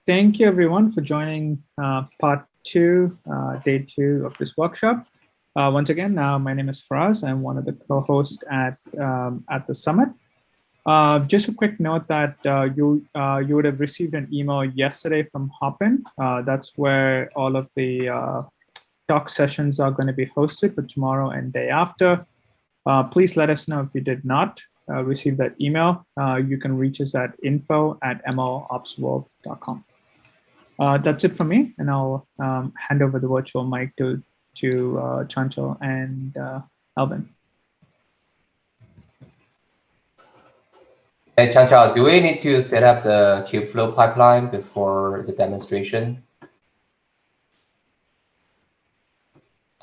Thank you, everyone, for joining part two, day two of this workshop. Once again, my name is Faraz. I'm one of the co-hosts at the summit. Just a quick note that you would have received an email yesterday from Hopin. That's where all of the talk sessions are going to be hosted for tomorrow and day after. Please let us know if you did not receive that email. You can reach us at info@mlopsworld.com. That's it for me, and I'll hand over the virtual mic to Chanchal and Alvin. Hey, Chanchal, do we need to set up the Kubeflow pipeline before the demonstration?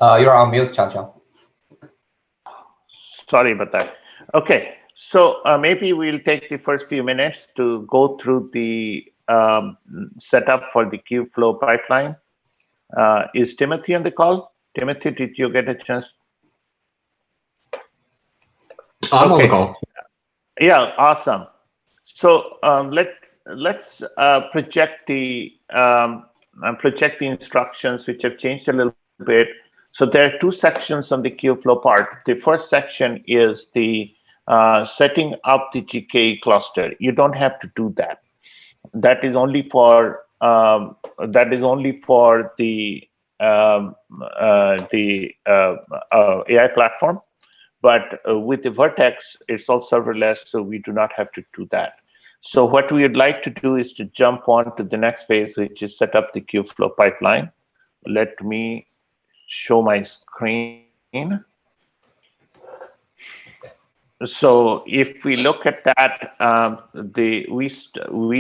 You're on mute, Chanchal. Sorry about that. Okay, so maybe we'll take the first few minutes to go through the setup for the Kubeflow pipeline. Is Timothy on the call? Timothy, did you get a chance? I'm on the call. Yeah, awesome. So let's project the instructions, which have changed a little bit. So there are two sections on the Kubeflow part. The first section is the setting up the GKE cluster. You don't have to do that. That is only for the AI platform. But with the Vertex, it's all serverless, so we do not have to do that. So what we would like to do is to jump on to the next phase, which is set up the Kubeflow pipeline. Let me show my screen. So if we look at that, we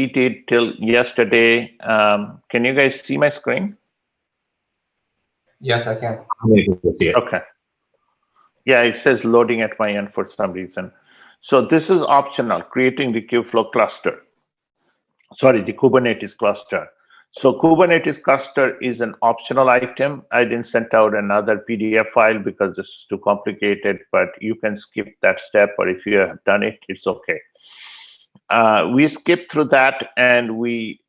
did till yesterday. Can you guys see my screen? Yes, I can. Okay. Yeah, it says loading at my end for some reason. So this is optional, creating the Kubeflow cluster. Sorry, the Kubernetes cluster. So Kubernetes cluster is an optional item. I didn't send out another PDF file because it's too complicated, but you can skip that step, or if you have done it, it's okay. We skipped through that, and we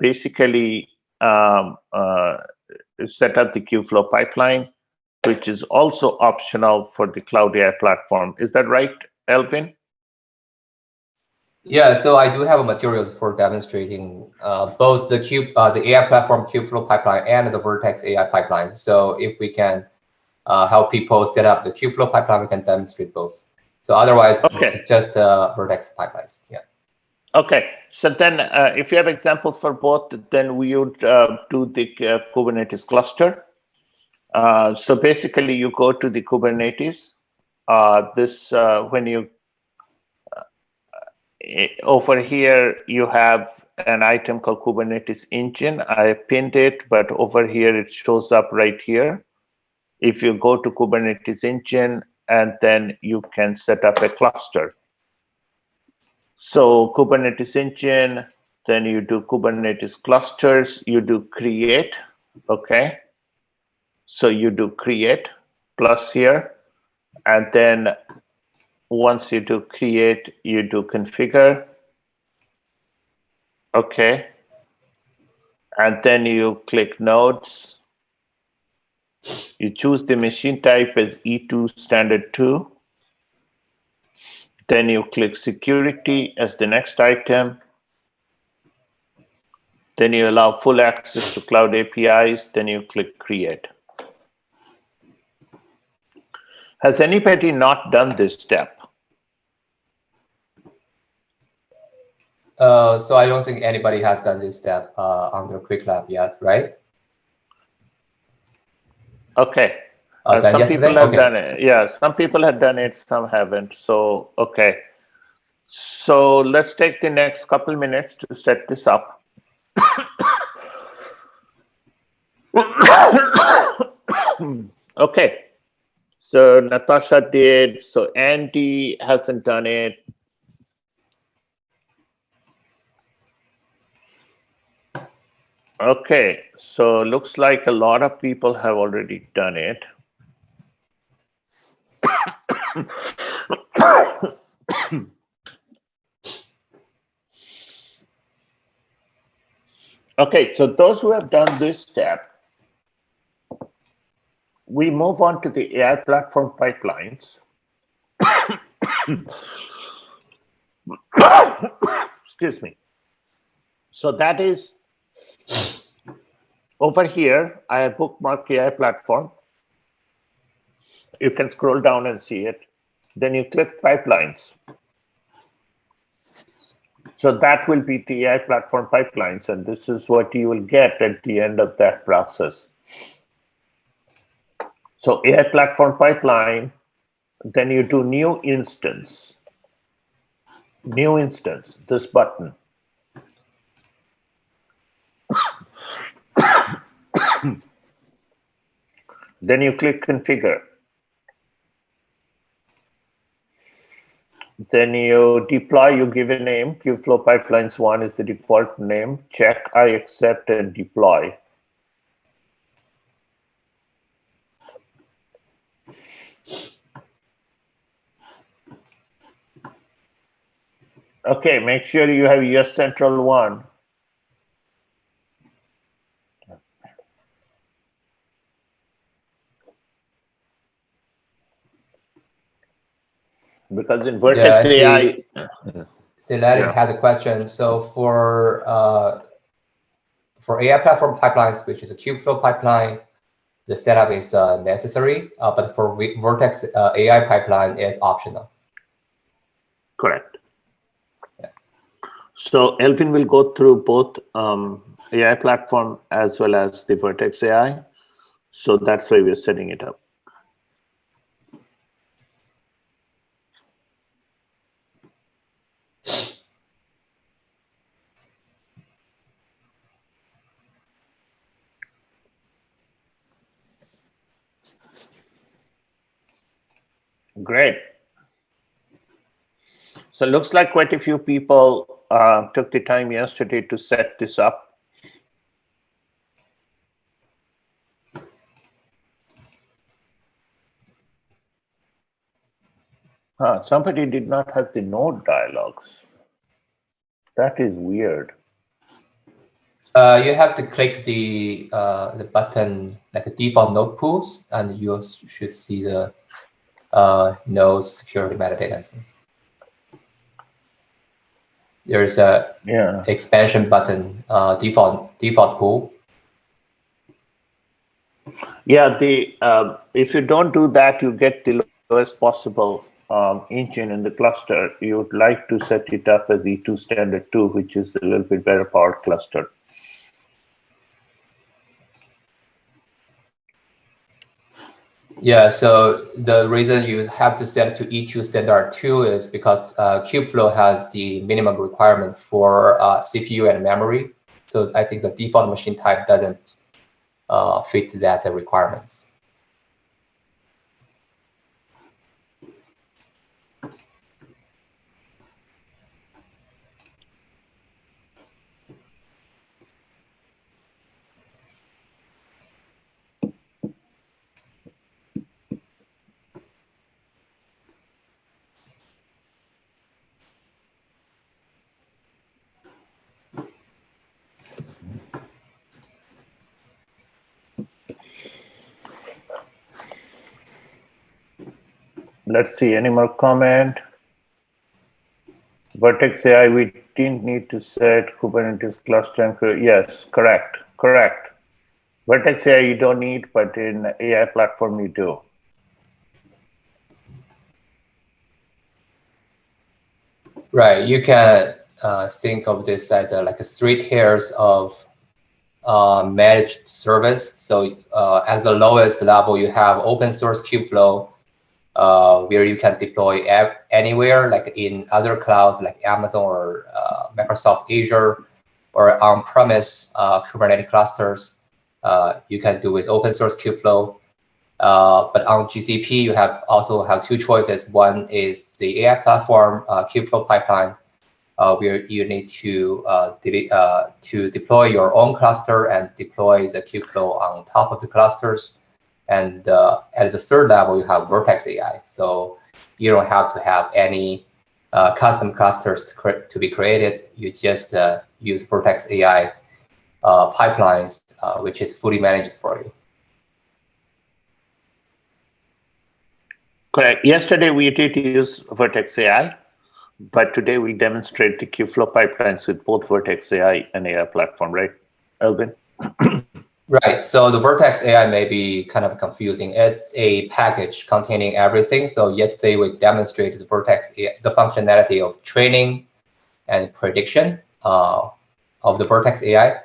basically set up the Kubeflow pipeline, which is also optional for the Cloud AI platform. Is that right, Elvin? Yeah, so I do have a materials for demonstrating both the AI platform Kubeflow pipeline and the Vertex AI pipeline. So if we can help people set up the Kubeflow pipeline, we can demonstrate both. So otherwise, okay, it's just Vertex pipelines. Yeah. Okay. So then, if you have examples for both, then we would do the Kubernetes cluster. So basically, you go to the Kubernetes. When you over here, you have an item called Kubernetes engine. I pinned it, but over here it shows up right here. If you go to Kubernetes engine, and then you can set up a cluster. So Kubernetes engine, then you do Kubernetes clusters, you do create, okay? So you do create plus here, and then once you do create, you do configure, okay? And then you click nodes. You choose the machine type as E2 standard 2. Then you click security as the next item. Then you allow full access to cloud APIs. Then you click create. Has anybody not done this step? So I don't think anybody has done this step on their quick lab yet, right? Okay. Some people have done it. Yeah, some people have done it, some haven't. So, okay. So let's take the next couple minutes to set this up. Okay. So Natasha did. So Andy hasn't done it. Okay, so looks like a lot of people have already done it. Okay, so those who have done this step, we move on to the AI platform pipelines. Excuse me. So that is over here. I have bookmarked AI platform. You can scroll down and see it. Then you click pipelines. So that will be the AI platform pipelines, and this is what you will get at the end of that process. So AI platform pipeline, then you do new instance, this button. Then you click configure. Then you deploy, you give a name, Kubeflow Pipelines 1 is the default name. Check, I accept and deploy. Okay, make sure you have US Central 1. Because in Vertex AI, Larry has a question. So for AI platform pipelines, which is a Kubeflow pipeline, the setup is necessary, but for Vertex AI pipeline is optional. Correct. Yeah. So Elvin will go through both AI platform as well as the Vertex AI. So that's why we're setting it up. Great. So it looks like quite a few people took the time yesterday to set this up. Somebody did not have the node dialogues. That is weird. You have to click the button, like a default node pools, and you should see the node security metadata. There's a expansion button, default pool. Yeah, if you don't do that, you get the lowest possible engine in the cluster. You would like to set it up as E2 standard 2, which is a little bit better powered cluster. Yeah, so the reason you have to set it to E2 standard 2 is because Kubeflow has the minimum requirement for CPU and memory. So I think the default machine type doesn't fit that requirements. Let's see, any more comment? Vertex AI, we didn't need to set Kubernetes cluster. Yes, correct. Vertex AI you don't need, but in AI platform you do. Right, you can think of this as like a 3 tiers of managed service. So at the lowest level, you have open source Kubeflow, where you can deploy anywhere, like in other clouds like Amazon or Microsoft Azure, or on-premise Kubernetes clusters. You can do with open source Kubeflow. But on GCP, you also have 2 choices. One is the AI platform Kubeflow pipeline, where you need to deploy your own cluster and deploy the Kubeflow on top of the clusters. And at the 3rd level, you have Vertex AI. So you don't have to have any custom clusters to be created. You just use Vertex AI pipelines, which is fully managed for you. Correct. Yesterday we did use Vertex AI, but today we demonstrate the Kubeflow pipelines with both Vertex AI and AI platform, right, Elvin? Right. So the Vertex AI may be kind of confusing. It's a package containing everything. So yesterday we demonstrated the Vertex AI, the functionality of training and prediction of the Vertex AI.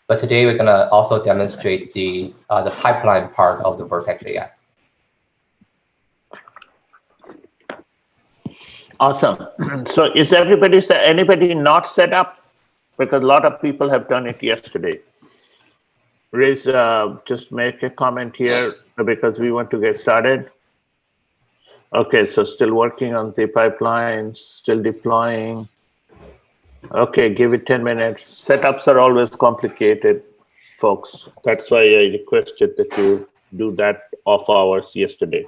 But today we're gonna also demonstrate the pipeline part of the Vertex AI. Awesome. So is anybody not set up? Because a lot of people have done it yesterday. Raise, just make a comment here because we want to get started. Okay, so still working on the pipelines, still deploying. Okay, give it 10 minutes. Setups are always complicated, folks. That's why I requested that you do that off hours yesterday.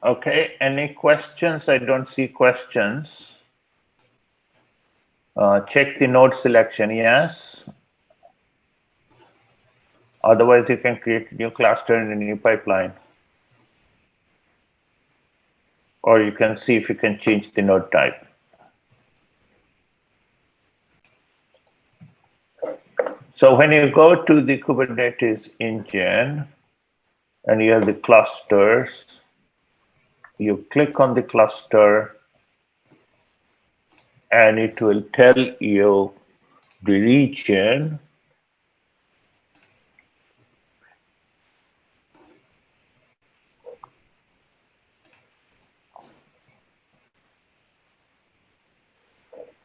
Okay, any questions? I don't see questions. Check the node selection, yes. Otherwise, you can create a new cluster and a new pipeline. Or you can see if you can change the node type. So when you go to the Kubernetes engine and you have the clusters, you click on the cluster and it will tell you the region.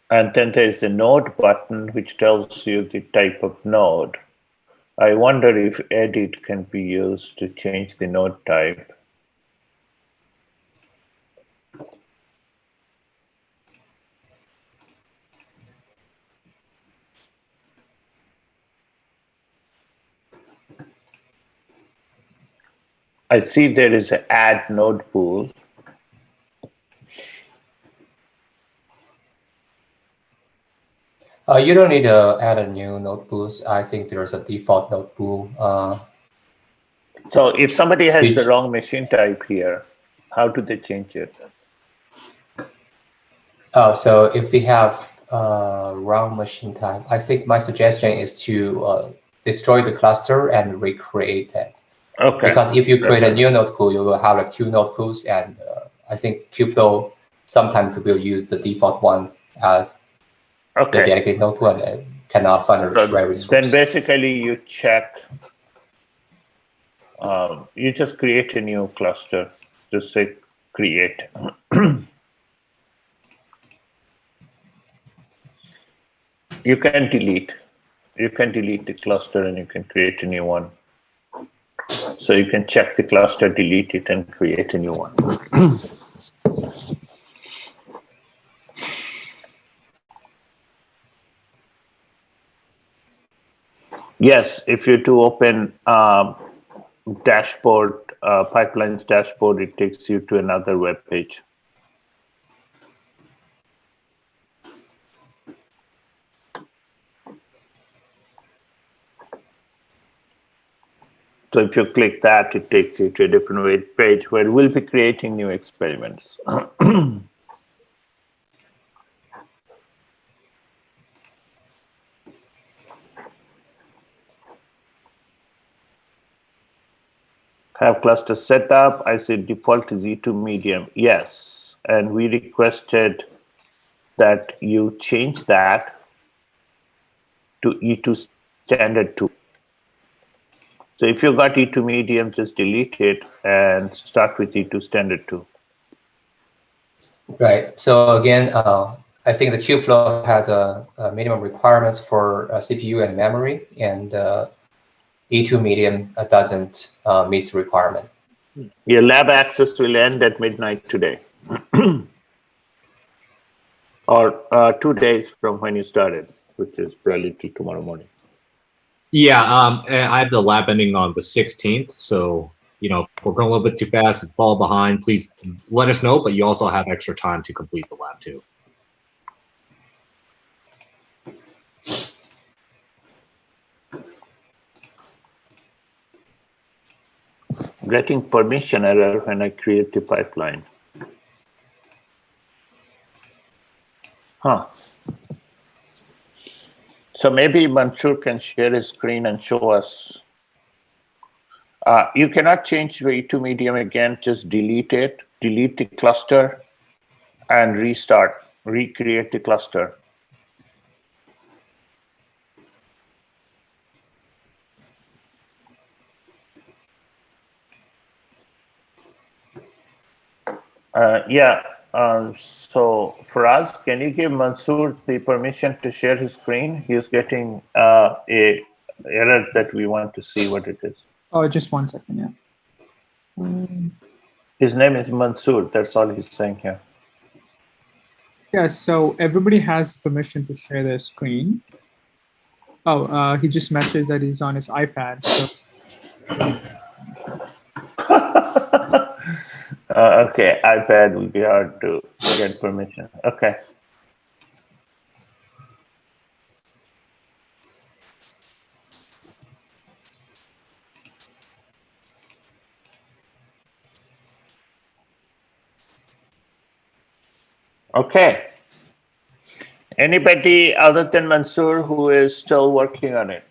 And then there is the node button, which tells you the type of node. I wonder if edit can be used to change the node type. I see there is an add node pool. You don't need to add a new node pool. I think there's a default node pool. So if somebody has the wrong machine type here, how do they change it? So if they have wrong machine type, I think my suggestion is to destroy the cluster and recreate it. Okay. Because if you create a new node pool, you will have like 2 node pools, and I think Kubeflow sometimes will use the default ones as the dedicated node pool and cannot find a right resource. Then basically you check, you just create a new cluster. Just say create. You can delete. You can delete the cluster and you can create a new one. So you can check the cluster, delete it, and create a new one. Yes, if you do open dashboard, pipelines dashboard, it takes you to another web page. So if you click that, it takes you to a different web page where we'll be creating new experiments. Have cluster set up. I said default is E2 medium. Yes. And we requested that you change that to E2 standard 2. So if you got E2 medium, just delete it and start with E2 standard 2. Right. So again, I think the Kubeflow has a minimum requirements for CPU and memory, and E2 medium doesn't meet the requirement. Your lab access will end at midnight today, or 2 days from when you started, which is probably till tomorrow morning. Yeah, I have the lab ending on the 16th. So, you know, if we're going a little bit too fast and fall behind, please let us know. But you also have extra time to complete the lab too. Getting permission error when I create the pipeline. Huh. So maybe Mansoor can share his screen and show us. You cannot change the E2 medium again, just delete it, delete the cluster, and restart, recreate the cluster. So Faraz, can you give Mansoor the permission to share his screen? He's getting a error that we want to see what it is. Oh, just 1 second, yeah. His name is Mansoor. That's all he's saying here. Yeah, so everybody has permission to share their screen. Oh, he just messaged that he's on his iPad. So. Okay, iPad will be hard to get permission. Okay. Okay. Anybody other than Mansoor who is still working on it?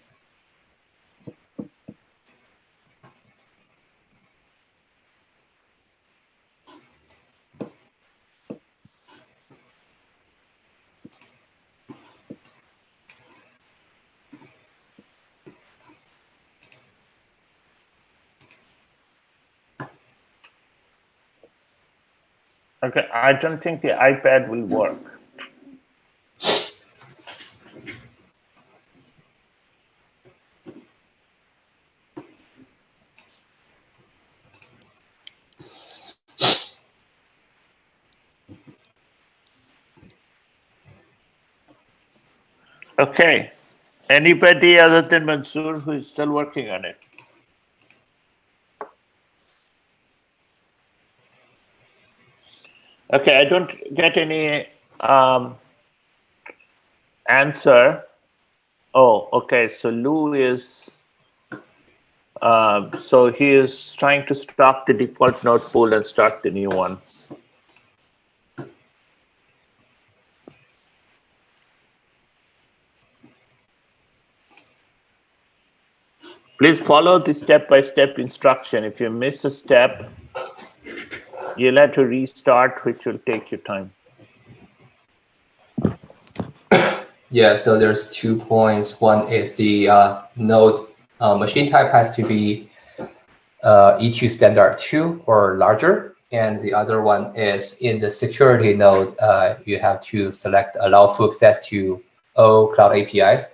Okay, I don't think the iPad will work. Okay. Anybody other than Mansoor who is still working on it? Okay, I don't get any answer. Oh, okay. So Lou is, so he is trying to stop the default node pool and start the new one. Please follow the step-by-step instruction. If you miss a step, you'll have to restart, which will take you time. Yeah, so there's 2 points. One is the node machine type has to be E2 standard 2 or larger. And the other one is in the security node, you have to select allow full access to all cloud APIs.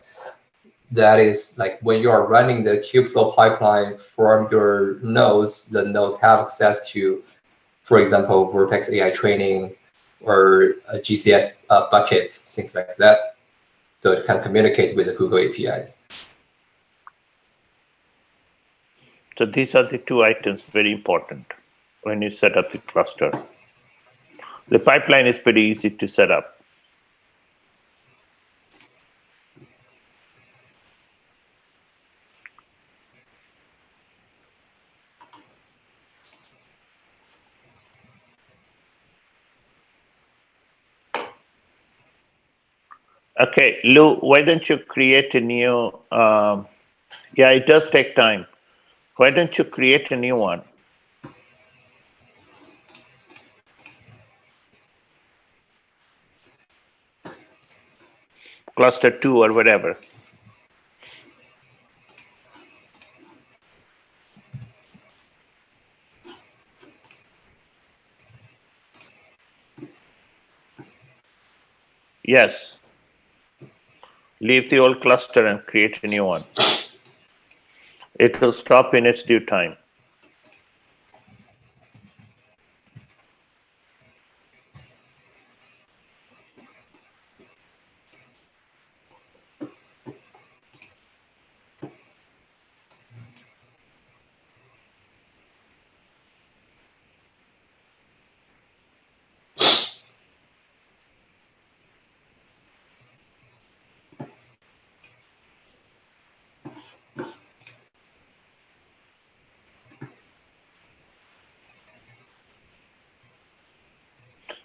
That is like when you are running the Kubeflow pipeline from your nodes, the nodes have access to, for example, Vertex AI training or GCS buckets, things like that. So it can communicate with the Google APIs. So these are the 2 items, very important when you set up the cluster. The pipeline is pretty easy to set up. Okay, Lou, why don't you create a new, yeah, it does take time. Why don't you create a new one? Cluster 2 or whatever. Yes. Leave the old cluster and create a new one. It will stop in its due time.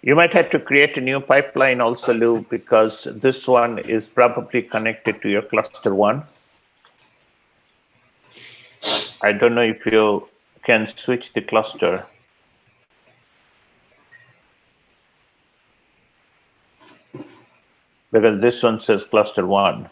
You might have to create a new pipeline also, Lou, because this one is probably connected to your cluster 1. I don't know if you can switch the cluster. Because this one says cluster 1.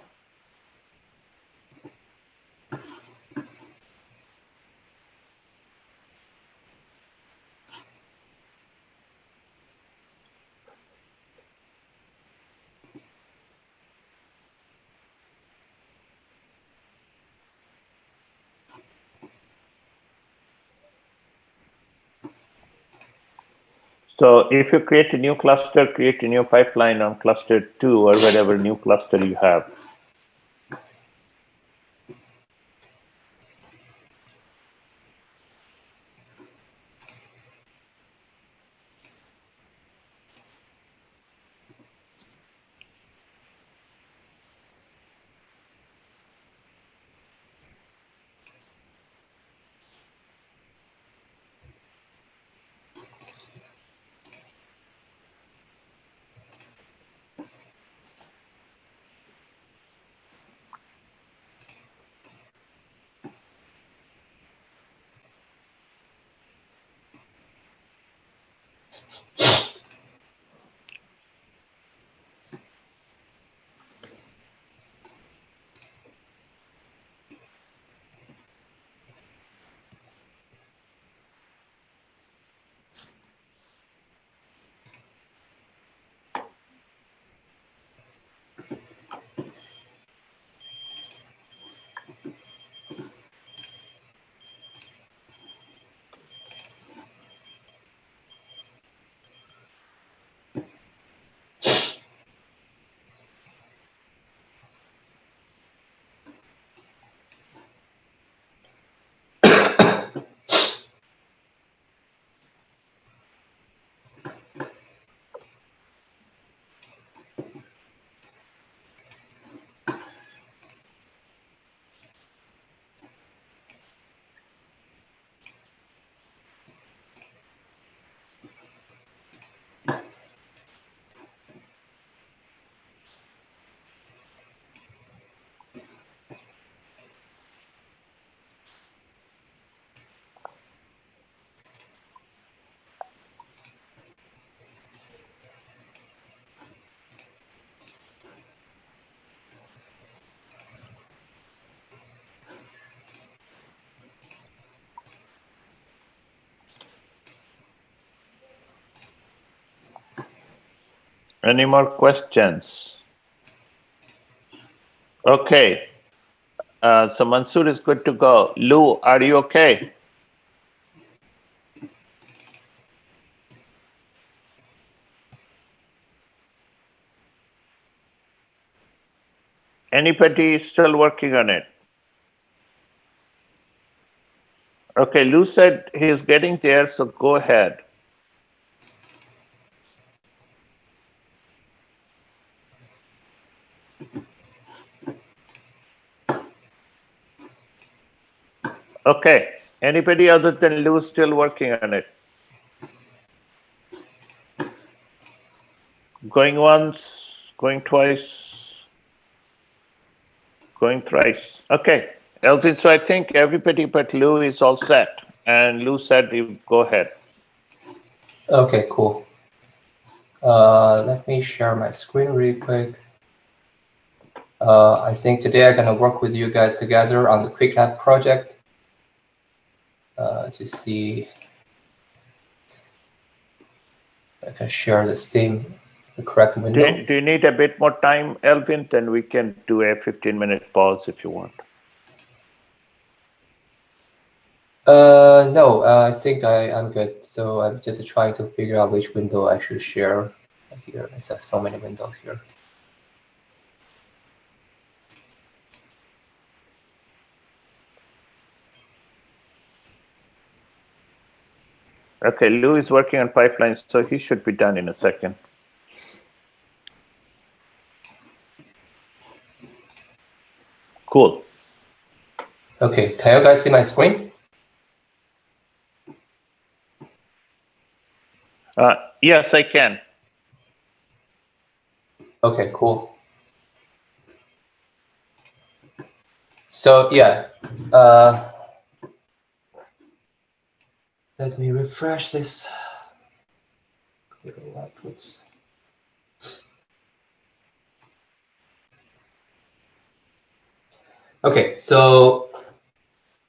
So if you create a new cluster, create a new pipeline on cluster 2 or whatever new cluster you have. Any more questions? Okay. So Mansoor is good to go. Lou, are you okay? Anybody still working on it? Okay, Lou said he's getting there, so go ahead. Okay, anybody other than Lou still working on it? Going once, going twice, going thrice. Okay, Elvin, so I think everybody but Lou is all set. And Lou said, you go ahead. Okay, cool. Let me share my screen really quick. I think today I'm gonna work with you guys together on the Quick Lab project to see if I can share the same the correct window. Do you need a bit more time, Elvin? Then we can do a 15-minute pause if you want. No, I think I'm good. So I'm just trying to figure out which window I should share here. There's so many windows here. Okay, Lou is working on pipelines, so he should be done in a second. Cool. Okay, can you guys see my screen? Yes, I can. Okay, cool. So yeah, let me refresh this. Okay, so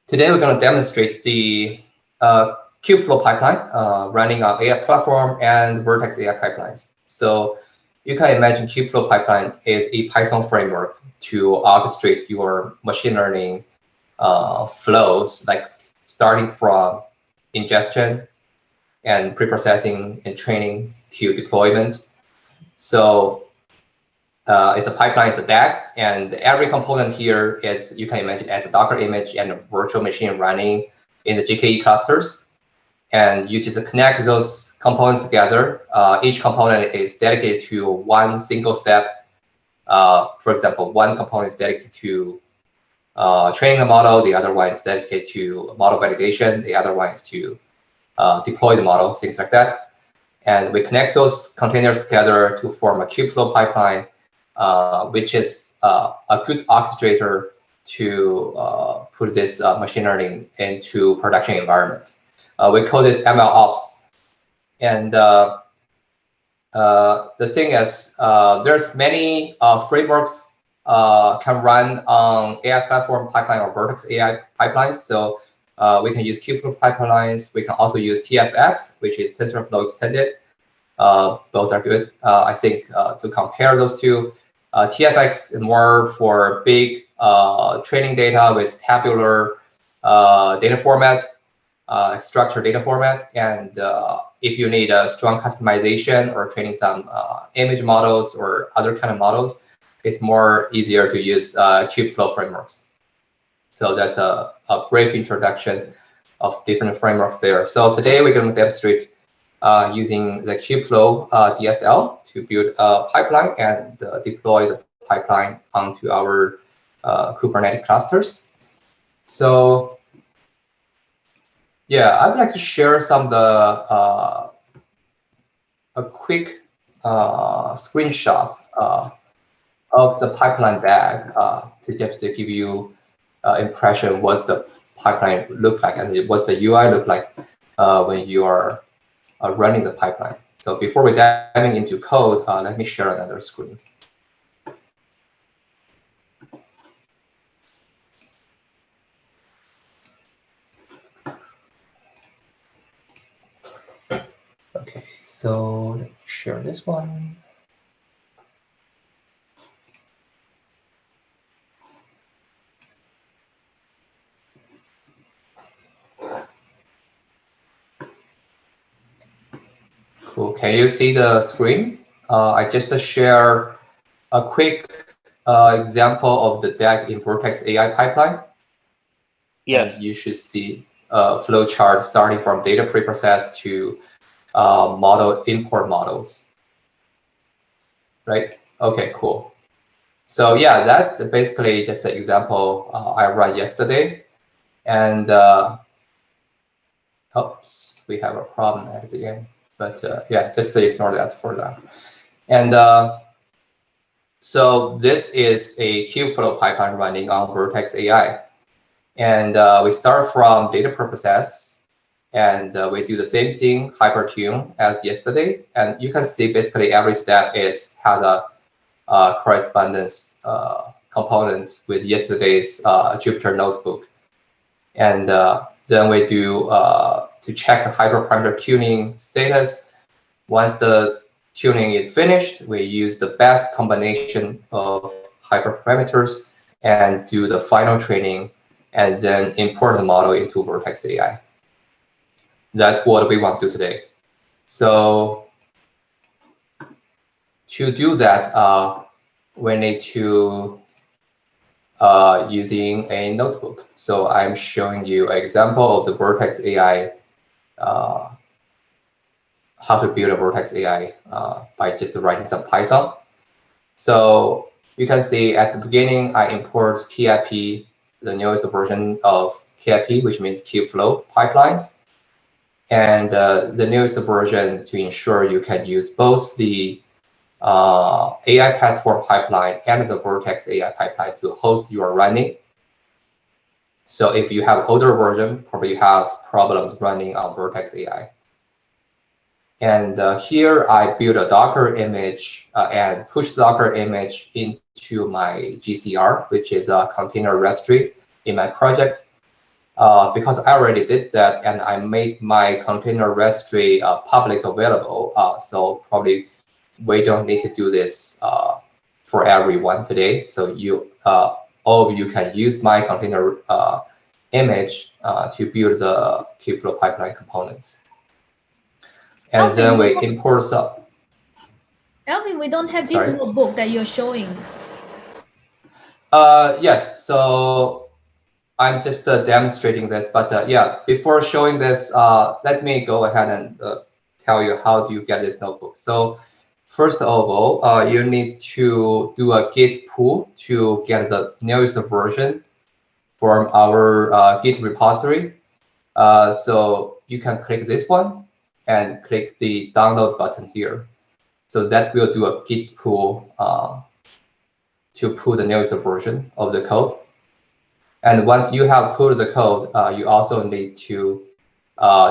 today we're going to demonstrate the Kubeflow pipeline running on AI platform and Vertex AI pipelines. So you can imagine Kubeflow pipeline is a Python framework to orchestrate your machine learning flows, like starting from ingestion and preprocessing and training to deployment. So it's a pipeline, it's a DAG, and every component here is, you can imagine, as a Docker image and a virtual machine running in the GKE clusters. And you just connect those components together. Each component is dedicated to one single step. For example, one component is dedicated to training the model, the other one is dedicated to model validation, the other one is to deploy the model, things like that. And we connect those containers together to form a Kubeflow pipeline, which is a good orchestrator to put this machine learning into production environment. We call this ML ops. And the thing is, there's many frameworks can run on AI platform pipeline or Vertex AI pipelines. So we can use Kubeflow pipelines. We can also use TFX, which is TensorFlow extended. Both are good. I think to compare those two, TFX is more for big training data with tabular data format, structured data format. And if you need a strong customization or training some image models or other kind of models, it's more easier to use Kubeflow frameworks. So that's a brief introduction of different frameworks there. So today we're going to demonstrate using the Kubeflow DSL to build a pipeline and deploy the pipeline onto our Kubernetes clusters. So yeah, I'd like to share some of the a quick screenshot of the pipeline DAG to just to give you impression what's the pipeline look like and what's the UI look like when you are running the pipeline. So before we diving into code, let me share another screen. Okay, so let me share this one. Cool. Can you see the screen? I just share a quick example of the DAG in Vertex AI pipeline. Yes. And you should see a flow chart starting from data preprocess to model import models. Right? Okay, cool. So yeah, that's basically just the example I ran yesterday. And oops, we have a problem at the end. But yeah, just ignore that for now. And so this is a Kubeflow pipeline running on Vertex AI. And we start from data preprocess, and we do the same thing, hypertune, as yesterday. And you can see basically every step has a correspondence component with yesterday's Jupyter notebook. And then we do to check the hyperparameter tuning status. Once the tuning is finished, we use the best combination of hyperparameters and do the final training, and then import the model into Vertex AI. That's what we want to do today. So to do that, we need to using a notebook. So I'm showing you an example of the Vertex AI, how to build a Vertex AI by just writing some Python. So you can see at the beginning, I import KIP, the newest version of KIP, which means Kubeflow pipelines. And the newest version to ensure you can use both the AI platform pipeline and the Vertex AI pipeline to host your running. So if you have older version, probably you have problems running on Vertex AI. And here I build a Docker image and push the Docker image into my GCR, which is a container registry in my project. Because I already did that and I made my container registry public available. So probably we don't need to do this for everyone today. So you all of you can use my container image to build the Kubeflow pipeline components. And then we import some. Alvin, we don't have this notebook that you're showing. Yes, so I'm just demonstrating this, but yeah, before showing this, let me go ahead and tell you how do you get this notebook. So first of all, you need to do a git pull to get the newest version from our Git repository. So you can click this one and click the download button here. So that will do a git pull to pull the newest version of the code. And once you have pulled the code, you also need to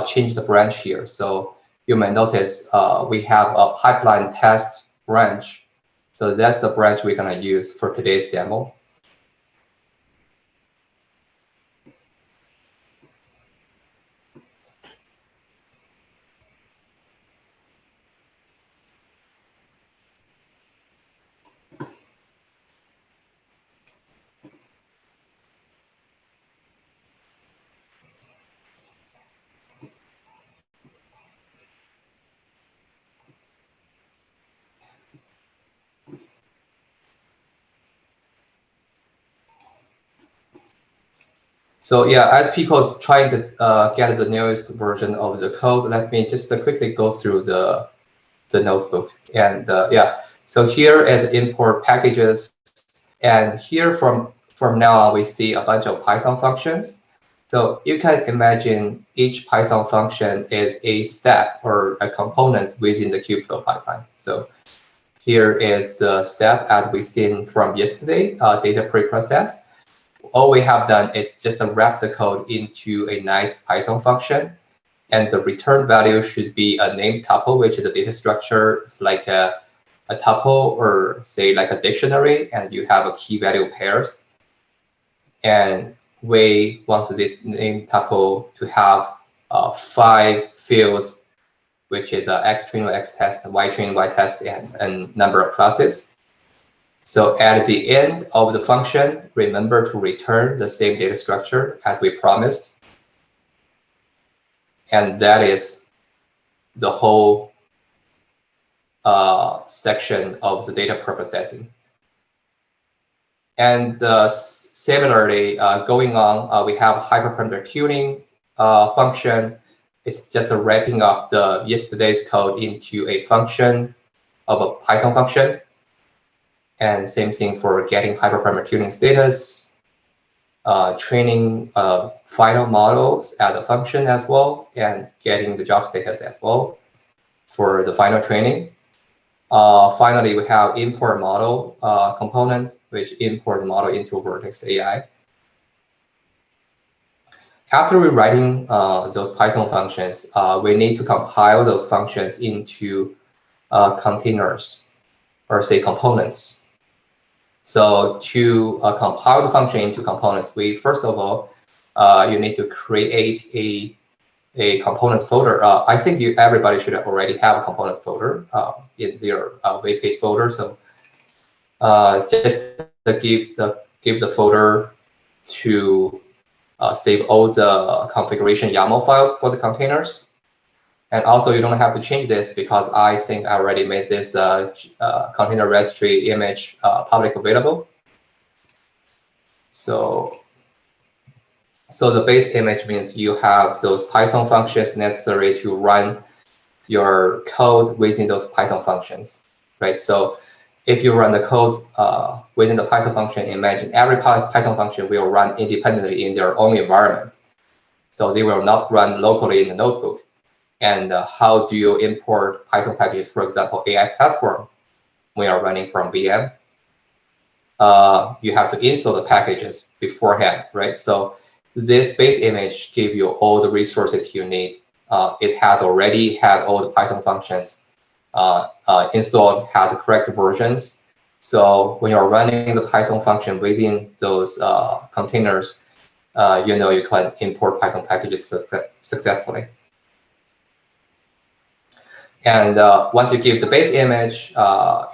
change the branch here. So you may notice we have a pipeline test branch. So that's the branch we're going to use for today's demo. So yeah, as people trying to get the newest version of the code, let me just quickly go through the notebook. And yeah, so here is import packages, and here from now on we see a bunch of Python functions. So you can imagine each Python function is a step or a component within the Kubeflow pipeline. So here is the step as we seen from yesterday, data preprocess. All we have done is just wrap the code into a nice Python function, and the return value should be a name tuple, which is a data structure. It's like a tuple or say like a dictionary, and you have a key value pairs. And we want this name tuple to have 5 fields, which is X train X test, Y train Y test, and number of classes. So at the end of the function, remember to return the same data structure as we promised. And that is the whole section of the data preprocessing. And similarly, going on, we have hyperparameter tuning function. It's just wrapping up the yesterday's code into a function of a Python function. And same thing for getting hyperparameter tuning status, training final models as a function as well, and getting the job status as well for the final training. Finally, we have import model component, which import the model into Vertex AI. After rewriting those Python functions, we need to compile those functions into containers, or say components. So to compile the function into components, we first of all, you need to create a a component folder. I think everybody should already have a component folder in their web page folder. So just give the folder to save all the configuration YAML files for the containers. And also, you don't have to change this because I think I already made this container registry image public available. So the base image means you have those Python functions necessary to run your code within those Python functions, right? So if you run the code within the Python function, imagine every Python function will run independently in their own environment. So they will not run locally in the notebook. And how do you import Python packages, for example, AI platform, when you're running from VM? You have to install the packages beforehand, right? So this base image gives you all the resources you need. It has already had all the Python functions installed, has the correct versions. So when you're running the Python function within those containers, you know you can import Python packages successfully. And once you give the base image,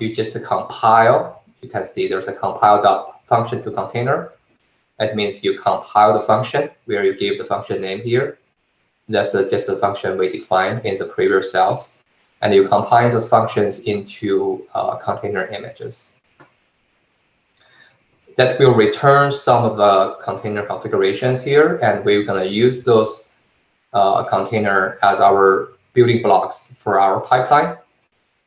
you just compile. You can see there's a compile.function to container. That means you compile the function where you give the function name here. That's just the function we defined in the previous cells. And you compile those functions into container images. That will return some of the container configurations here. And we're going to use those container as our building blocks for our pipeline.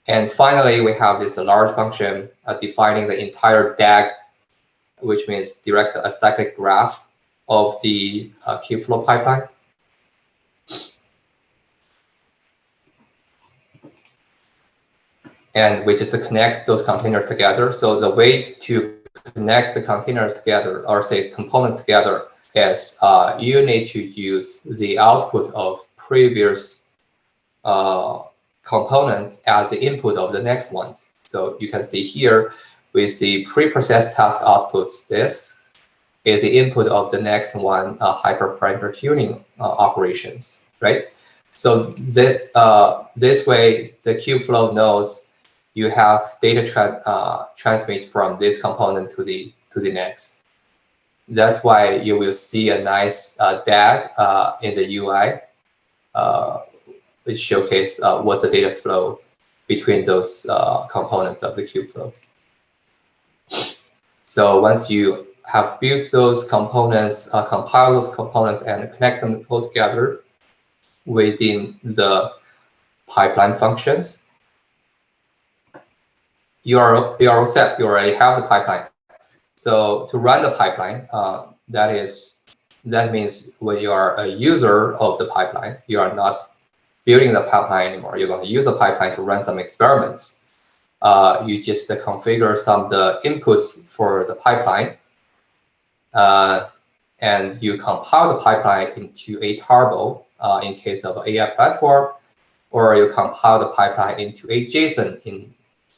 And finally, we have this large function defining the entire DAG, which means direct acyclic graph of the Kubeflow pipeline. And we just connect those containers together. So the way to connect the containers together, or say components together, is you need to use the output of previous components as the input of the next ones. So you can see here, we see preprocessed task outputs. This is the input of the next one, hyperparameter tuning operations, right? So this way, the Kubeflow knows you have data transmit from this component to the next. That's why you will see a nice DAG in the UI, which showcase what's the data flow between those components of the Kubeflow. So once you have built those components, compile those components, and connect them all together within the pipeline functions, you are all set. You already have the pipeline. So to run the pipeline, that means when you are a user of the pipeline, you are not building the pipeline anymore. You're going to use the pipeline to run some experiments. You just configure some of the inputs for the pipeline, and you compile the pipeline into a tarball in case of AI platform, or you compile the pipeline into a JSON in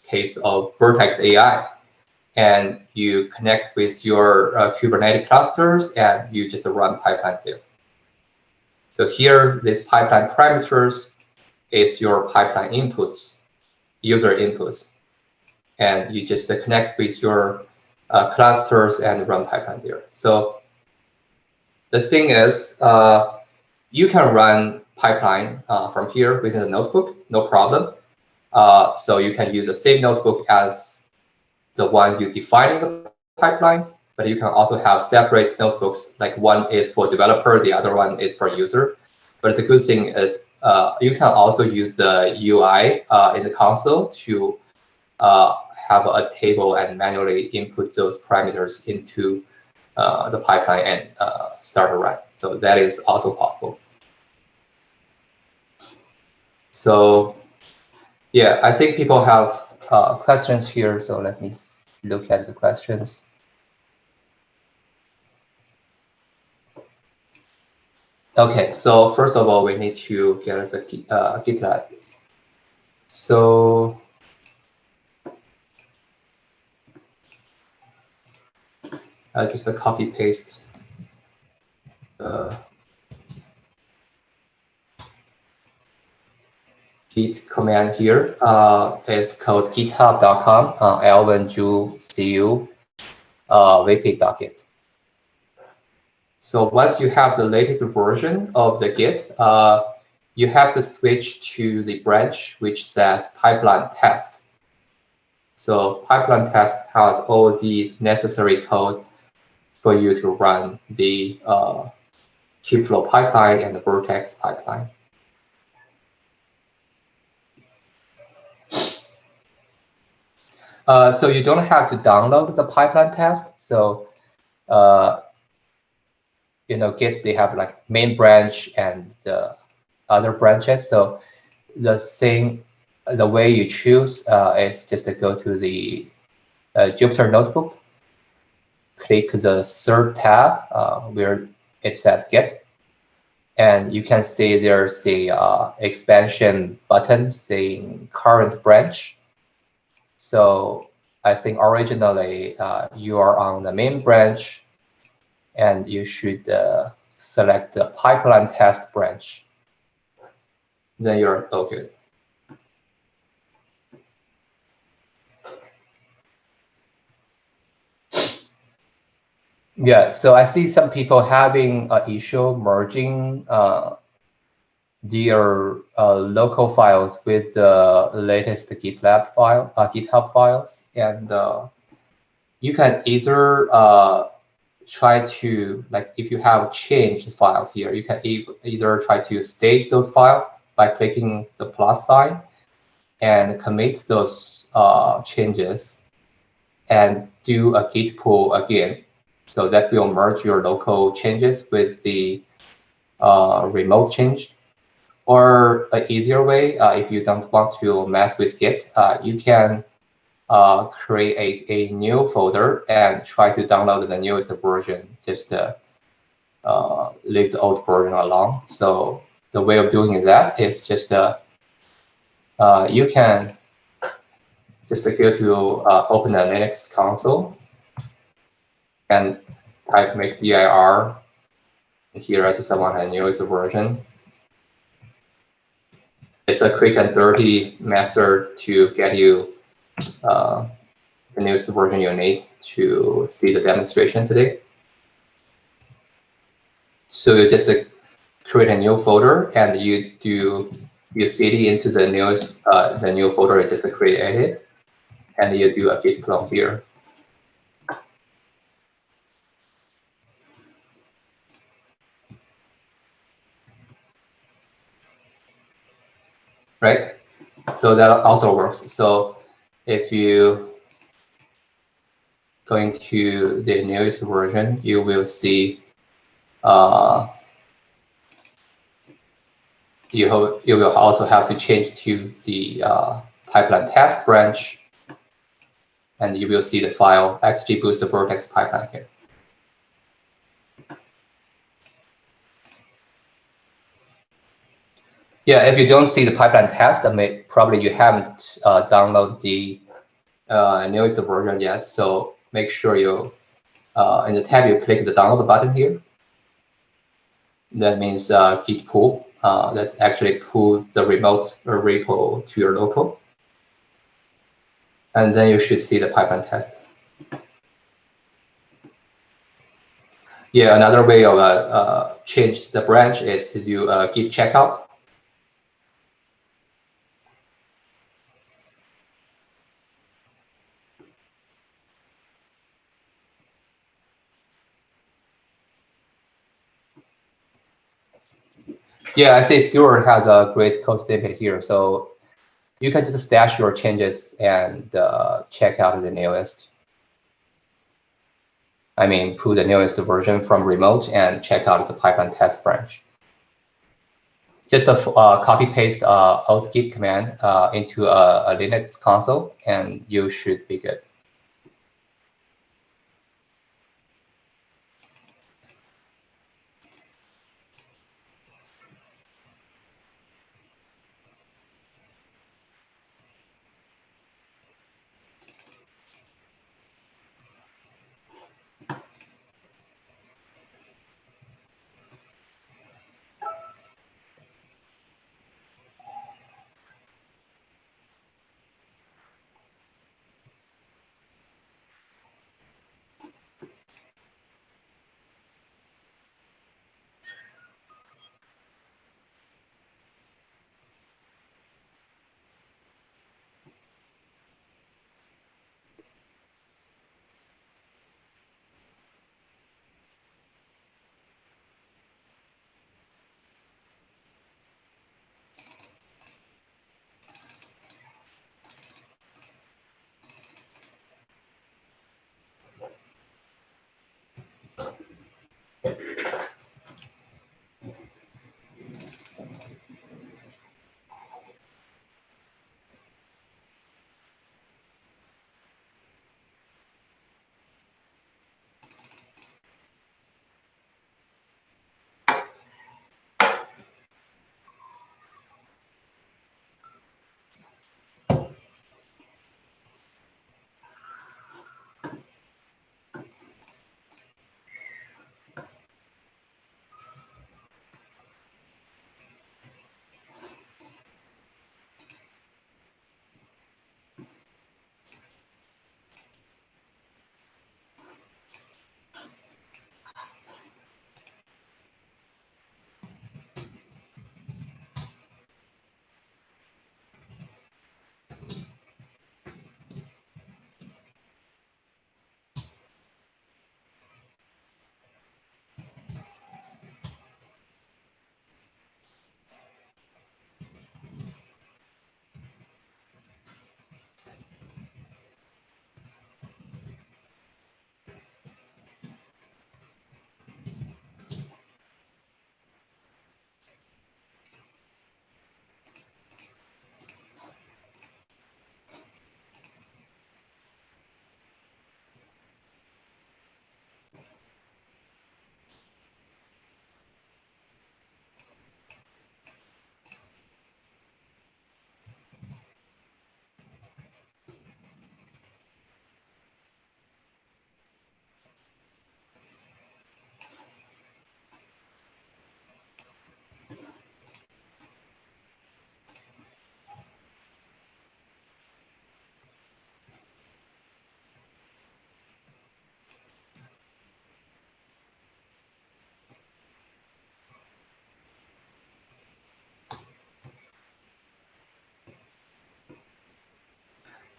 case of Vertex AI. And you connect with your Kubernetes clusters, and you just run pipelines there. So here, this pipeline parameters is your pipeline inputs, user inputs. And you just connect with your clusters and run pipeline there. So the thing is, you can run pipeline from here within the notebook, no problem. So you can use the same notebook as the one you defining the pipelines, but you can also have separate notebooks, like one is for developer, the other one is for user. But the good thing is you can also use the UI in the console to have a table and manually input those parameters into the pipeline and start a run. So that is also possible. So yeah, I think people have questions here. So let me look at the questions. Okay, so first of all, we need to get the GitLab. So just a copy paste. Git command here is called github.com alvinju.cu wp.git. So once you have the latest version of the Git, you have to switch to the branch which says pipeline test. So pipeline test has all the necessary code for you to run the Kubeflow pipeline and the Vertex pipeline. So you don't have to download the pipeline test. So Git, they have like main branch and the other branches. So the way you choose is just to go to the Jupyter Notebook, click the third tab where it says Git, and you can see there's a expansion button saying current branch. So I think originally you are on the main branch, and you should select the pipeline test branch. Then you're all good. Yeah, so I see some people having an issue merging their local files with the latest GitHub files, and you can either try to, like, if you have changed files here, you can either try to stage those files by clicking the plus sign and commit those changes and do a git pull again. So that will merge your local changes with the remote change. Or an easier way, if you don't want to mess with Git, you can create a new folder and try to download the newest version, just to leave the old version alone. So the way of doing that is just you can just go to open a Linux console and type make dir. Here I just want a newest version. It's a quick and dirty method to get you the newest version you need to see the demonstration today. So you just create a new folder and you cd into the new folder you just created, and you do a git clone here. Right? So that also works. So if you go into the newest version, you will see you will also have to change to the pipeline test branch, and you will see the file XGBoost Vertex pipeline here. Yeah, if you don't see the pipeline test, probably you haven't downloaded the newest version yet. So make sure you, in the tab, you click the download button here. That means git pull. That's actually pull the remote repo to your local. And then you should see the pipeline test. Yeah, another way of change the branch is to do a git checkout. Yeah, I see Stuart has a great code snippet here. So you can just stash your changes and check out the newest. I mean, pull the newest version from remote and check out the pipeline test branch. Just a copy paste alt git command into a Linux console, and you should be good.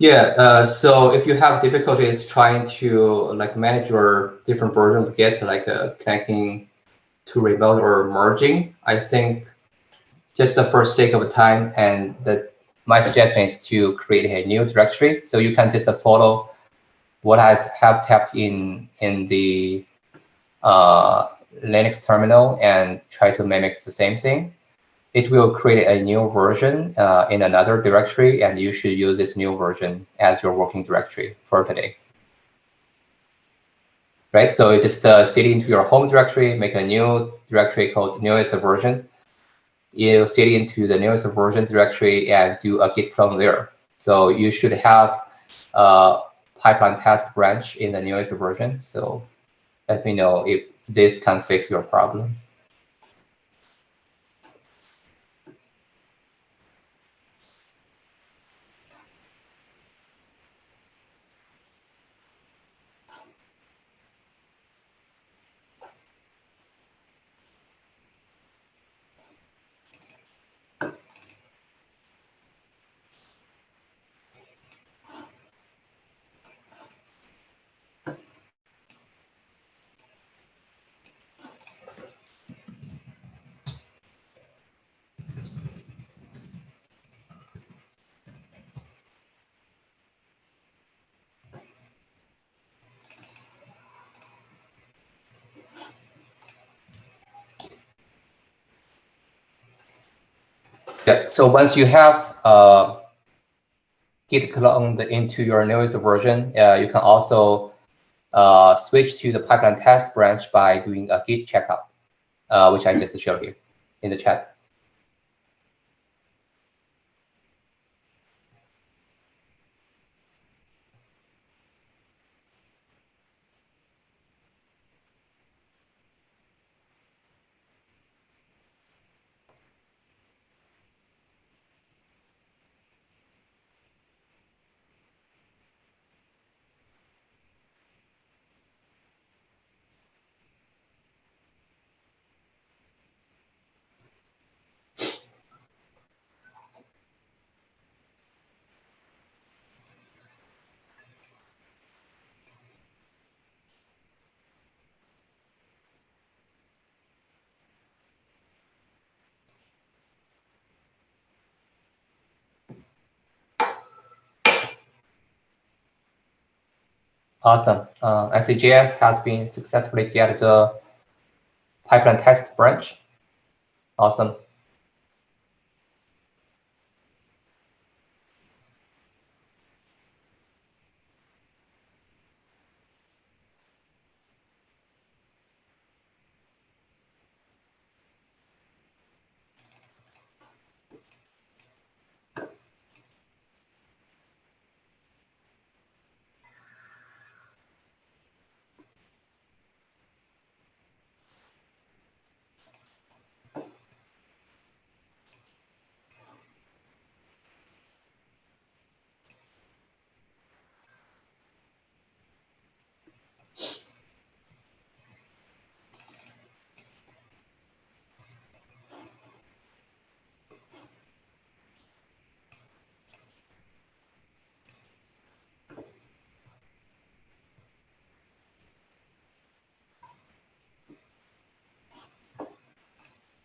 Yeah, so if you have difficulties trying to like manage your different versions of Git, like connecting to remote or merging, I think just for sake of time, and my suggestion is to create a new directory. So you can just follow what I have tapped in the Linux terminal and try to mimic the same thing. It will create a new version in another directory, and you should use this new version as your working directory for today. Right, so you just cd into your home directory, make a new directory called newest version. You cd into the newest version directory and do a git clone there. So you should have a pipeline test branch in the newest version. So let me know if this can fix your problem. Yeah, so once you have git cloned into your newest version, you can also switch to the pipeline test branch by doing a git checkup, which I just showed you in the chat. Awesome. SCJS has been successfully get the pipeline test branch. Awesome.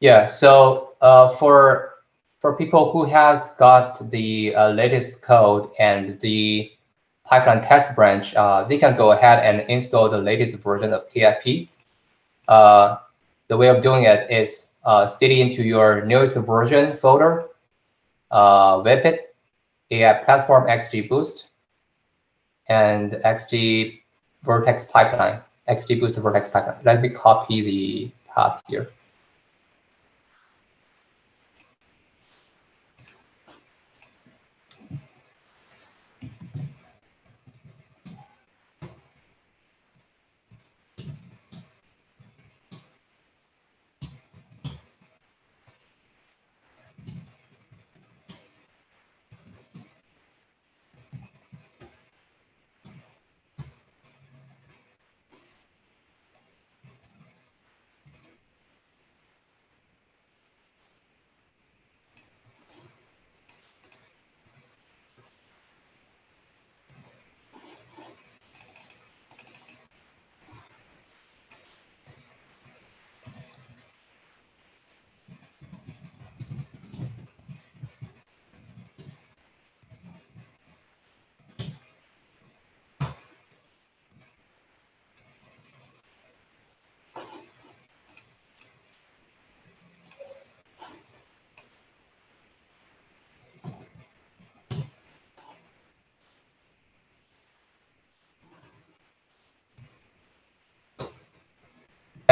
Yeah, so for people who has got the latest code and the pipeline test branch, they can go ahead and install the latest version of KIP. The way of doing it is cd into your newest version folder, webit, AI platform XGBoost, and XG Vertex pipeline, XGBoost Vertex pipeline. Let me copy the path here.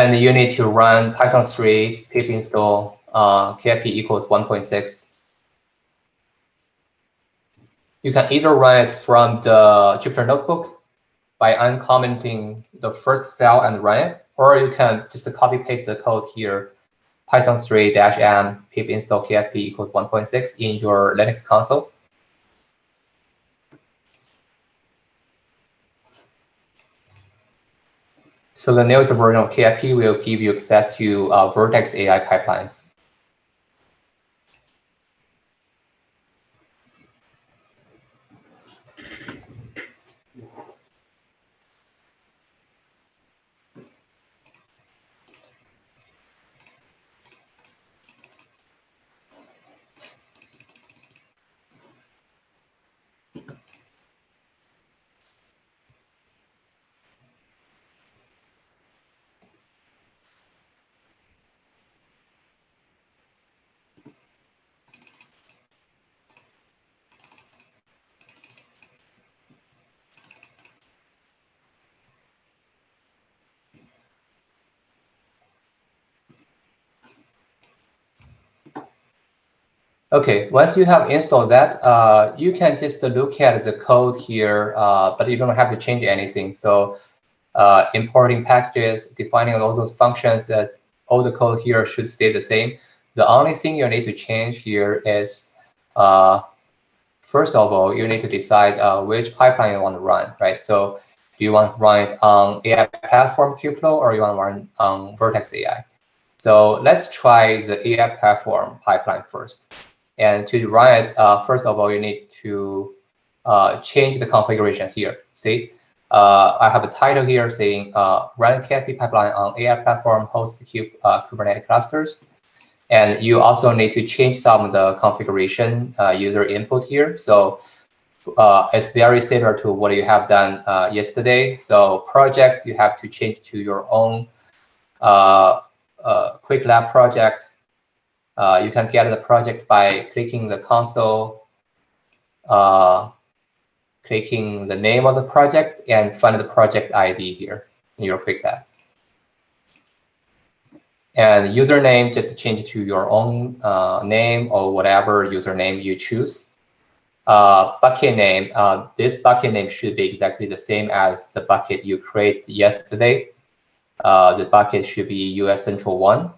And you need to run Python 3 pip install KIP equals 1.6. You can either run it from the Jupyter Notebook by uncommenting the first cell and run it, or you can just copy paste the code here, Python 3-m pip install KIP equals 1.6 in your Linux console. So the newest version of KIP will give you access to Vertex AI pipelines. Okay, once you have installed that, you can just look at the code here, but you don't have to change anything. So importing packages, defining all those functions, that all the code here should stay the same. The only thing you need to change here is, first of all, you need to decide which pipeline you want to run, right? So do you want to run it on AI platform Kubeflow, or you want to run on Vertex AI? So let's try the AI platform pipeline first. And to run it, first of all, you need to change the configuration here. See, I have a title here saying run KIP pipeline on AI platform host Kubernetes clusters. And you also need to change some of the configuration user input here. So it's very similar to what you have done yesterday. So project, you have to change to your own Quick Lab project. You can get the project by clicking the console, clicking the name of the project, and find the project ID here in your Quick Lab. And username, just change it to your own name or whatever username you choose. Bucket name, this bucket name should be exactly the same as the bucket you created yesterday. The bucket should be US Central 1.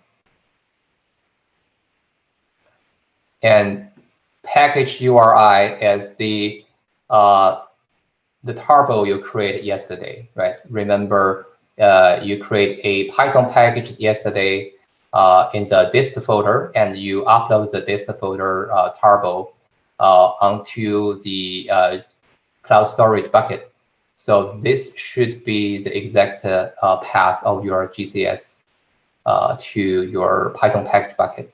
And package URI is the tarball you created yesterday, right? Remember, you create a Python package yesterday in the dist folder, and you upload the dist folder tarball onto the cloud storage bucket. So this should be the exact path of your GCS to your Python package bucket.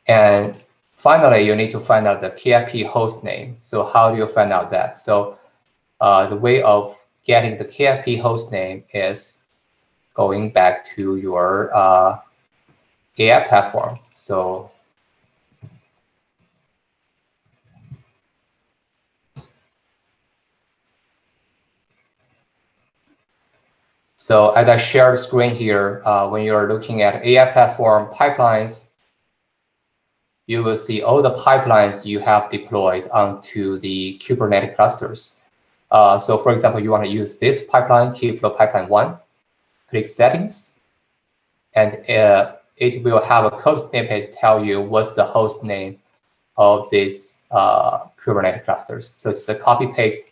And finally, you need to find out the KIP host name. So how do you find out that? So the way of getting the KIP host name is going back to your AI platform. So as I shared the screen here, when you're looking at AI platform pipelines, you will see all the pipelines you have deployed onto the Kubernetes clusters. So for example, you want to use this pipeline, Kubeflow pipeline 1, click settings, and it will have a code snippet to tell you what's the host name of these Kubernetes clusters. So it's a copy paste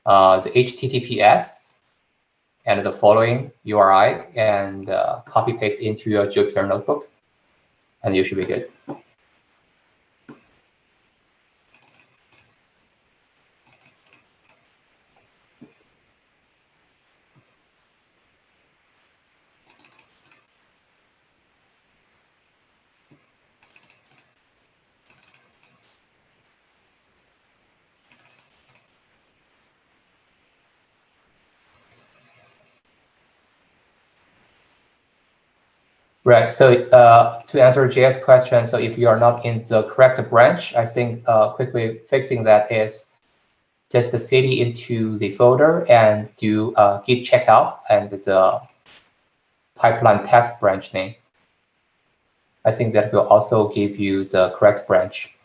the HTTPS and the following URI and copy paste into your Jupyter Notebook, and you should be good. Right. So to answer Jay's question, so if you are not in the correct branch, I think quickly fixing that is just the cd into the folder and do git checkout and the pipeline test branch name. I think that will also give you the correct branch.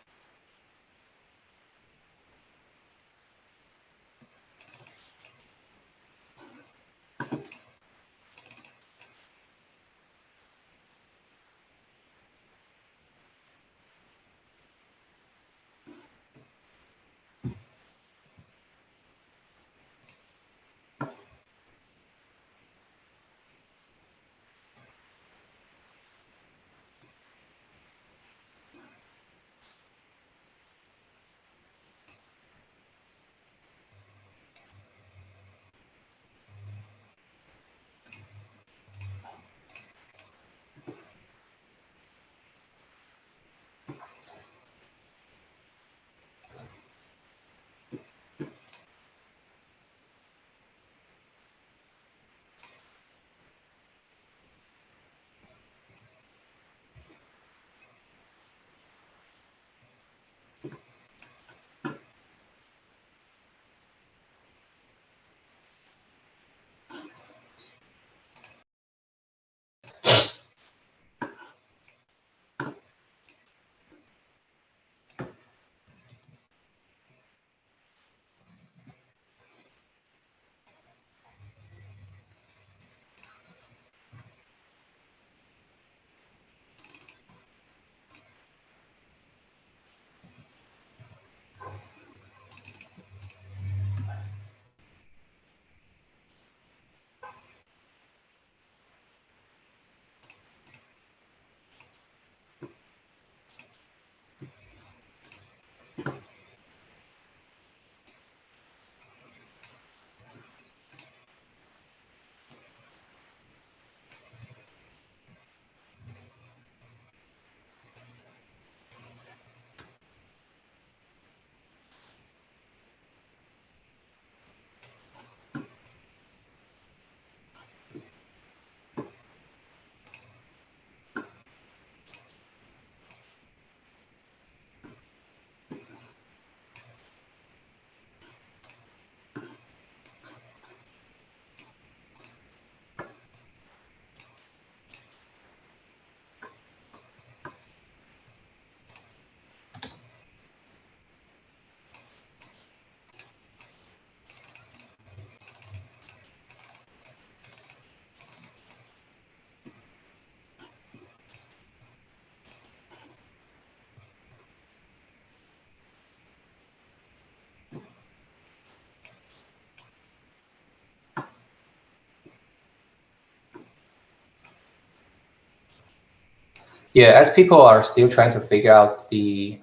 Yeah, as people are still trying to figure out the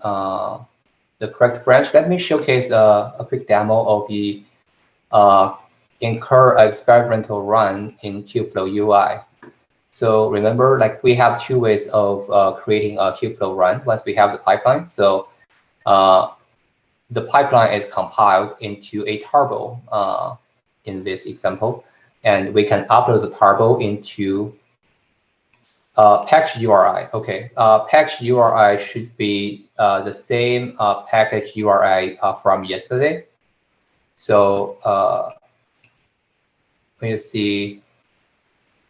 correct branch, let me showcase a quick demo of the incur experimental run in Kubeflow UI. So remember, like we have two ways of creating a Kubeflow run once we have the pipeline. So the pipeline is compiled into a tarball in this example, and we can upload the tarball into package URI. Okay, package URI should be the same package URI from yesterday. So when you see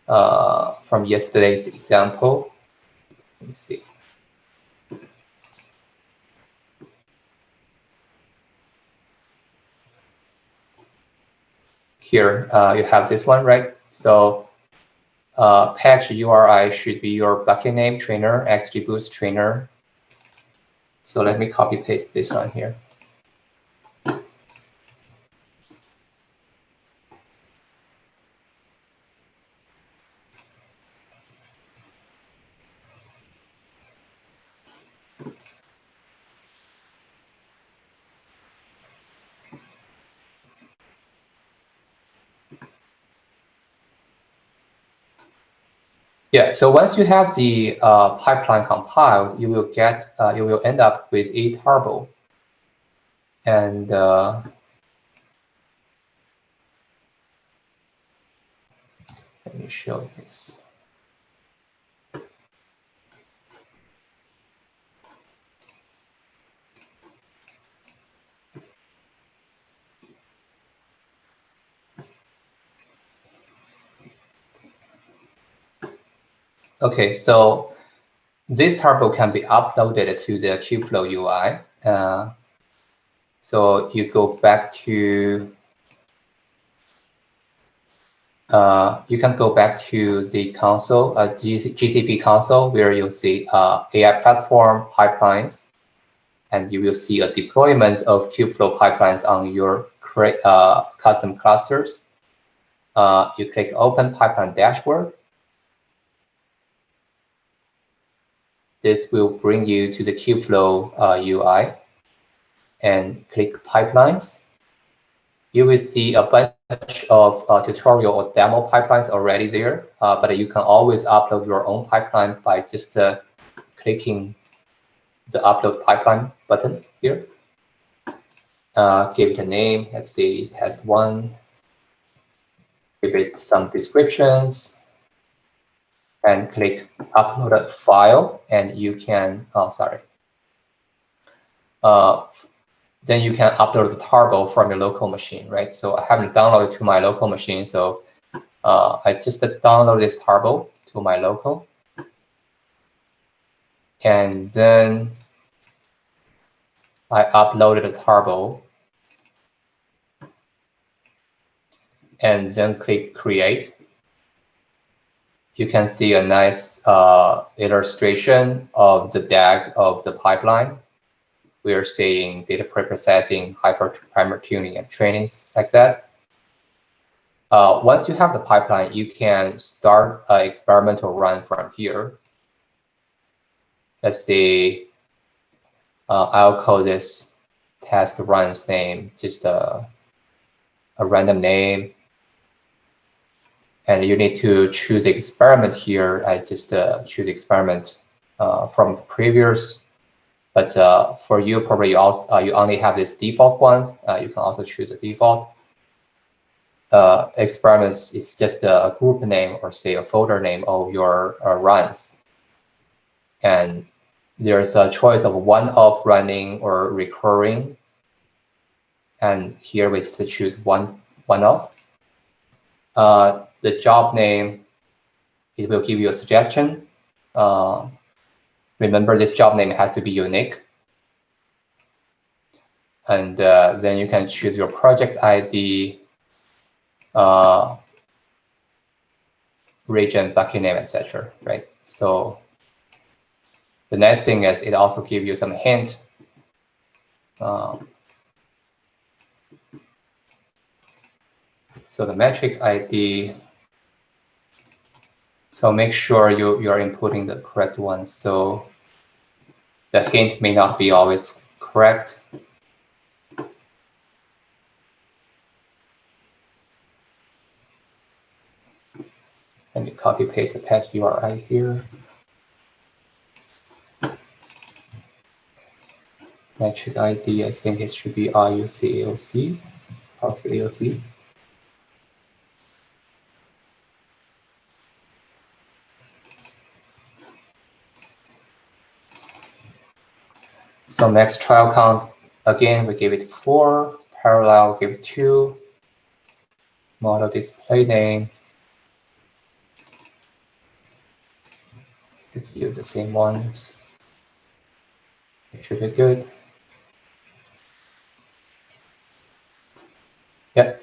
from yesterday's example, let me see. Here you have this one, right? So package URI should be your bucket name trainer, XGBoost trainer. So let me copy paste this one here. Yeah, so once you have the pipeline compiled, you will end up with a tarball. And let me show this. Okay, so this turbo can be uploaded to the Kubeflow UI. So you go back to, you can go back to the console, GCP console, where you'll see AI platform pipelines, and you will see a deployment of Kubeflow pipelines on your custom clusters. You click Open Pipeline Dashboard. This will bring you to the Kubeflow UI, and click Pipelines. You will see a bunch of tutorial or demo pipelines already there, but you can always upload your own pipeline by just clicking the Upload Pipeline button here. Give it a name. Let's see, test 1. Give it some descriptions, and click Upload a file, and you can, then you can upload the turbo from your local machine, right? So I haven't downloaded to my local machine, so I just download this turbo to my local, and then I uploaded the turbo, and then click Create. You can see a nice illustration of the DAG of the pipeline. We are seeing data preprocessing, hyperparameter tuning, and training, like that. Once you have the pipeline, you can start an experimental run from here. Let's see, I'll call this test run's name, just a random name. And you need to choose experiment here. I just choose experiment from the previous. But for you, probably you only have this default ones. You can also choose a default. Experiments is just a group name, or say a folder name of your runs. And there's a choice of one-off running or recurring. And here we just choose one-off. The job name, it will give you a suggestion. Remember, this job name has to be unique. And then you can choose your project ID, region, bucket name, etc. Right? So the nice thing is it also gives you some hint. So the metric ID. So make sure you are inputting the correct one. So the hint may not be always correct. Let me copy paste the patch URI here. Metric ID, I think it should be RUCAOC. RUCAOC. So next trial count, again, we give it 4. Parallel, give it 2. Model display name. Let's use the same ones. It should be good. Yep.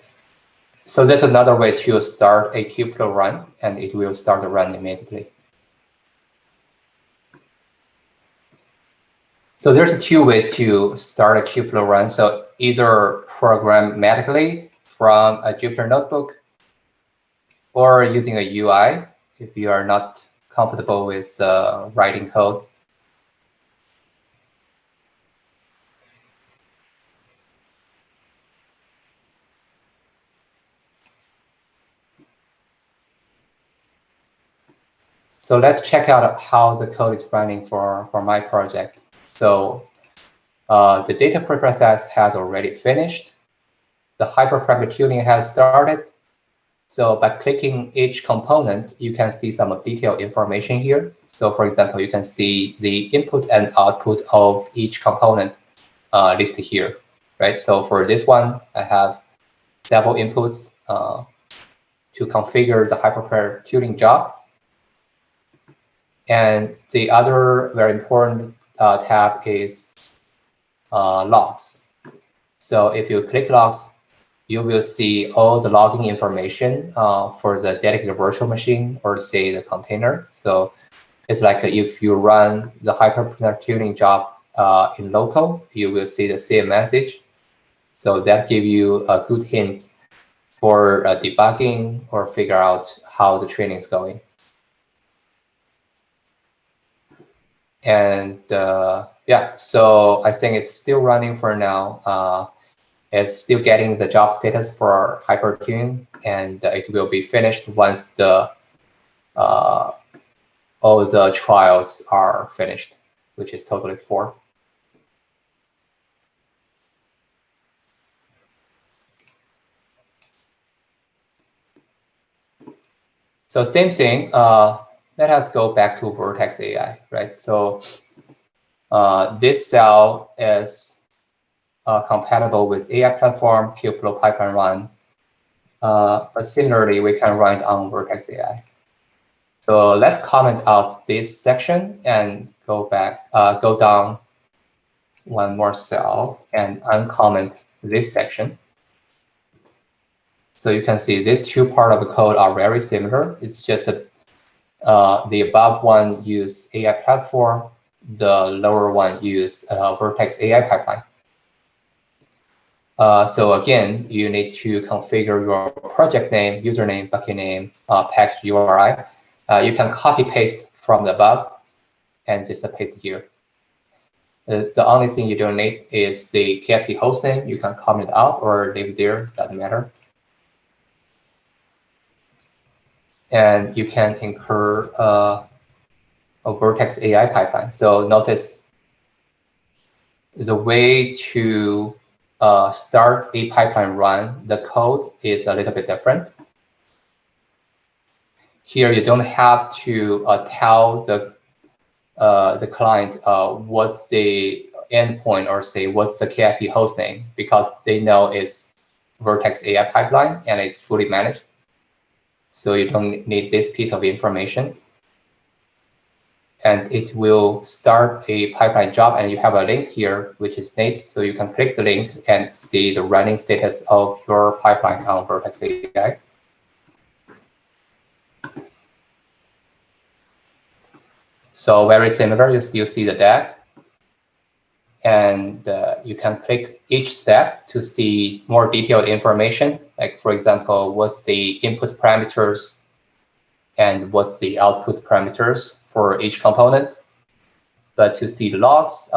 So that's another way to start a Kubeflow run, and it will start the run immediately. So there's 2 ways to start a Kubeflow run. So either programmatically from a Jupyter notebook, or using a UI if you are not comfortable with writing code. So let's check out how the code is running for my project. So the data preprocess has already finished. The hyperparameter tuning has started. So by clicking each component, you can see some detailed information here. So for example, you can see the input and output of each component listed here, right? So for this one, I have several inputs to configure the hyperparameter tuning job. And the other very important tab is logs. So if you click logs, you will see all the logging information for the dedicated virtual machine or say the container. So it's like if you run the hyperparameter tuning job in local, you will see the same message. So that gives you a good hint for debugging or figure out how the training is going. And yeah, so I think it's still running for now. It's still getting the job status for hypertuning, and it will be finished once the all the trials are finished, which is totally 4. So same thing. Let us go back to Vertex AI, right? So this cell is compatible with AI platform, Kubeflow pipeline run. But similarly, we can run it on Vertex AI. So let's comment out this section and go back, go down one more cell and uncomment this section. So you can see these two parts of the code are very similar. It's just that the above one use AI platform, the lower one use Vertex AI pipeline. So again, you need to configure your project name, username, bucket name, package URI. You can copy paste from the above and just paste here. The only thing you don't need is the KIP hostname. You can comment it out or leave it there, doesn't matter. And you can incur a Vertex AI pipeline. So notice the way to start a pipeline run, the code is a little bit different. Here, you don't have to tell the client what's the endpoint or say what's the KIP hostname, because they know it's Vertex AI pipeline and it's fully managed. So you don't need this piece of information. And it will start a pipeline job, and you have a link here, which is Nate. So you can click the link and see the running status of your pipeline on Vertex AI. So very similar, you still see the DAG. And you can click each step to see more detailed information. Like, for example, what's the input parameters and what's the output parameters for each component. But to see the logs,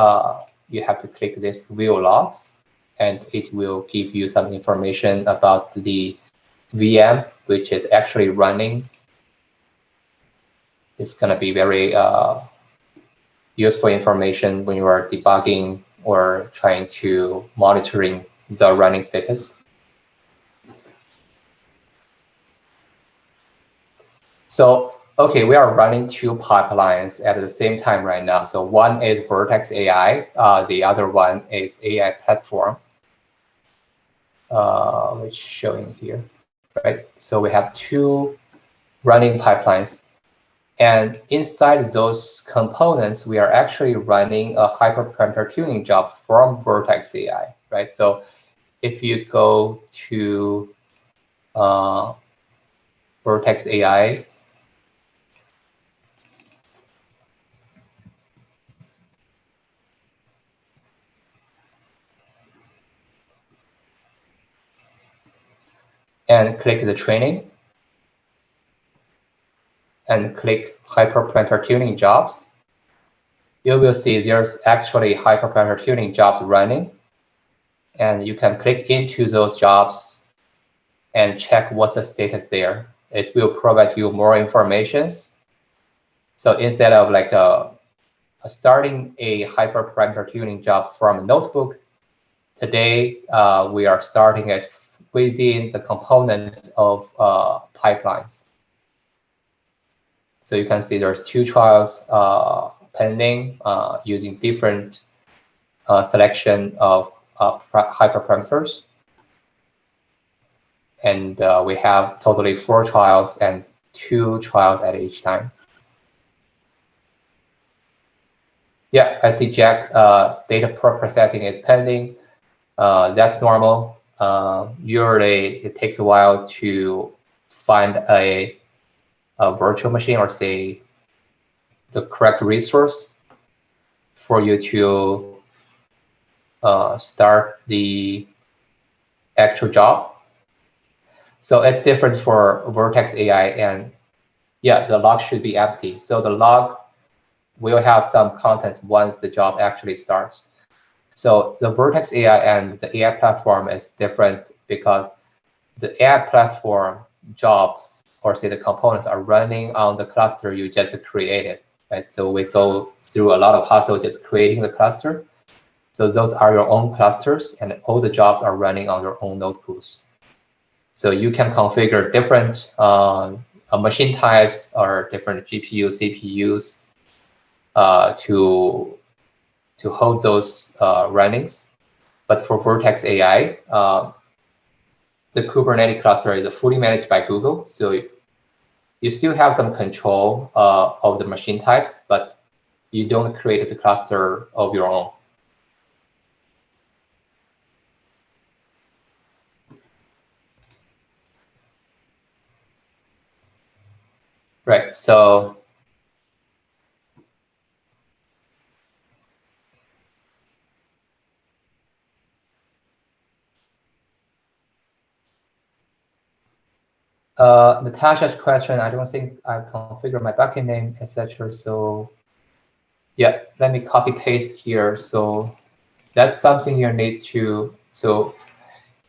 you have to click this view logs, and it will give you some information about the VM, which is actually running. It's going to be very useful information when you are debugging or trying to monitoring the running status. So, okay, we are running 2 pipelines at the same time right now. So one is Vertex AI, the other one is AI platform, which is showing here, right? So we have 2 running pipelines. And inside those components, we are actually running a hyperparameter tuning job from Vertex AI, right? So if you go to Vertex AI, and click the training, and click hyperparameter tuning jobs, you will see there's actually hyperparameter tuning jobs running. And you can click into those jobs and check what's the status there. It will provide you more information. So instead of like starting a hyperparameter tuning job from a notebook, today we are starting it within the component of pipelines. So you can see there's 2 trials pending using different selection of hyperparameters. And we have totally 4 trials and 2 trials at each time. Yeah, I see Jack. Data processing is pending. That's normal. Usually, it takes a while to find a virtual machine, or say the correct resource for you to start the actual job. So it's different for Vertex AI, and yeah, the log should be empty. So the log will have some contents once the job actually starts. So the Vertex AI and the AI platform is different because the AI platform jobs, or say the components, are running on the cluster you just created, right? So we go through a lot of hustle just creating the cluster. So those are your own clusters, and all the jobs are running on your own node pools. So you can configure different machine types or different GPUs, CPUs to hold those runnings. But for Vertex AI, the Kubernetes cluster is fully managed by Google. So you still have some control of the machine types, but you don't create the cluster of your own. Right, so Natasha's question, I don't think I configured my bucket name, etc. So yeah, let me copy paste here. So that's something you need to, so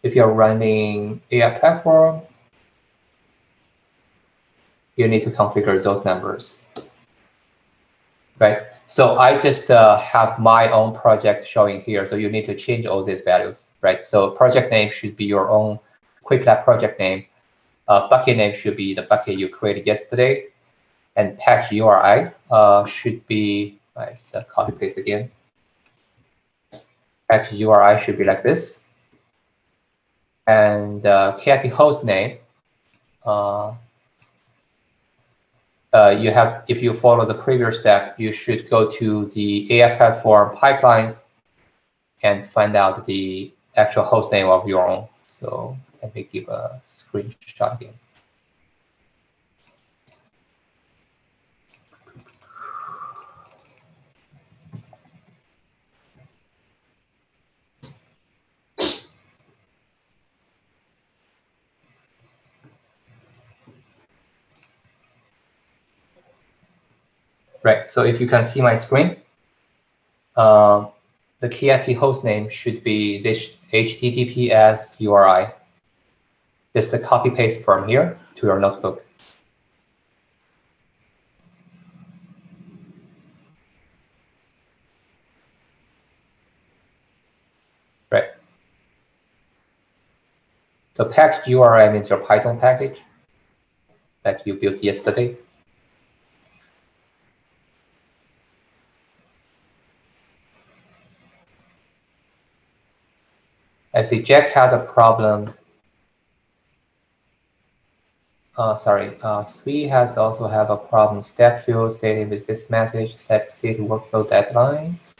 if you're running AI platform, you need to configure those numbers, right? So I just have my own project showing here. So you need to change all these values, right? So project name should be your own QuickLab project name. Bucket name should be the bucket you created yesterday. And package URI should be, I just copy paste again. Package URI should be like this. And KIP host name, you have, if you follow the previous step, you should go to the AI platform pipelines and find out the actual host name of your own. So let me give a screenshot again. Right, so if you can see my screen, the KIP hostname should be this HTTPS URI. Just the copy paste from here to your notebook. Right. So package URI means your Python package that you built yesterday. I see Jack has a problem. Sui has also have a problem. Step field stated with this message, step seed workflow deadlines.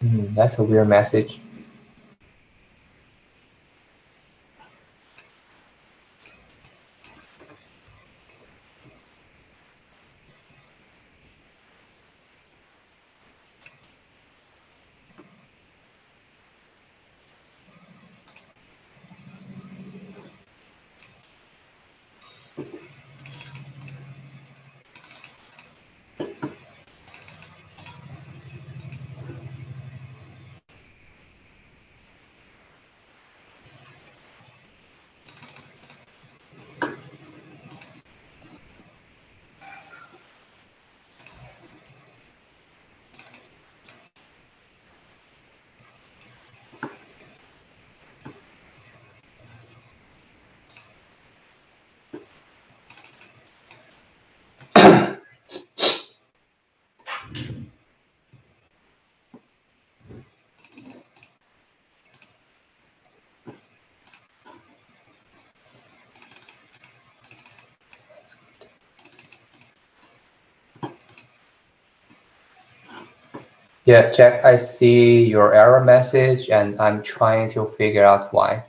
That's a weird message. Yeah, Jack, I see your error message and I'm trying to figure out why.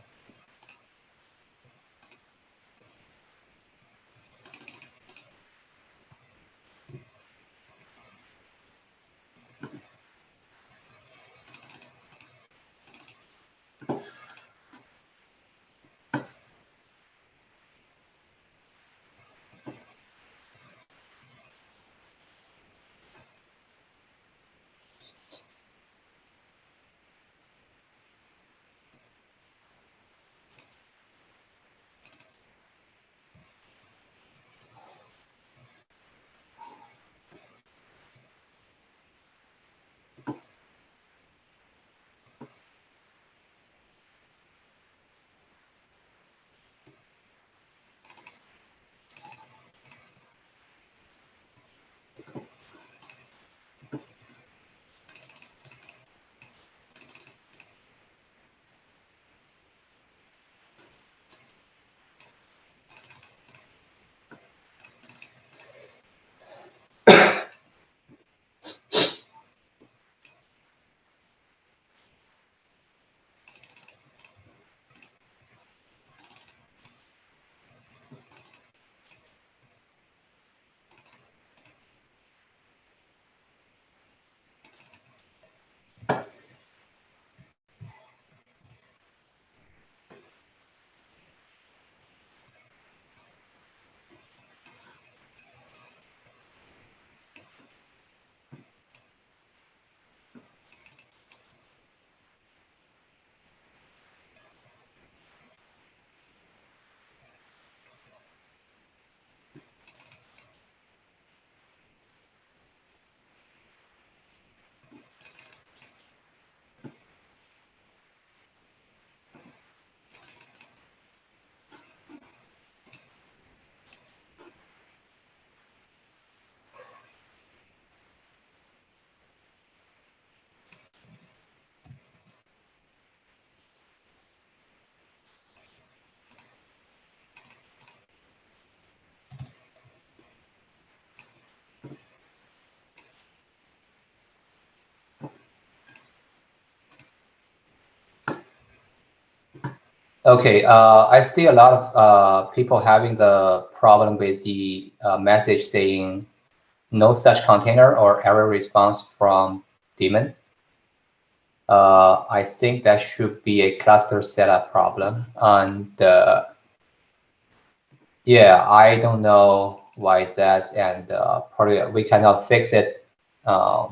Okay, I see a lot of people having the problem with the message saying no such container or error response from daemon. I think that should be a cluster setup problem. And yeah, I don't know why is that, and probably we cannot fix it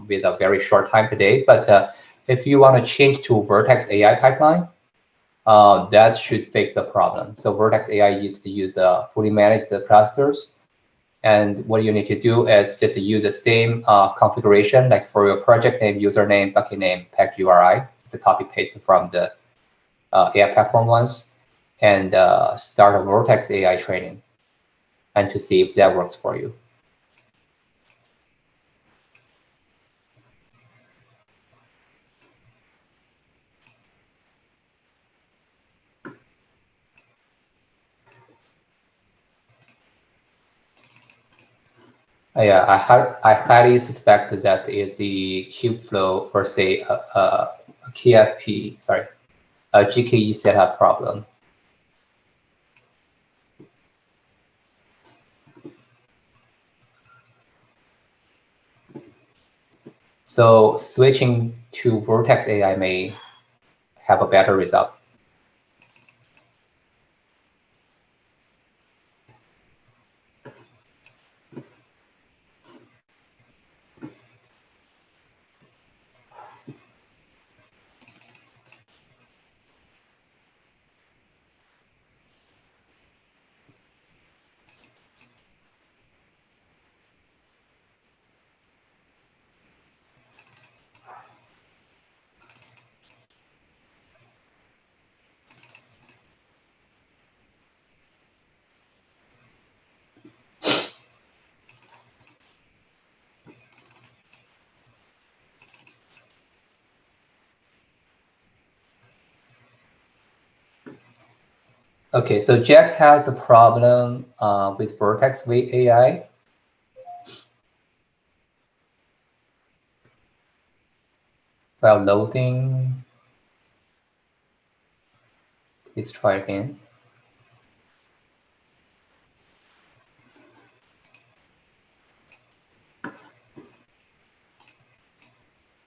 with a very short time today. But if you want to change to Vertex AI pipeline, that should fix the problem. So Vertex AI used to use the fully managed clusters. And what you need to do is just use the same configuration, like for your project name, username, bucket name, package URI, the copy paste from the AI platform ones, and start a Vertex AI training, and to see if that works for you. Yeah, I highly suspect that is the Kubeflow or say a KFP, sorry, a GKE setup problem. So switching to Vertex AI may have a better result. Okay, so Jack has a problem with Vertex AI. While loading, please try again.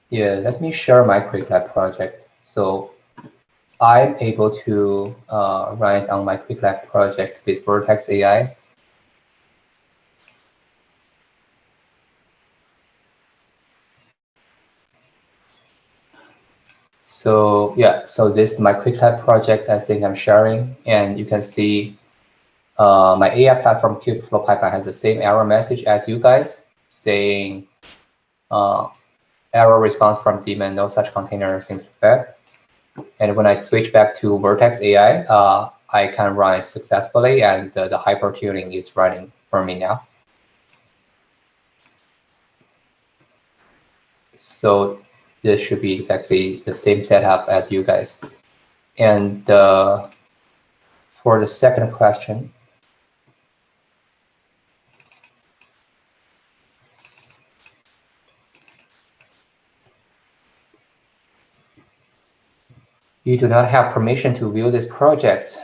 Yeah, let me share my Quick Lab project. So I'm able to run it on my Quick Lab project with Vertex AI. So yeah, so this is my Quick Lab project I think I'm sharing, and you can see my AI platform Kubeflow pipeline has the same error message as you guys, saying error response from daemon, no such container, things like that. And when I switch back to Vertex AI, I can run it successfully, and the hyper tuning is running for me now. So this should be exactly the same setup as you guys. And for the second question, you do not have permission to view this project.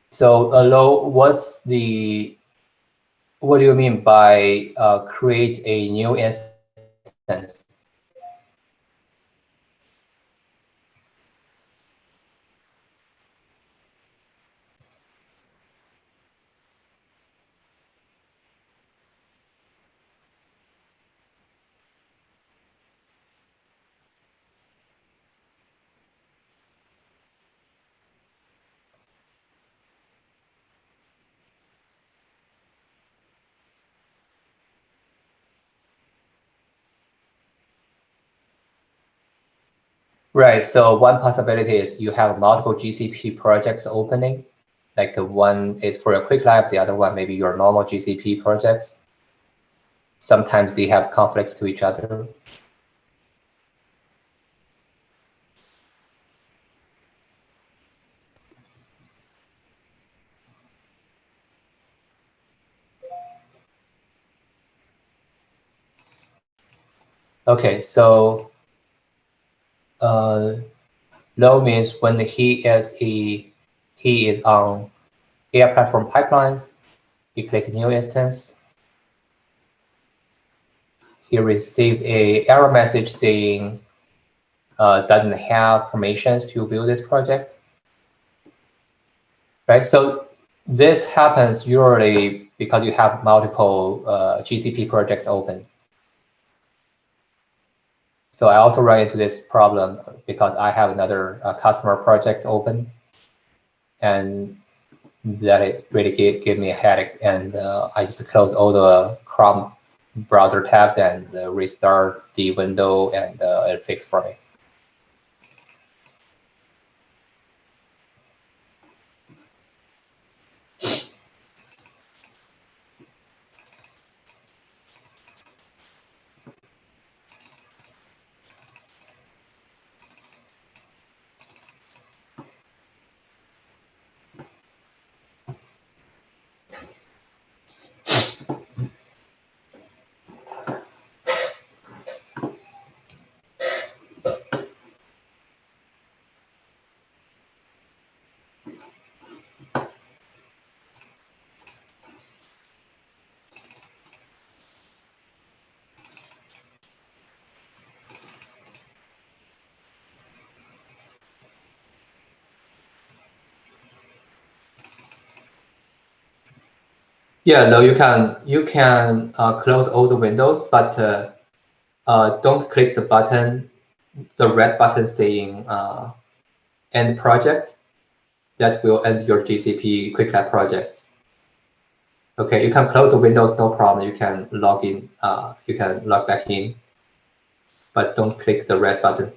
So Lo, what do you mean by create a new instance? Right. So one possibility is you have multiple GCP projects opening. Like one is for a quick lab, the other one maybe your normal GCP projects. Sometimes they have conflicts to each other. Okay, so low means when he is on AI platform pipelines, you click new instance. He received a error message saying doesn't have permissions to view this project. Right. So this happens usually because you have multiple GCP projects open. So I also run into this problem because I have another customer project open, and that it really gave me a headache. And I just close all the Chrome browser tabs and restart the window, and it fixed for me. Yeah, no, you can close all the windows, but don't click the button, the red button saying end project. That will end your GCP Quick Lab project. Okay, you can close the windows, no problem. You can log in, you can log back in, but don't click the red button.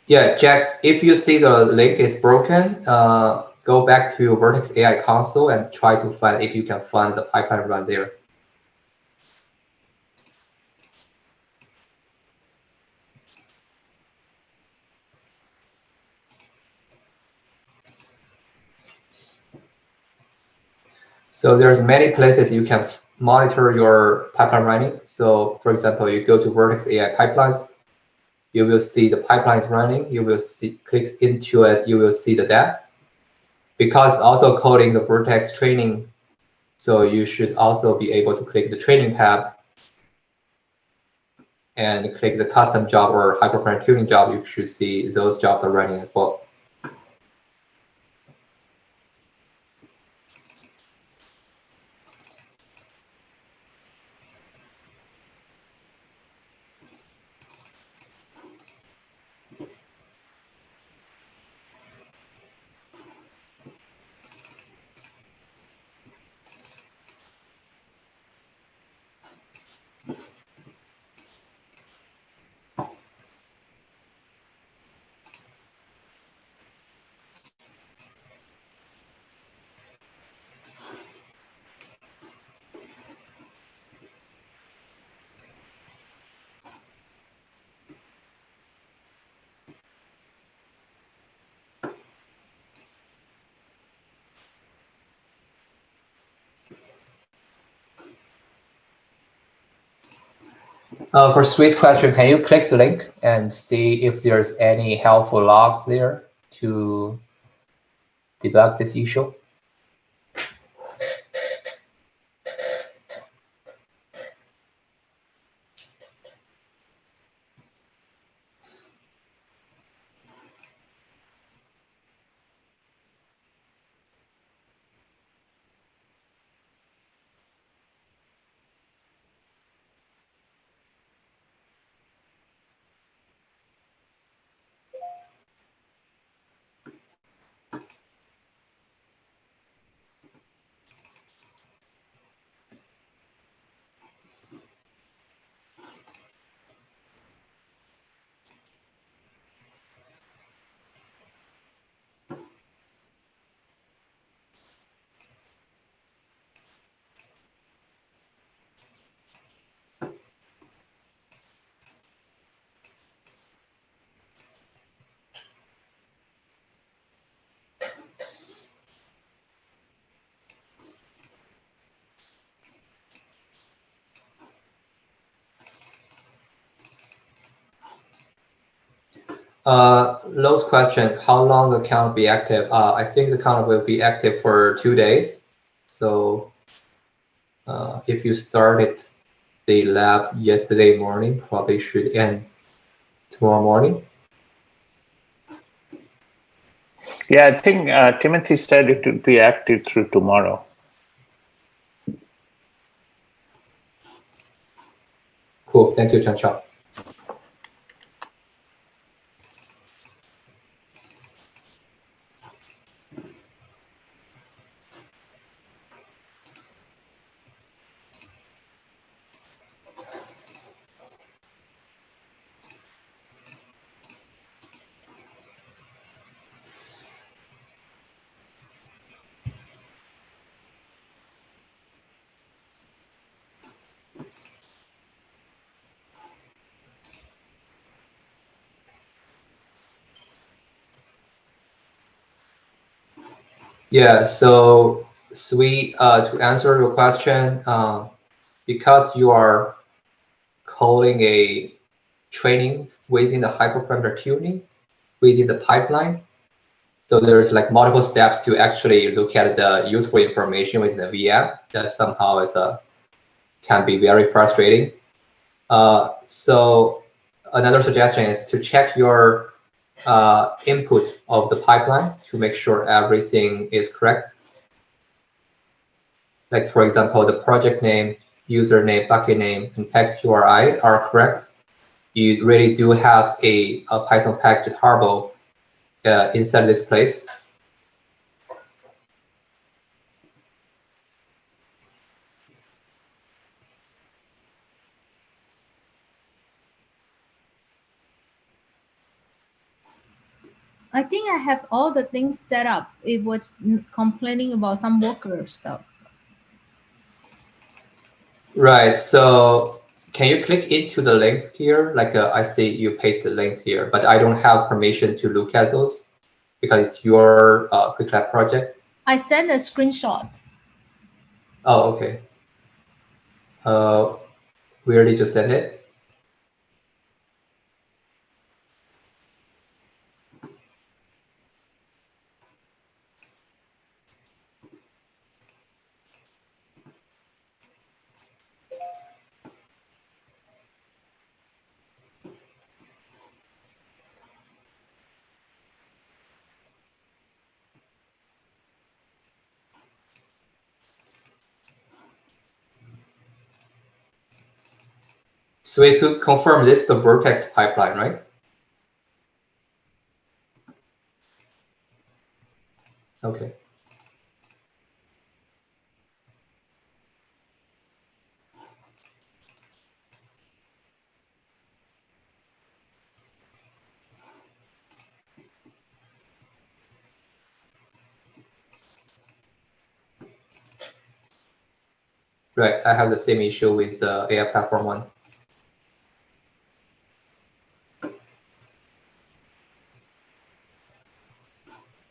Yeah, Jack, if you see the link is broken, go back to your Vertex AI console and try to find if you can find the pipeline run there. So there's many places you can monitor your pipeline running. So for example, you go to Vertex AI pipelines, you will see the pipelines running. You will see, click into it, you will see the data. Because it's also coding the Vertex training, so you should also be able to click the training tab and click the custom job or hyperparameter tuning job. You should see those jobs are running as well. For Sweet's question, can you click the link and see if there's any helpful logs there to debug this issue? Lowe's question, how long the account will be active? I think the account will be active for 2 days. So if you started the lab yesterday morning, probably should end tomorrow morning. Yeah, I think Timothy said it would be active through tomorrow. Cool, thank you, Chanchal. Yeah, so Sweet, to answer your question, because you are calling a training within the hyperparameter tuning, within the pipeline, so there's like multiple steps to actually look at the useful information within the VM. That somehow is can be very frustrating. So another suggestion is to check your input of the pipeline to make sure everything is correct. Like for example, the project name, username, bucket name, and package URI are correct. You really do have a Python package tarball inside this place. I think I have all the things set up. It was complaining about some worker stuff. Right. So can you click into the link here? Like I see you paste the link here, but I don't have permission to look at those because it's your Quick Lab project. I sent a screenshot. Oh, okay. Where did you send it? So to confirm, this is the Vertex pipeline, right? Okay. Right. I have the same issue with the AI platform one.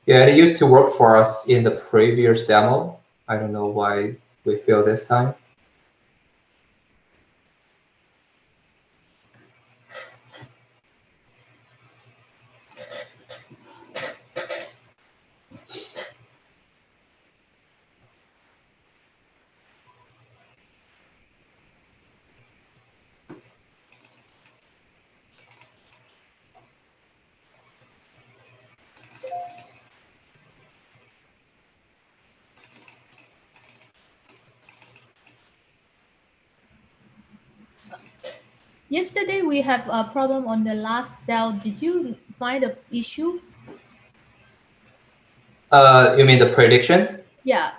Yeah, it used to work for us in the previous demo. I don't know why we failed this time. Yesterday we have a problem on the last cell. Did you find the issue? You mean the prediction? Yeah.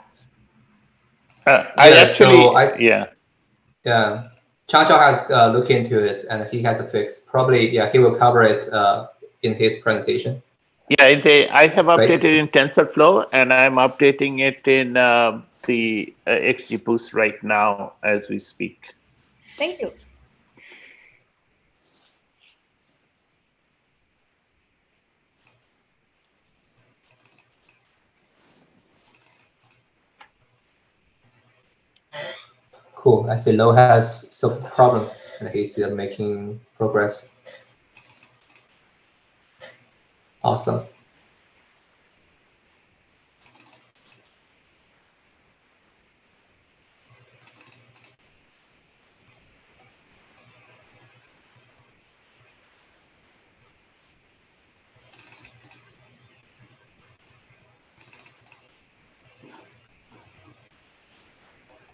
I actually, yeah. Yeah. Chanchal has looked into it and he had to fix. Probably, yeah, he will cover it in his presentation. Yeah, I have updated Right? in TensorFlow, and I'm updating it in the XGBoost right now as we speak. Thank you. Cool. I see Lo has solved the problem and he's making progress. Awesome.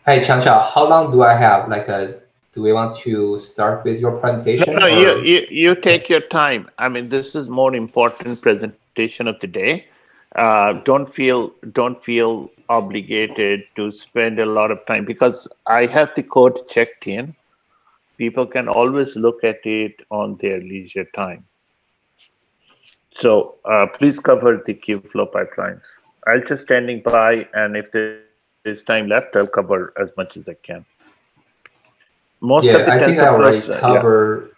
Hey, Chanchal, how long do I have? Like, do we want to start with your presentation? No, or... you take your time. I mean, this is more important presentation of the day. Don't feel obligated to spend a lot of time because I have the code checked in. People can always look at it on their leisure time. So please cover the Kubeflow pipelines. I'll just standing by, and if there's time left, I'll cover as much as I can. Most of the I think I already cover.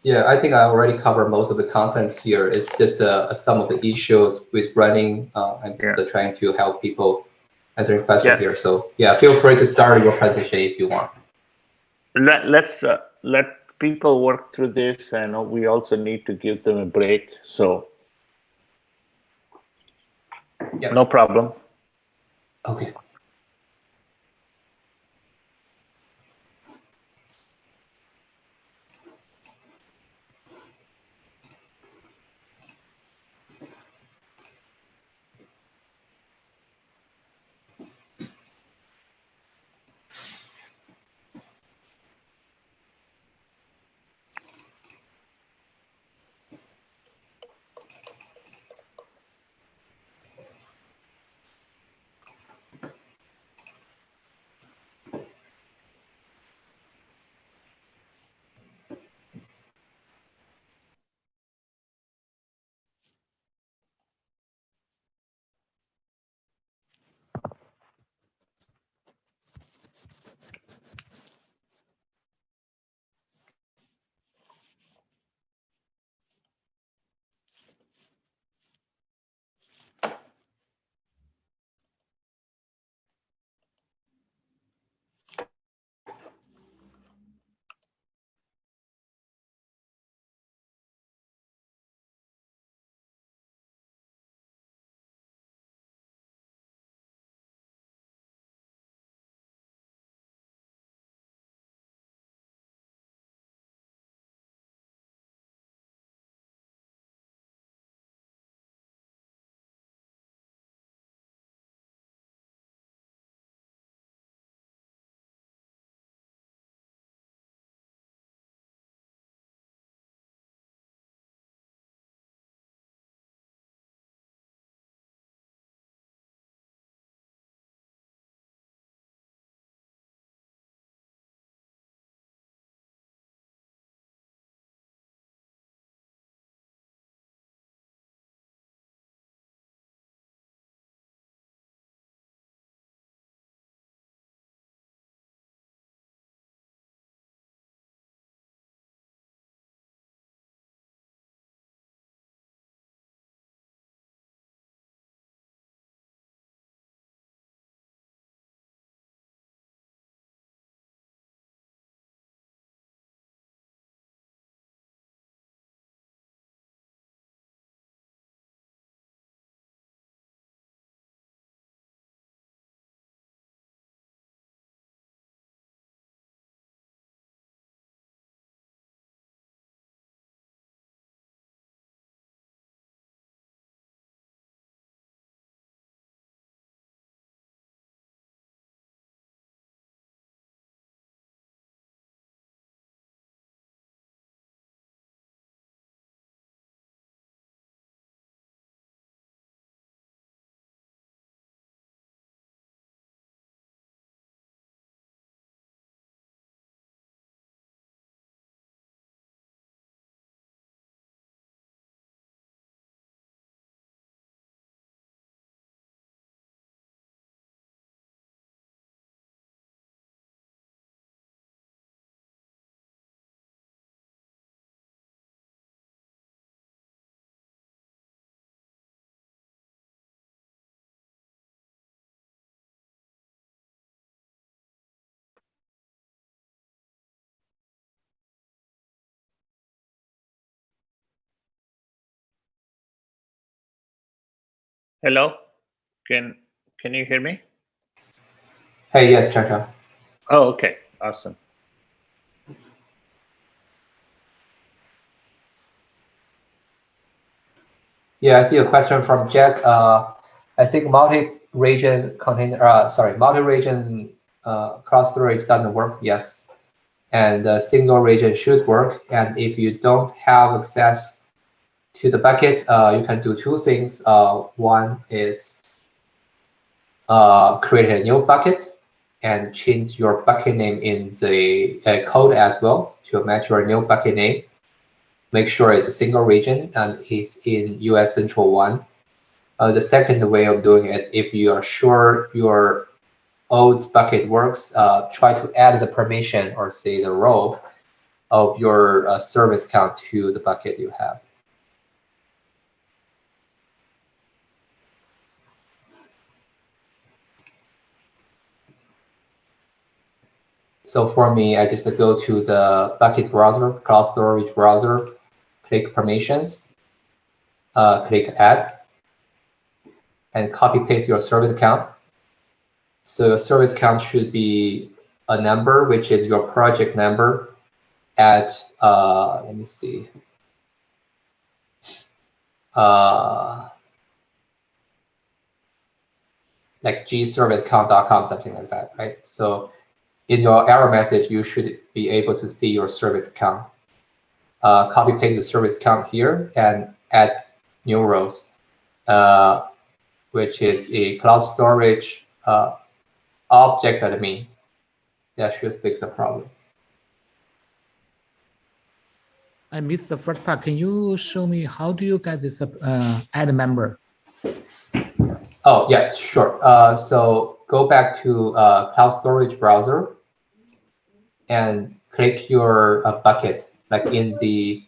Yeah, I think I already covered most of the content here. It's just some of the issues with running and trying to help people answering questions here. So yeah, feel free to start your presentation if you want. Let's let people work through this, and we also need to give them a break. So no problem. Okay. Hello, can you hear me? Hey, yes, Chanchal. Oh, okay, awesome. Yeah, I see a question from Jack. I think multi-region container, multi-region cloud storage doesn't work. Yes, and single region should work. And if you don't have access to the bucket, you can do two things. One is create a new bucket and change your bucket name in the code as well to match your new bucket name. Make sure it's a single region and it's in US Central 1. The second way of doing it, if you are sure your old bucket works, try to add the permission or say the role of your service account to the bucket you have. So for me, I just go to the bucket browser, cloud storage browser, click permissions, click add, and copy paste your service account. So your service account should be a number, which is your project number at, let me see, like gserviceaccount.com, something like that, right? So in your error message, you should be able to see your service account. Copy paste the service account here and add new rows, which is a cloud storage object admin. That should fix the problem. I missed the first part. Can you show me how do you get this add member? Oh, yeah, sure. So go back to cloud storage browser and click your bucket, like in the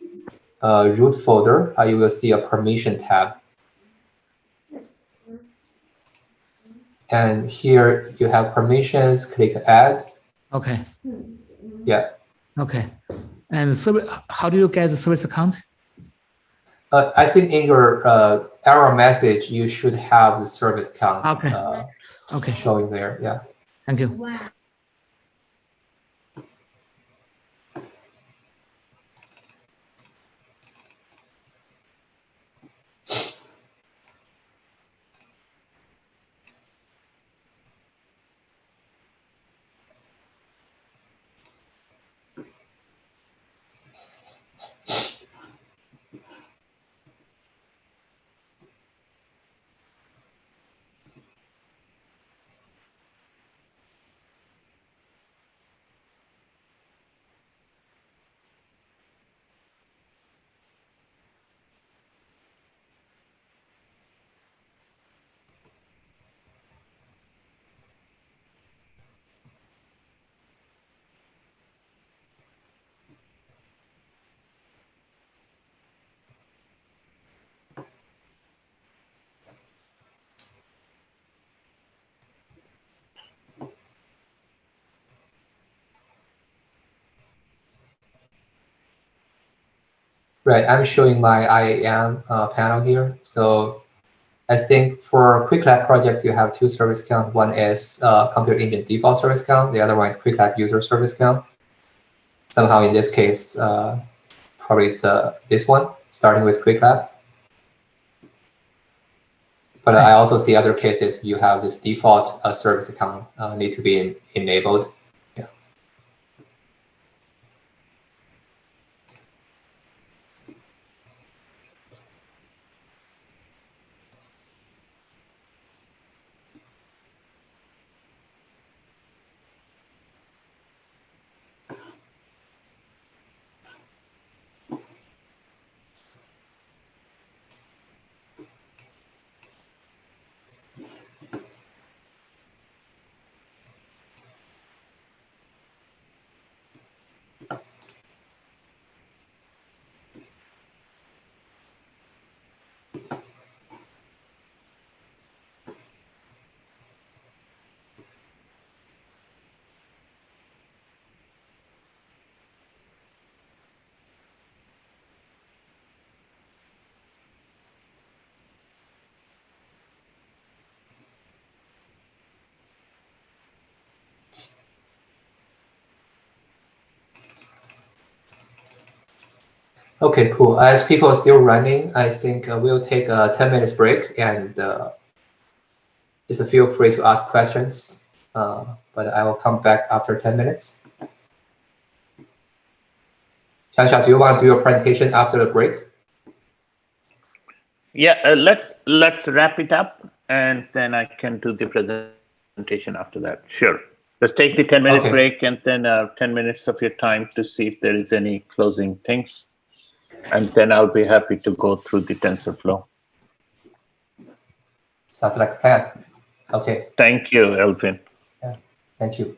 root folder, you will see a permission tab. And here you have permissions, click add. Okay. Yeah. Okay. And service, how do you get the service account? I think in your error message, you should have the service account Okay. Okay. showing there. Yeah. Thank you. Wow. Right. I'm showing my IAM panel here. So I think for QuickLab project, you have two service accounts. One is Computer Engine default service account. The other one is QuickLab user service account. Somehow in this case, probably it's this one, starting with QuickLab. But I also see other cases you have this default service account need to be enabled. Yeah. Okay, cool. As people are still running, I think we'll take a 10 minutes break and just feel free to ask questions. But I will come back after 10 minutes. Chanchal, do you want to do your presentation after the break? Yeah, let's wrap it up, and then I can do the presentation after that. Sure. Let's take the 10-minute Okay. break, and then 10 minutes of your time to see if there is any closing things, and then I'll be happy to go through the TensorFlow. Sounds like a plan. Okay. Thank you, Elvin. Yeah. Thank you.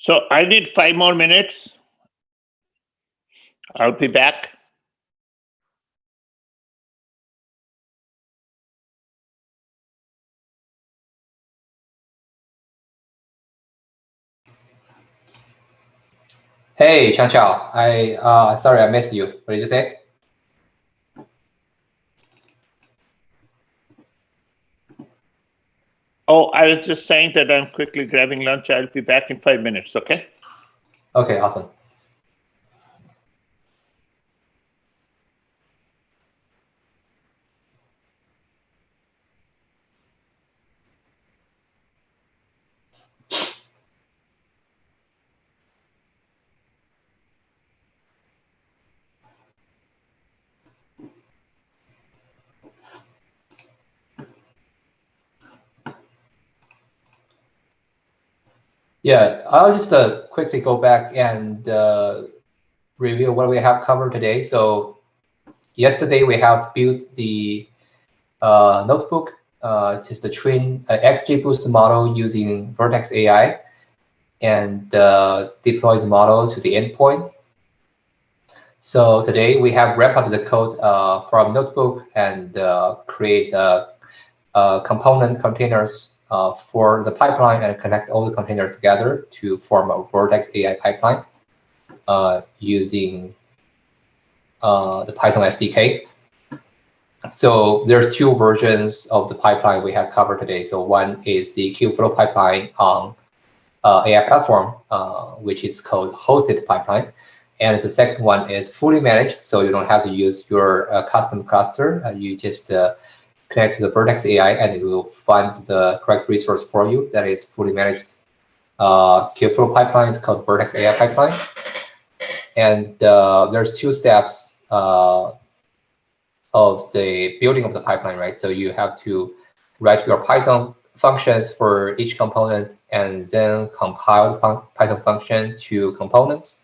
So I need 5 more minutes. I'll be back. Hey, Chanchal, sorry I missed you. What did you say? Oh, I was just saying that I'm quickly grabbing lunch. I'll be back in 5 minutes, okay? Okay, awesome. Yeah, I'll just quickly go back and review what we have covered today. So yesterday we have built the notebook, just the train XGBoost model using Vertex AI, and deploy the model to the endpoint. So today we have wrapped up the code from notebook and create component containers for the pipeline and connect all the containers together to form a Vertex AI pipeline using the Python SDK. So there's 2 versions of the pipeline we have covered today. So one is the Kubeflow pipeline on AI platform, which is called hosted pipeline. And the second one is fully managed, so you don't have to use your custom cluster. You just connect to the Vertex AI, and it will find the correct resource for you. That is fully managed Kubeflow pipeline. It's called Vertex AI pipeline. And there's 2 steps of the building of the pipeline, right? So you have to write your Python functions for each component and then compile the Python function to components.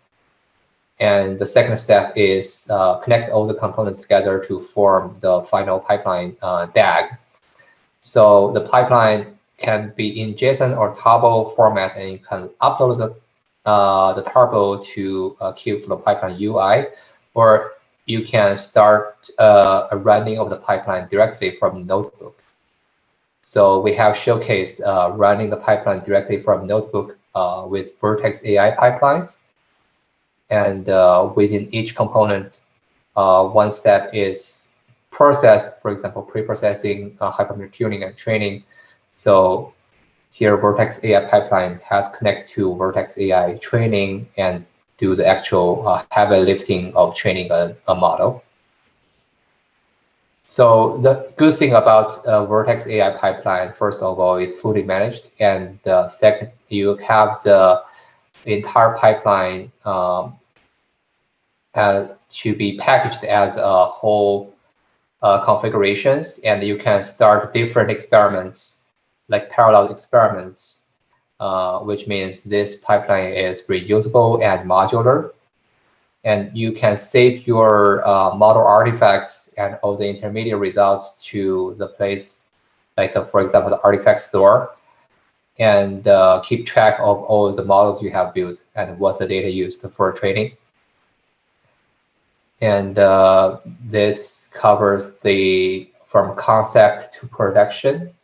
And the second step is connect all the components together to form the final pipeline DAG. So the pipeline can be in JSON or tarball format, and you can upload the tarball to Kubeflow pipeline UI, or you can start a running of the pipeline directly from Notebook. So we have showcased running the pipeline directly from Notebook with Vertex AI pipelines. And within each component, one step is processed, for example, pre-processing, hypermeter tuning, and training. So here, Vertex AI pipeline has connected to Vertex AI training and do the actual heavy lifting of training a model. So the good thing about Vertex AI pipeline, first of all, is fully managed, and second, you have the entire pipeline to be packaged as a whole configurations, and you can start different experiments, like parallel experiments, which means this pipeline is reusable and modular. And you can save your model artifacts and all the intermediate results to the place, like for example, the artifact store, and keep track of all the models you have built and what's the data used for training. And this covers from concept to production,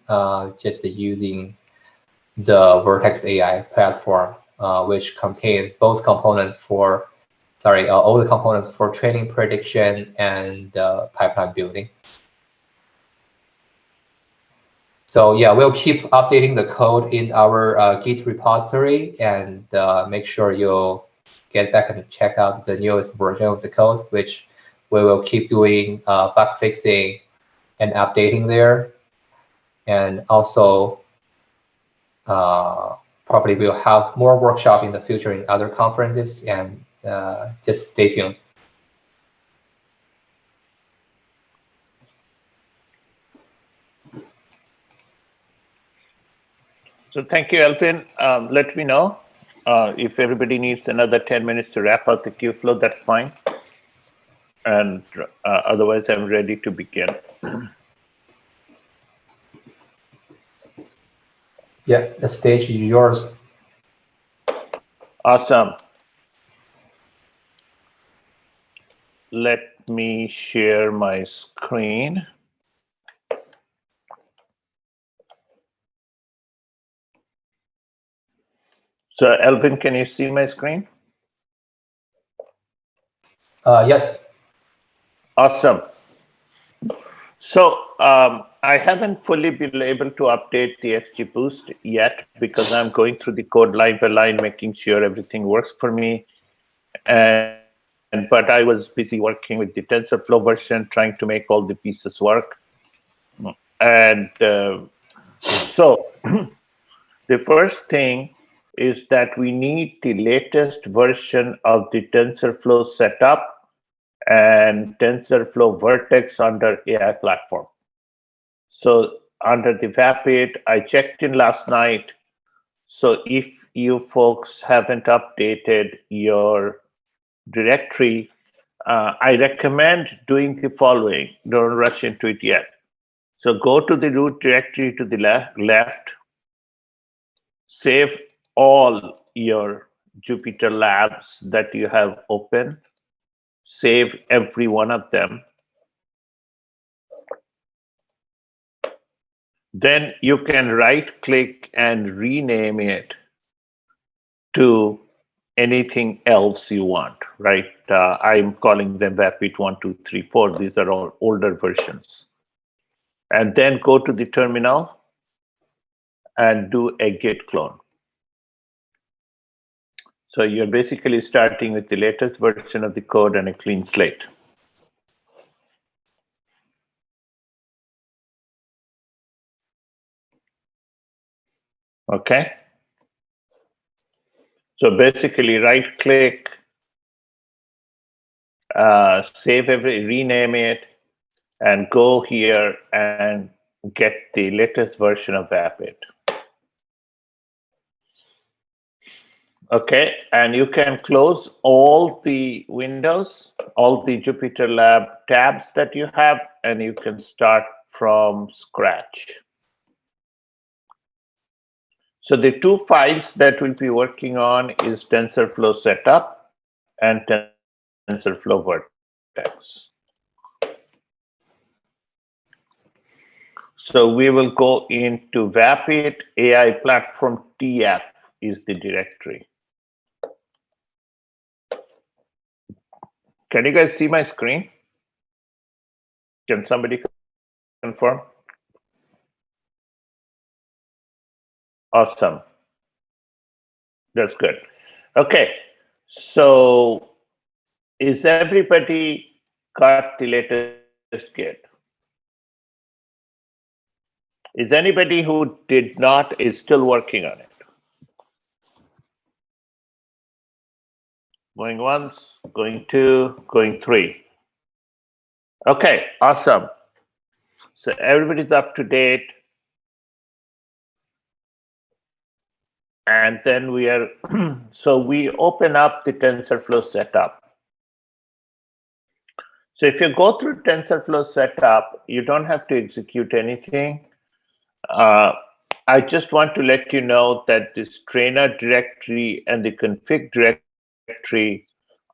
just using the Vertex AI platform, which contains both components for, all the components for training, prediction, and pipeline building. So yeah, we'll keep updating the code in our Git repository, and make sure you'll get back and check out the newest version of the code, which we will keep doing bug fixing and updating there. And also, probably we'll have more workshop in the future in other conferences, and just stay tuned. So thank you, Elvin. Let me know if everybody needs another 10 minutes to wrap up the Kubeflow, that's fine. And otherwise, I'm ready to begin. Yeah, the stage is yours. Awesome. Let me share my screen. So Elvin, can you see my screen? Yes. Awesome. So I haven't fully been able to update the XGBoost yet because I'm going through the code line by line, making sure everything works for me. But I was busy working with the TensorFlow version, trying to make all the pieces work. And so the first thing is that we need the latest version of the TensorFlow setup and TensorFlow Vertex under AI platform. So under the VAP8, I checked in last night. So if you folks haven't updated your directory, I recommend doing the following. Don't rush into it yet. So go to the root directory to the left, save all your Jupyter labs that you have open, save every one of them. Then you can right click and rename it to anything else you want, right? I'm calling them VAP8 1, 2, 3, 4. These are all older versions. And then go to the terminal and do a git clone. So you're basically starting with the latest version of the code and a clean slate. Okay. So basically right click, rename it, and go here and get the latest version of VAP8. Okay, and you can close all the windows, all the Jupyter Lab tabs that you have, and you can start from scratch. So the two files that we'll be working on is TensorFlow Setup and TensorFlow Vertex. So we will go into VAP8 AI Platform TF is the directory. Can you guys see my screen? Can somebody confirm? Awesome. That's good. Okay. So is everybody got the latest Git? Is anybody who did not is still working on it? Going once, going two, going three. Okay, awesome. So everybody's up to date. And then we are, so we open up the TensorFlow setup. So if you go through TensorFlow setup, you don't have to execute anything. I just want to let you know that this trainer directory and the config directory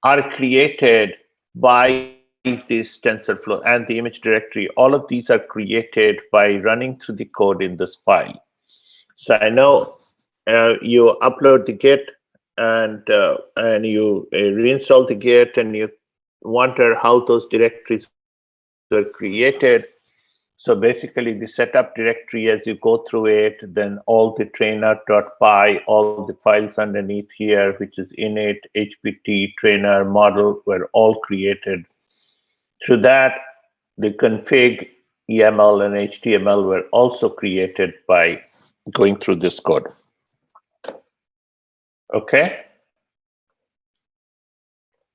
are created by this TensorFlow, and the image directory. All of these are created by running through the code in this file. So I know you upload the Git and you reinstall the Git, and you wonder how those directories were created. So basically the setup directory, as you go through it, then all the trainer.py, all the files underneath here, which is init, HPT, trainer, model, were all created. Through that, the config, YAML, and HTML were also created by going through this code. Okay.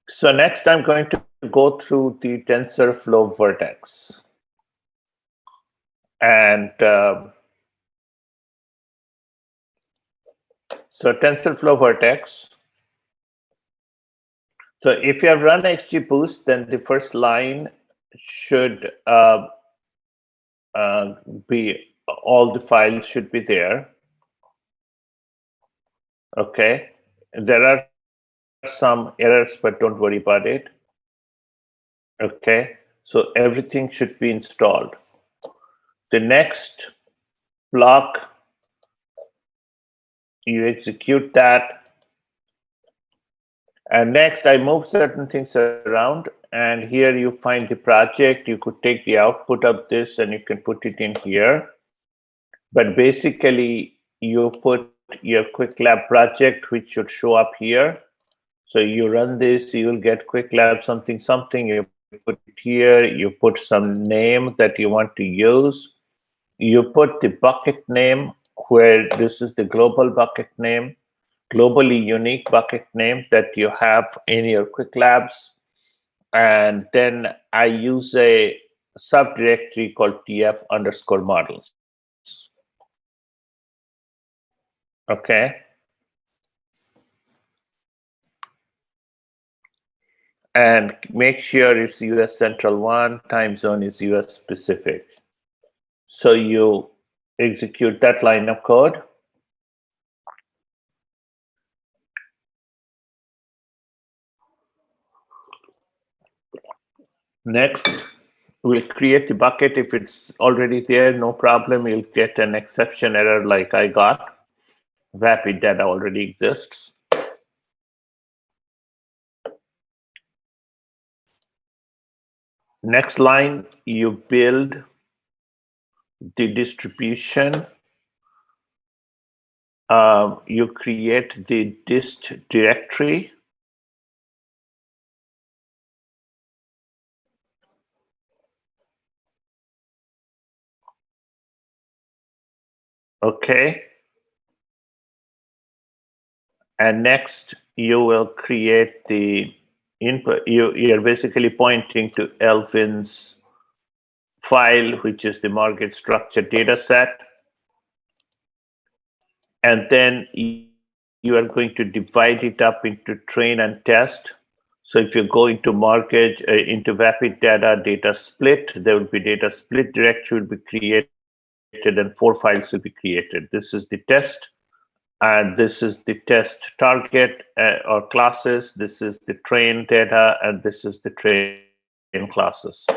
So next I'm going to go through the TensorFlow Vertex. And so TensorFlow Vertex. So if you have run XGBoost, then the first line should be, all the files should be there. Okay. there are some errors, but don't worry about it. Okay, so everything should be installed. The next block, you execute that. And next, I move certain things around. And here you find the project. You could take the output of this and you can put it in here. But basically, you put your Quick Lab project, which should show up here. So you run this, you'll get Quick Lab something, something. You put it here. You put some name that you want to use. You put the bucket name where this is the global bucket name, globally unique bucket name that you have in your Quick Labs. And then I use a subdirectory called tf_models. Okay. And make sure it's US Central 1, time zone is US specific. So you execute that line of code. Next, we'll create the bucket. If it's already there, no problem. You'll get an exception error like I got. Vapid data already exists. Next line, you build the distribution. You create the dist directory. Okay. And next, you will create the input. You're basically pointing to Elvin's file, which is the mortgage structure data set. And then you are going to divide it up into train and test. So if you go into mortgage, into Vapid data split, there will be data split directory will be created and 4 files will be created. This is the test. And this is the test target or classes. This is the train data, and this is the train classes.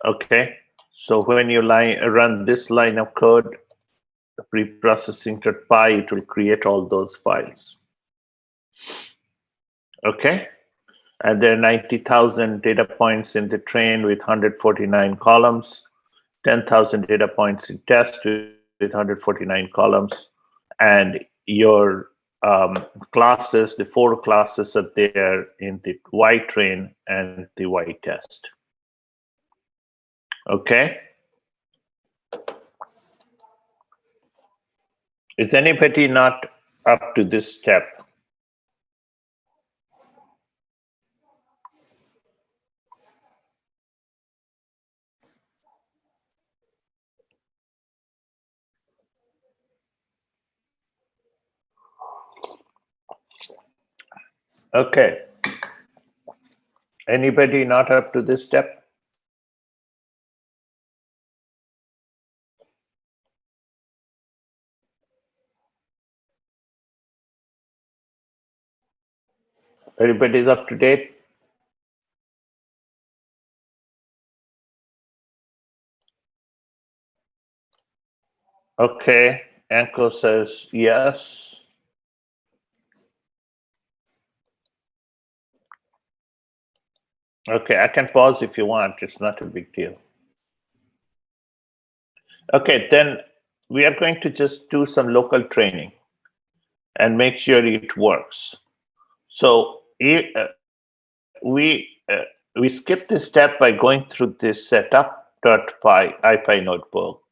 Okay, so when you run this line of code, preprocessing.py, it will create all those files. Okay, and there are 90,000 data points in the train with 149 columns, 10,000 data points in test with 149 columns. And your classes, the 4 classes are there in the Y train and the Y test. Okay. Is anybody not up to this step? Okay. Anybody not up to this step? Everybody's up to date? Okay. Anko says yes. Okay, I can pause if you want. It's not a big deal. Okay, then we are going to just do some local training and make sure it works. So we skip this step by going through this setup.py notebook.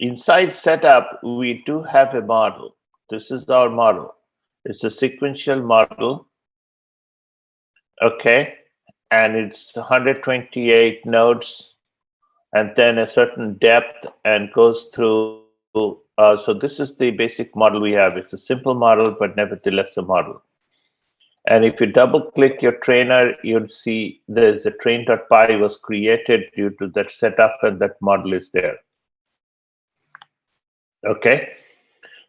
Inside setup, we do have a model. This is our model. It's a sequential model. Okay, and it's 128 nodes and then a certain depth and goes through. So this is the basic model we have. It's a simple model, but nevertheless a model. And if you double click your trainer, you'll see there's a train.py was created due to that setup, and that model is there. Okay.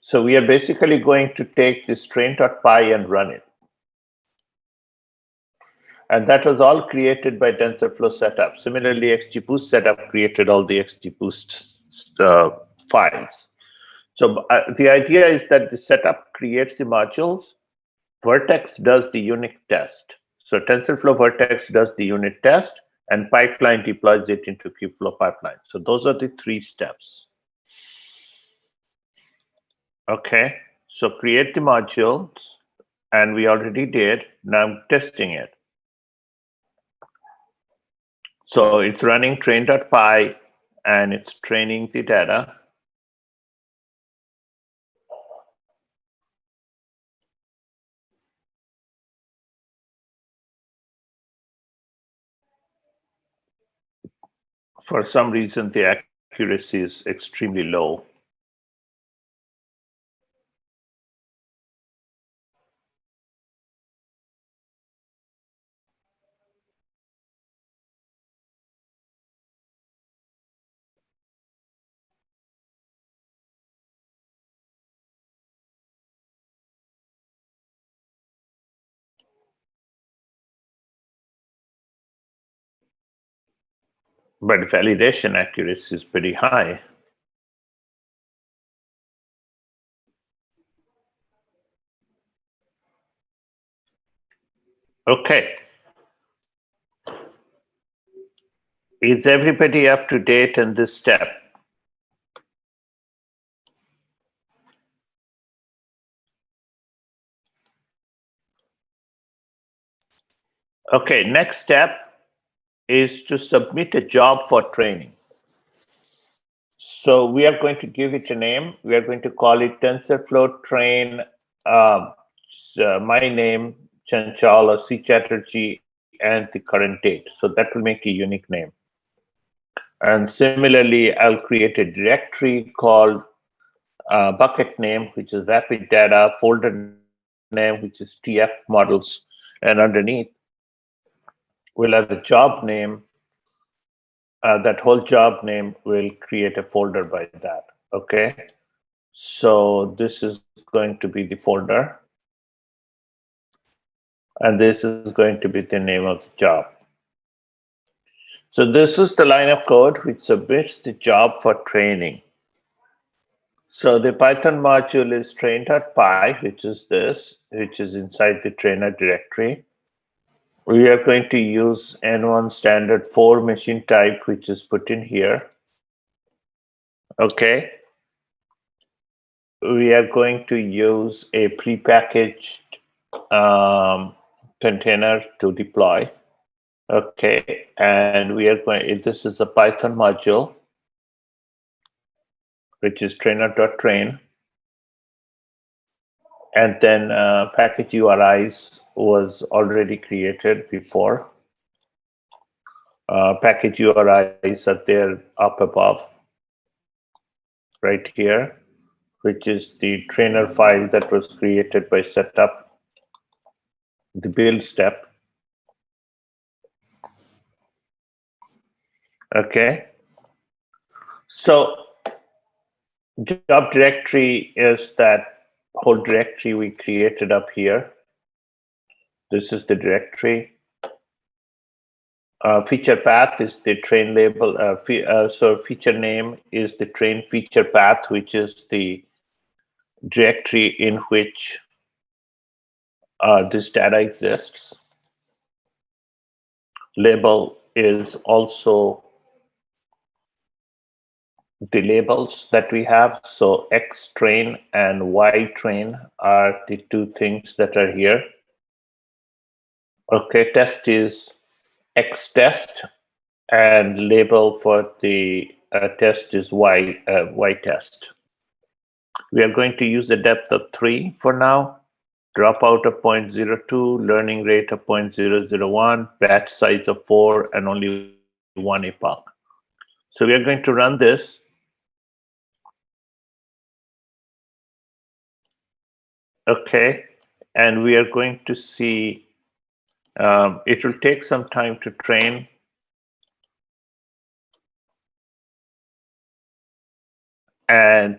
So we are basically going to take this train.py and run it. And that was all created by TensorFlow setup. Similarly, XGBoost setup created all the XGBoost files. So the idea is that the setup creates the modules. Vertex does the unit test. So TensorFlow Vertex does the unit test, and pipeline deploys it into Kubeflow pipeline. So those are the 3 steps. Okay, so create the modules, and we already did. Now I'm testing it. So it's running train.py, and it's training the data. For some reason, the accuracy is extremely low. But validation accuracy is pretty high. Okay. Is everybody up to date in this step? Okay, next step is to submit a job for training. So we are going to give it a name. We are going to call it TensorFlow Train, my name, Chanchal or C. Chatterjee, and the current date. So that will make a unique name. And similarly, I'll create a directory called bucket name, which is rapid data, folder name, which is TF models, and underneath we'll have the job name. That whole job name will create a folder by that. Okay, so this is going to be the folder, and this is going to be the name of the job. So this is the line of code which submits the job for training. So the Python module is train.py, which is this, which is inside the trainer directory. We are going to use N1 standard 4 machine type, which is put in here. Okay. We are going to use a prepackaged container to deploy. Okay, and we are going, this is a Python module, which is trainer.train. And then package URIs was already created before. Package URIs are there up above, right here, which is the trainer file that was created by setup, the build step. Okay. So job directory is that whole directory we created up here. This is the directory. Feature path is the train label. So feature name is the train feature path, which is the directory in which this data exists. Label is also the labels that we have. So X train and Y train are the 2 things that are here. Okay, test is X test, and label for the test is Y test. We are going to use the depth of 3 for now, dropout of 0.02, learning rate of 0.001, batch size of 4, and only 1 epoch. So we are going to run this. Okay, and we are going to see, it will take some time to train. And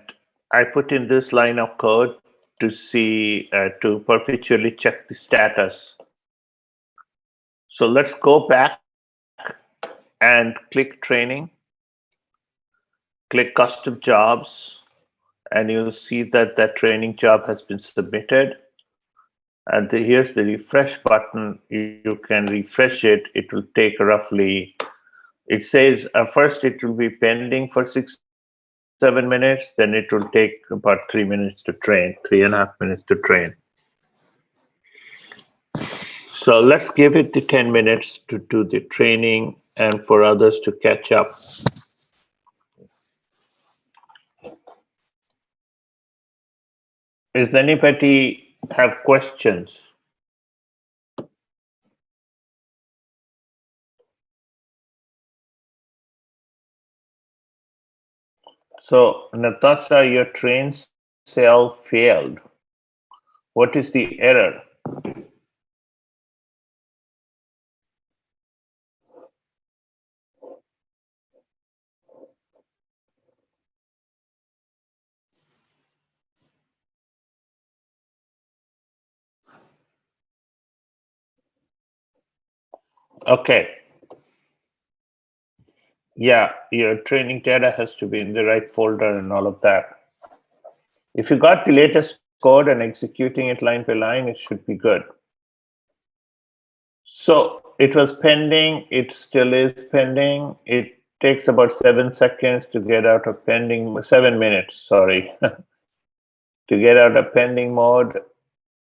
I put in this line of code to see, to perpetually check the status. So let's go back and click training, click custom jobs, and you'll see that that training job has been submitted. And here's the refresh button. You can refresh it. It will take roughly, it says first it will be pending for 6-7 minutes, then it will take about 3 minutes to train, 3.5 minutes to train. So let's give it the 10 minutes to do the training and for others to catch up. Does anybody have questions? So Natasha, your train cell failed. What is the error? Okay. Yeah, your training data has to be in the right folder and all of that. If you got the latest code and executing it line by line, it should be good. So it was pending. It still is pending. It takes about 7 seconds to get out of pending, 7 minutes, sorry, to get out of pending mode.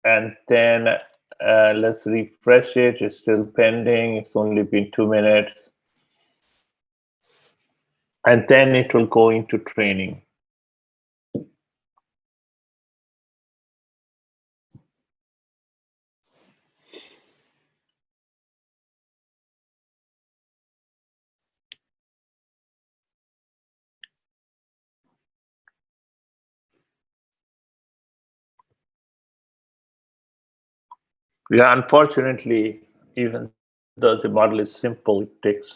And then let's refresh it. It's still pending. It's only been 2 minutes. And then it will go into training. Yeah, unfortunately, even though the model is simple, it takes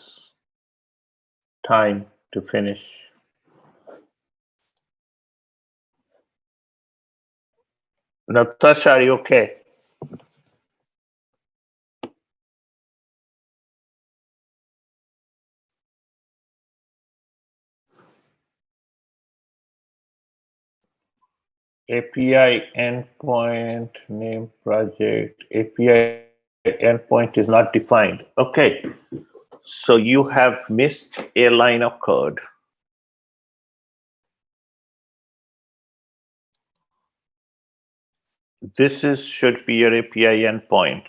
time to finish. Natasha, are you okay? API endpoint, name project, API endpoint is not defined. Okay, so you have missed a line of code. This should be your API endpoint.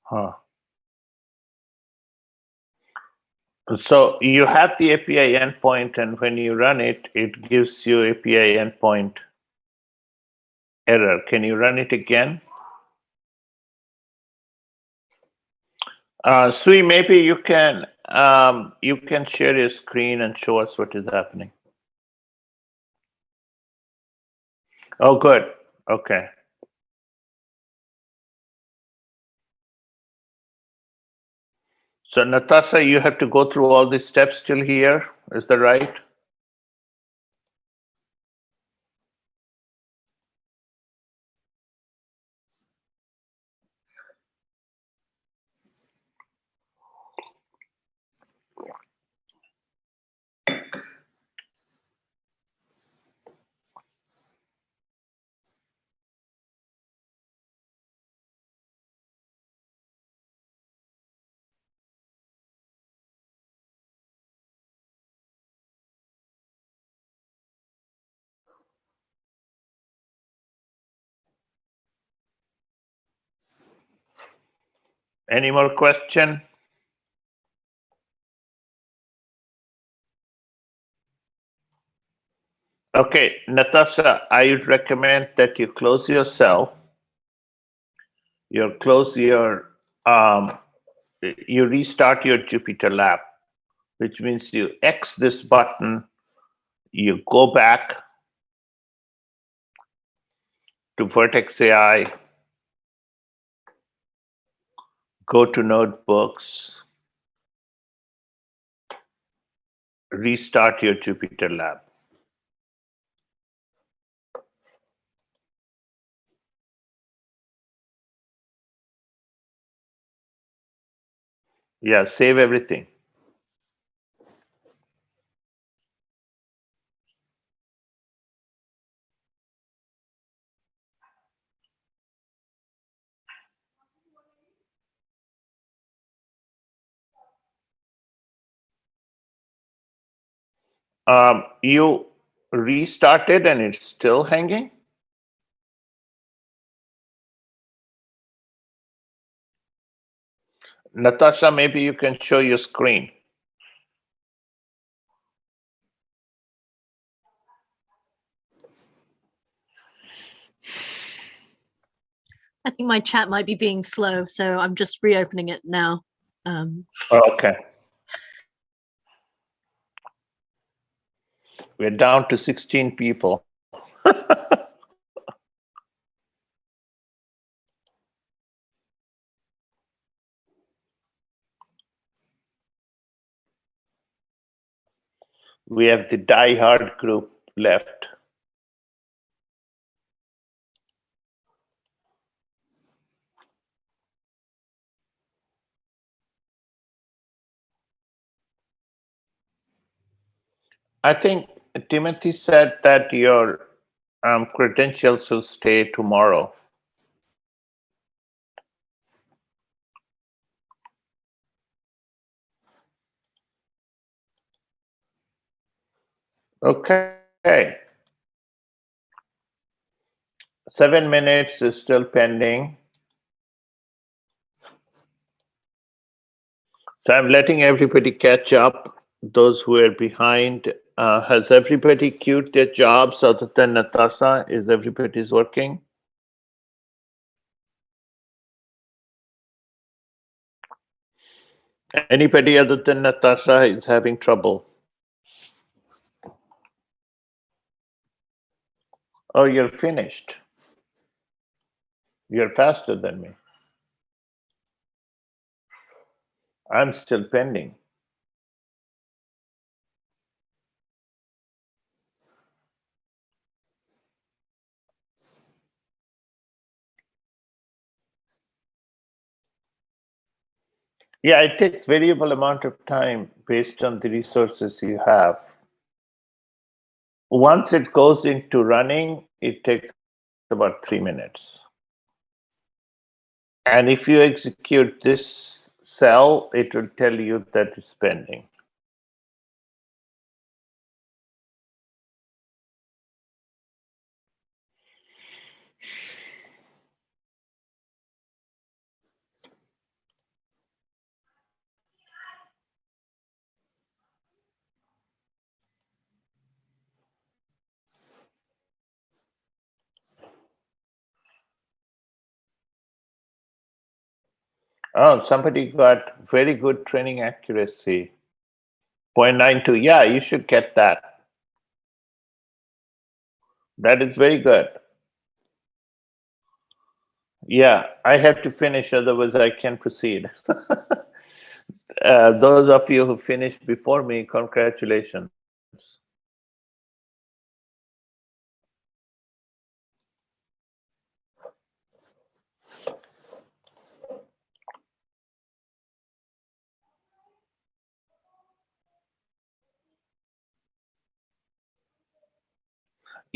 Huh. So you have the API endpoint, and when you run it, it gives you API endpoint error. Can you run it again? Sui, maybe you can share your screen and show us what is happening. Oh, good. Okay. So Natasha, you have to go through all these steps still here. Is that right? Any more question? Okay, Natasha, I would recommend that you close your cell. close your, you restart your Jupyter Lab, which means you X this button, you go back to Vertex AI, go to Notebooks, restart your Jupyter Lab. Yeah, save everything. You restarted and it's still hanging? Natasha, maybe you can show your screen. I think my chat might be being slow, so I'm just reopening it now. Okay. We're down to 16 people. We have the die-hard group left. I think Timothy said that your credentials will stay tomorrow. Okay. 7 minutes is still pending. So I'm letting everybody catch up. Those who are behind, has everybody queued their jobs other than Natasha? Is everybody's working? Anybody other than Natasha is having trouble? Oh, you're finished. You're faster than me. I'm still pending. Yeah, it takes variable amount of time based on the resources you have. Once it goes into running, it takes about 3 minutes. And if you execute this cell, it will tell you that it's pending. Oh, somebody got very good training accuracy. 0.92. Yeah, you should get that. That is very good. Yeah, I have to finish, otherwise I can proceed. Those of you who finished before me, congratulations.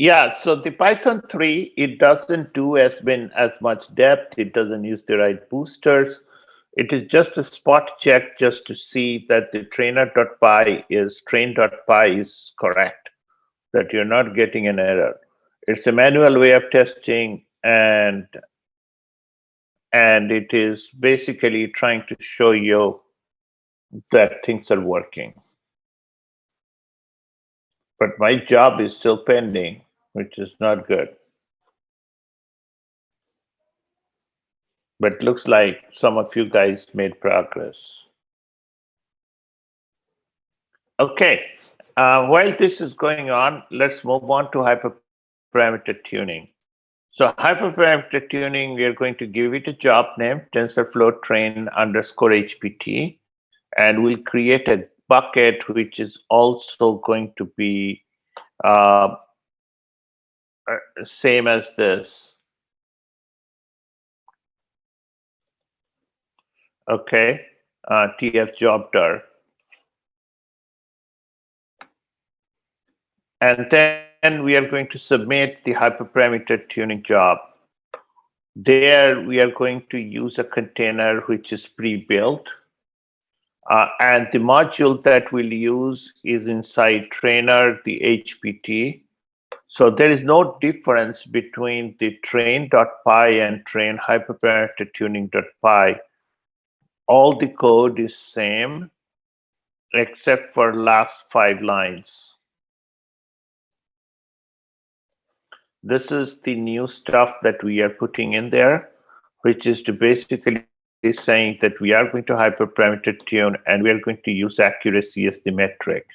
Yeah, so the Python 3, it doesn't do as much depth. It doesn't use the right boosters. It is just a spot check just to see that the train.py is correct, that you're not getting an error. It's a manual way of testing, and it is basically trying to show you that things are working. But my job is still pending, which is not good. but looks like some of you guys made progress. Okay, while this is going on, let's move on to hyperparameter tuning. So hyperparameter tuning, we are going to give it a job name, TensorFlow train underscore HPT, and we'll create a bucket which is also going to be same as this. Okay, TF job dir. And then we are going to submit the hyperparameter tuning job. There we are going to use a container which is pre-built. And the module that we'll use is inside trainer, the HPT. So there is no difference between the train.py and train hyperparameter tuning.py. All the code is same except for last 5 lines. This is the new stuff that we are putting in there, which is to basically saying that we are going to hyperparameter tune and we are going to use accuracy as the metric.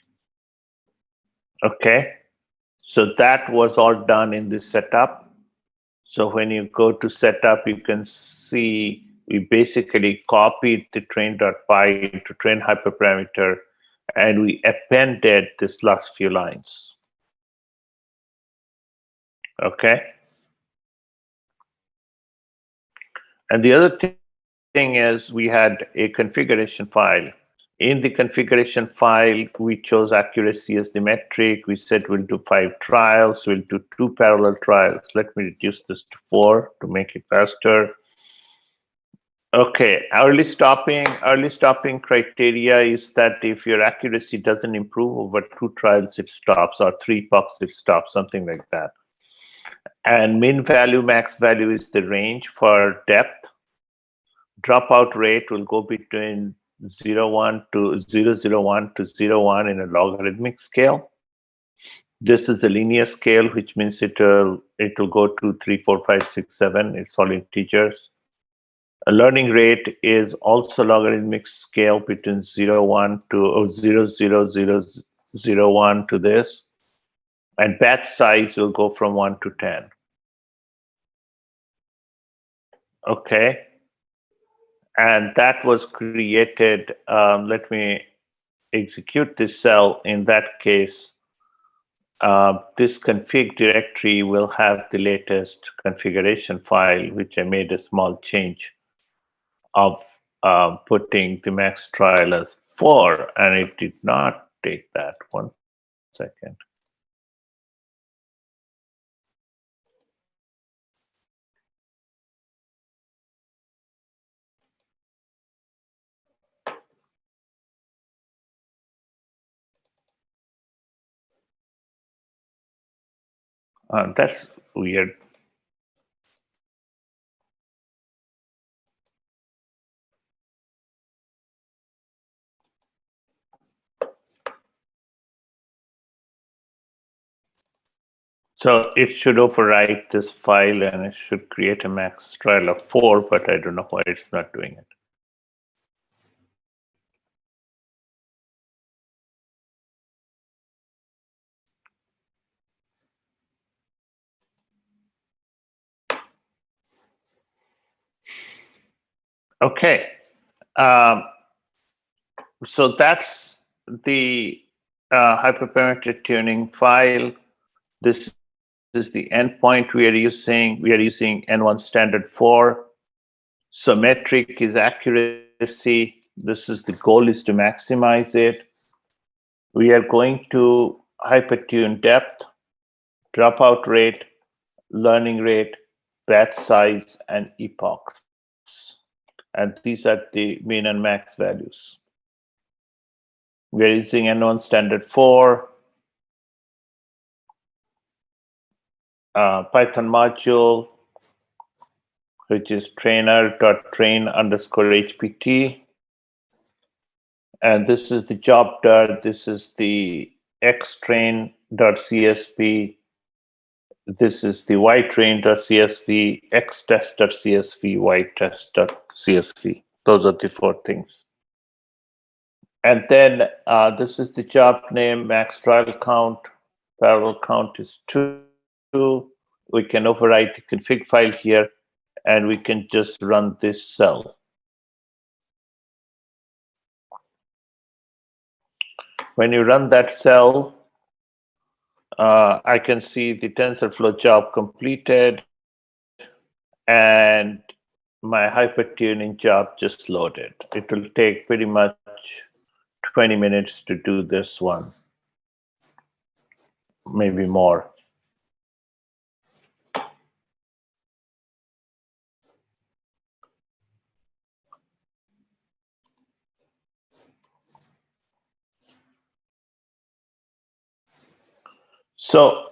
Okay, so that was all done in this setup. So when you go to setup, you can see we basically copied the train.py into train hyperparameter and we appended this last few lines. Okay. And the other thing is we had a configuration file. In the configuration file, we chose accuracy as the metric. We said we'll do 5 trials. We'll do 2 parallel trials. Let me reduce this to 4 to make it faster. Okay, early stopping criteria is that if your accuracy doesn't improve over 2 trials, it stops, or 3 pucks, it stops, something like that. And min value, max value is the range for depth. Dropout rate will go between 0.01 to 0.001 to 0.1 in a logarithmic scale. This is a linear scale, which means it will go to 3, 4, 5, 6, 7. It's all integers. A learning rate is also logarithmic scale between 0.1 to 0.00001 to this. And batch size will go from 1 to 10. Okay. And that was created. Let me execute this cell. In that case, this config directory will have the latest configuration file, which I made a small change of putting the max trial as 4, and it did not take that. 1 second. That's weird. So it should overwrite this file and it should create a max trial of 4, but I don't know why it's not doing it. Okay. So that's the hyperparameter tuning file. This is the endpoint we are using. We are using N1 standard 4. So metric is accuracy. This is the goal, is to maximize it. We are going to hypertune depth, dropout rate, learning rate, batch size, and epochs. And these are the min and max values. We are using N1 standard 4. Python module, which is trainer.train_HPT. And this is the job dir. This is the xtrain.csp. this is the white range.csv, x-test.csv, white test.csv. Those are the 4 things. And then this is the job name, max trial count, parallel count is 2. We can override the config file here, and we can just run this cell. When you run that cell, I can see the TensorFlow job completed, and my hypertuning job just loaded. It will take pretty much 20 minutes to do this one, maybe more. So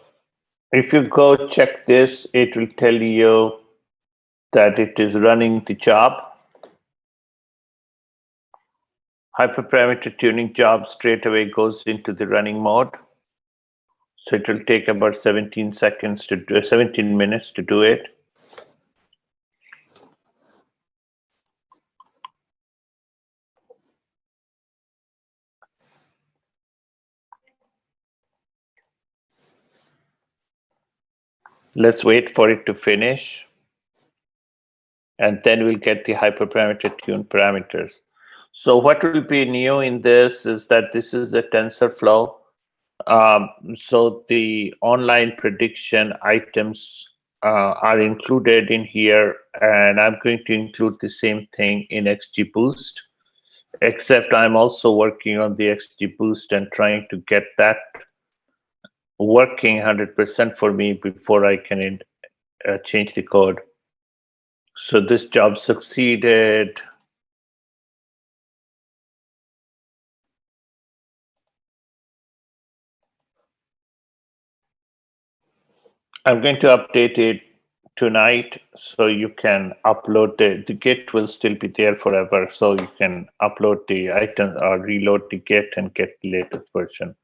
if you go check this, it will tell you that it is running the job. Hyperparameter tuning job straight away goes into the running mode. So it will take about 17 seconds to do 17 minutes to do it. Let's wait for it to finish. And then we'll get the hyperparameter tune parameters. So what will be new in this is that this is the TensorFlow. So the online prediction items are included in here, and I'm going to include the same thing in XGBoost, except I'm also working on the XGBoost and trying to get that working 100% for me before I can change the code. So this job succeeded. I'm going to update it tonight, so you can upload the Git will still be there forever, so you can upload the items or reload the Git and get the latest version.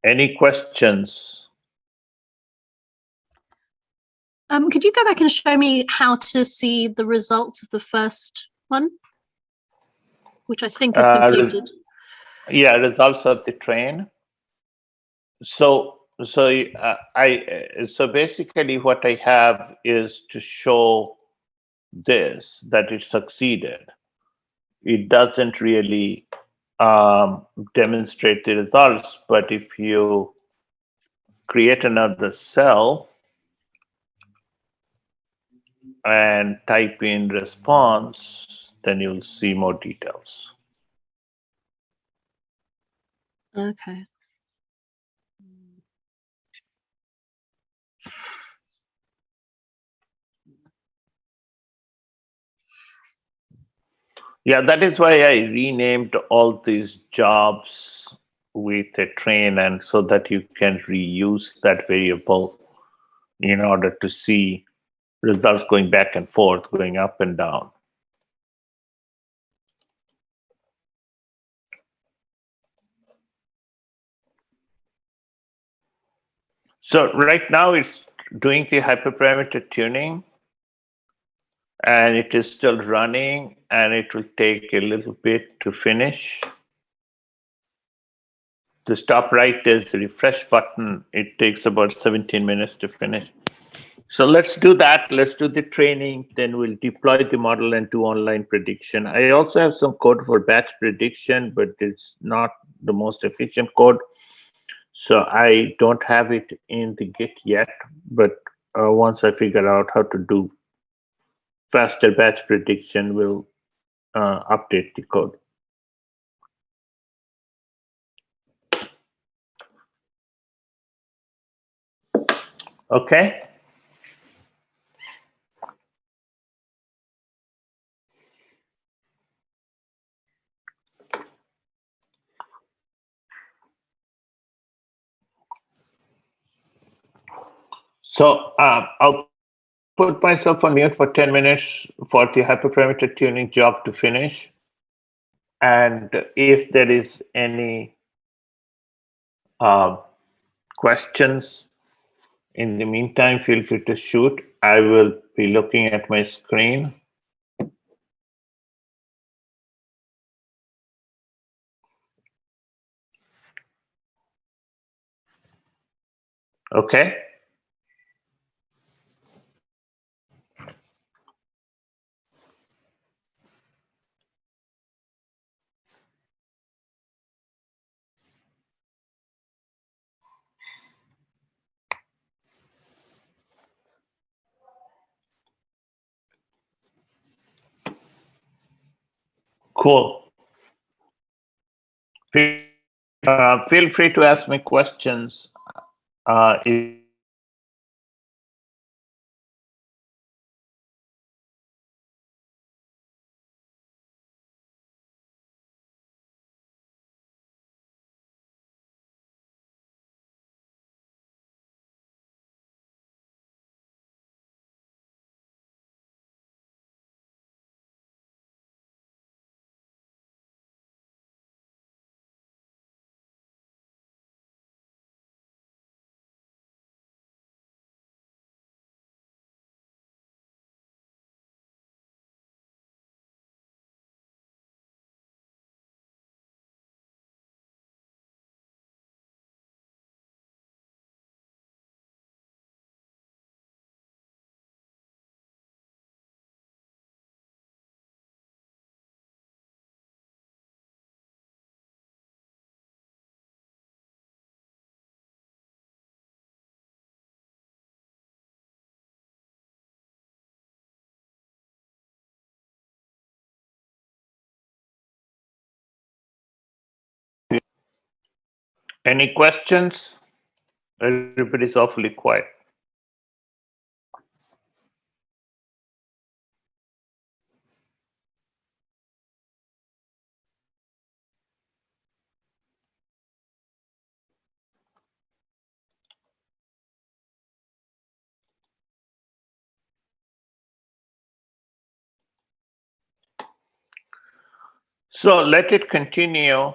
Any questions? Could you go back and show me how to see the results of the first one, which I think is completed? Yeah, results of the train. So basically what I have is to show this, that it succeeded. It doesn't really demonstrate the results, but if you create another cell and type in response, then you'll see more details. Okay. Yeah, that is why I renamed all these jobs with a train, and so that you can reuse that variable in order to see results going back and forth, going up and down. So right now it's doing the hyperparameter tuning, and it is still running, and it will take a little bit to finish. The top right is the refresh button. It takes about 17 minutes to finish. So let's do that. Let's do the training. Then we'll deploy the model and do online prediction. I also have some code for batch prediction, but it's not the most efficient code. So I don't have it in the Git yet, but once I figure out how to do faster batch prediction, we'll update the code. Okay. So I'll put myself on mute for 10 minutes for the hyperparameter tuning job to finish. And if there is any questions. In the meantime, feel free to shoot. I will be looking at my screen. Okay. Cool. Feel free to ask me questions. If any questions? Everybody's awfully quiet. So let it continue.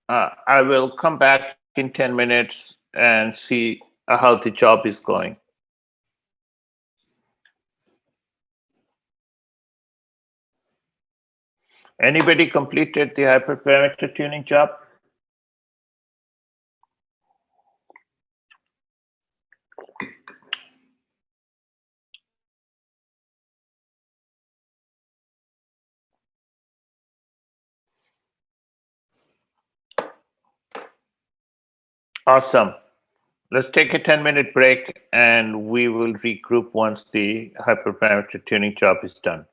I will come back in 10 minutes and see how the job is going. Anybody completed the hyperparameter tuning job? Awesome. Let's take a 10-minute break and we will regroup once the hyperparameter tuning job is done.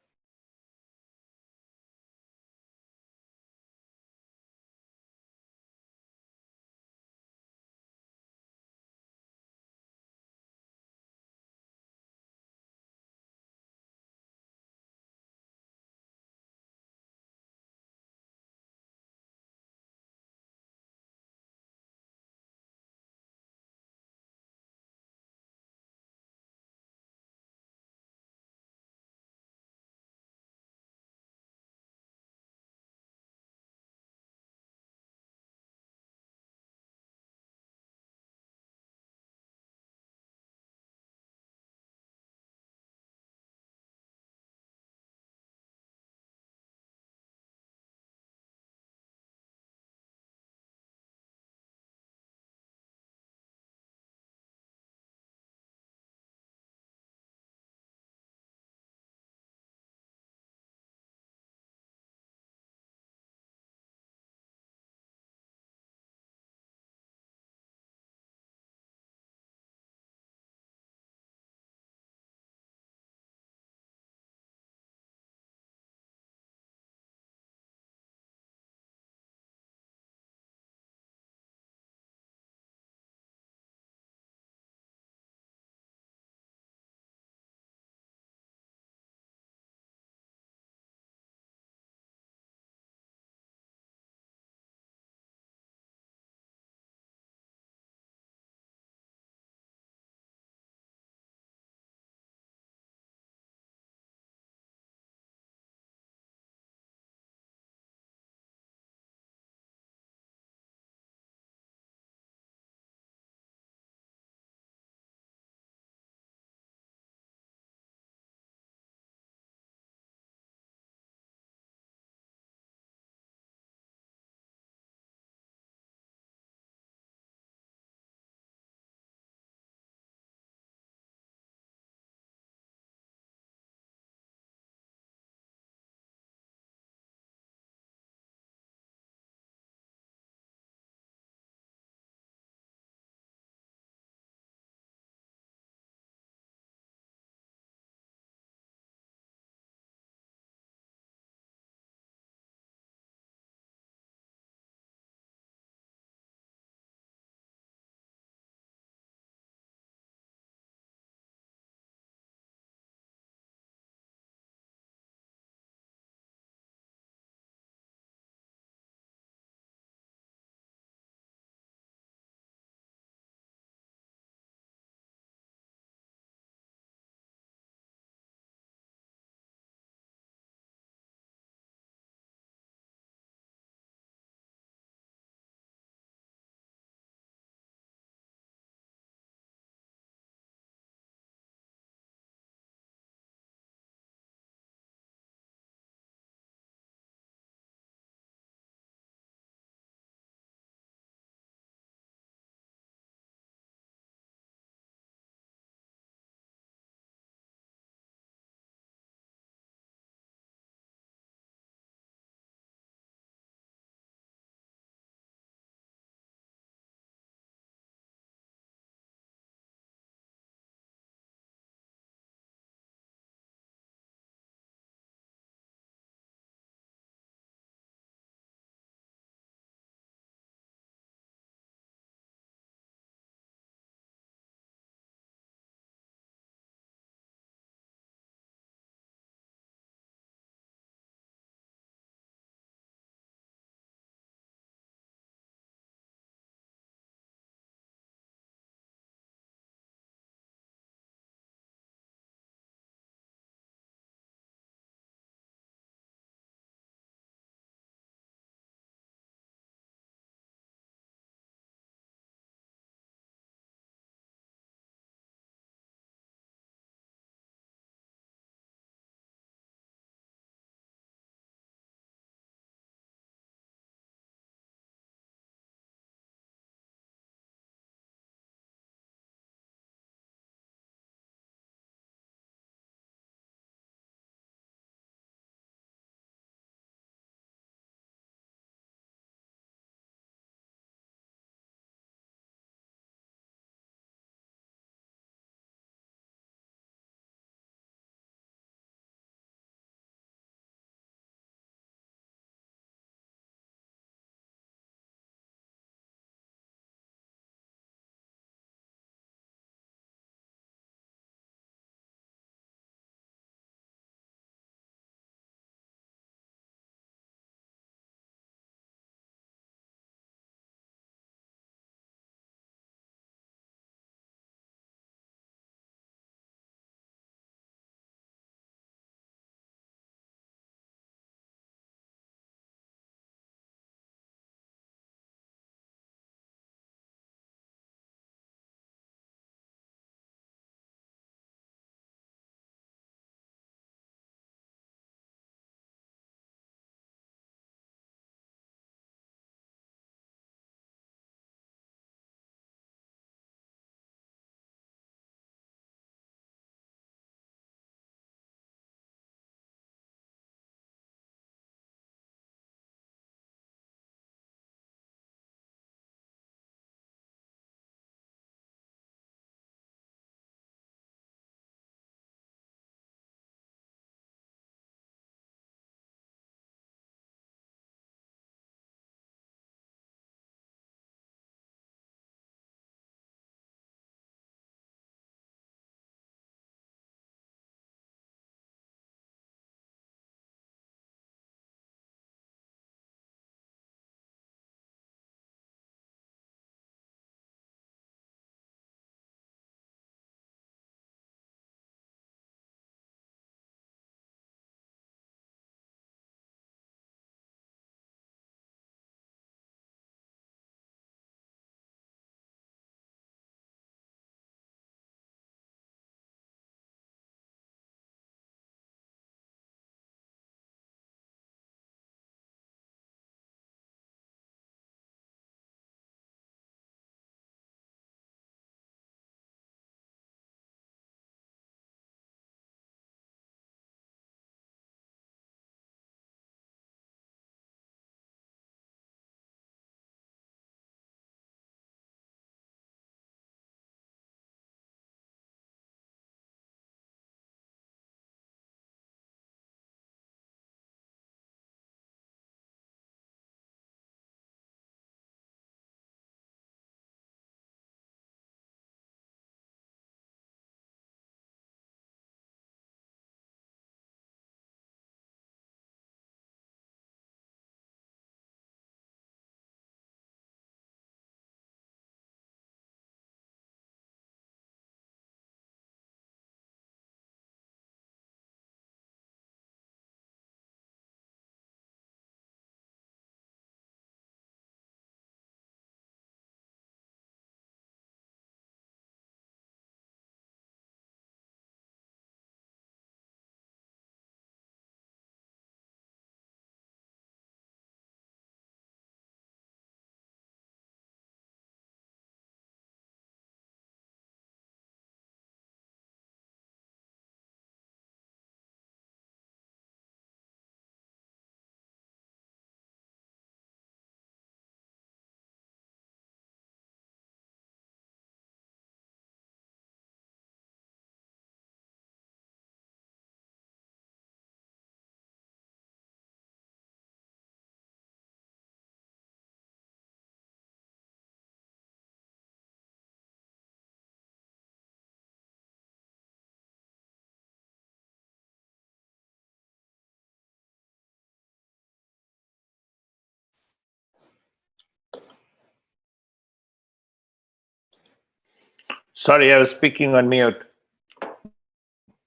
Sorry, I was speaking on mute.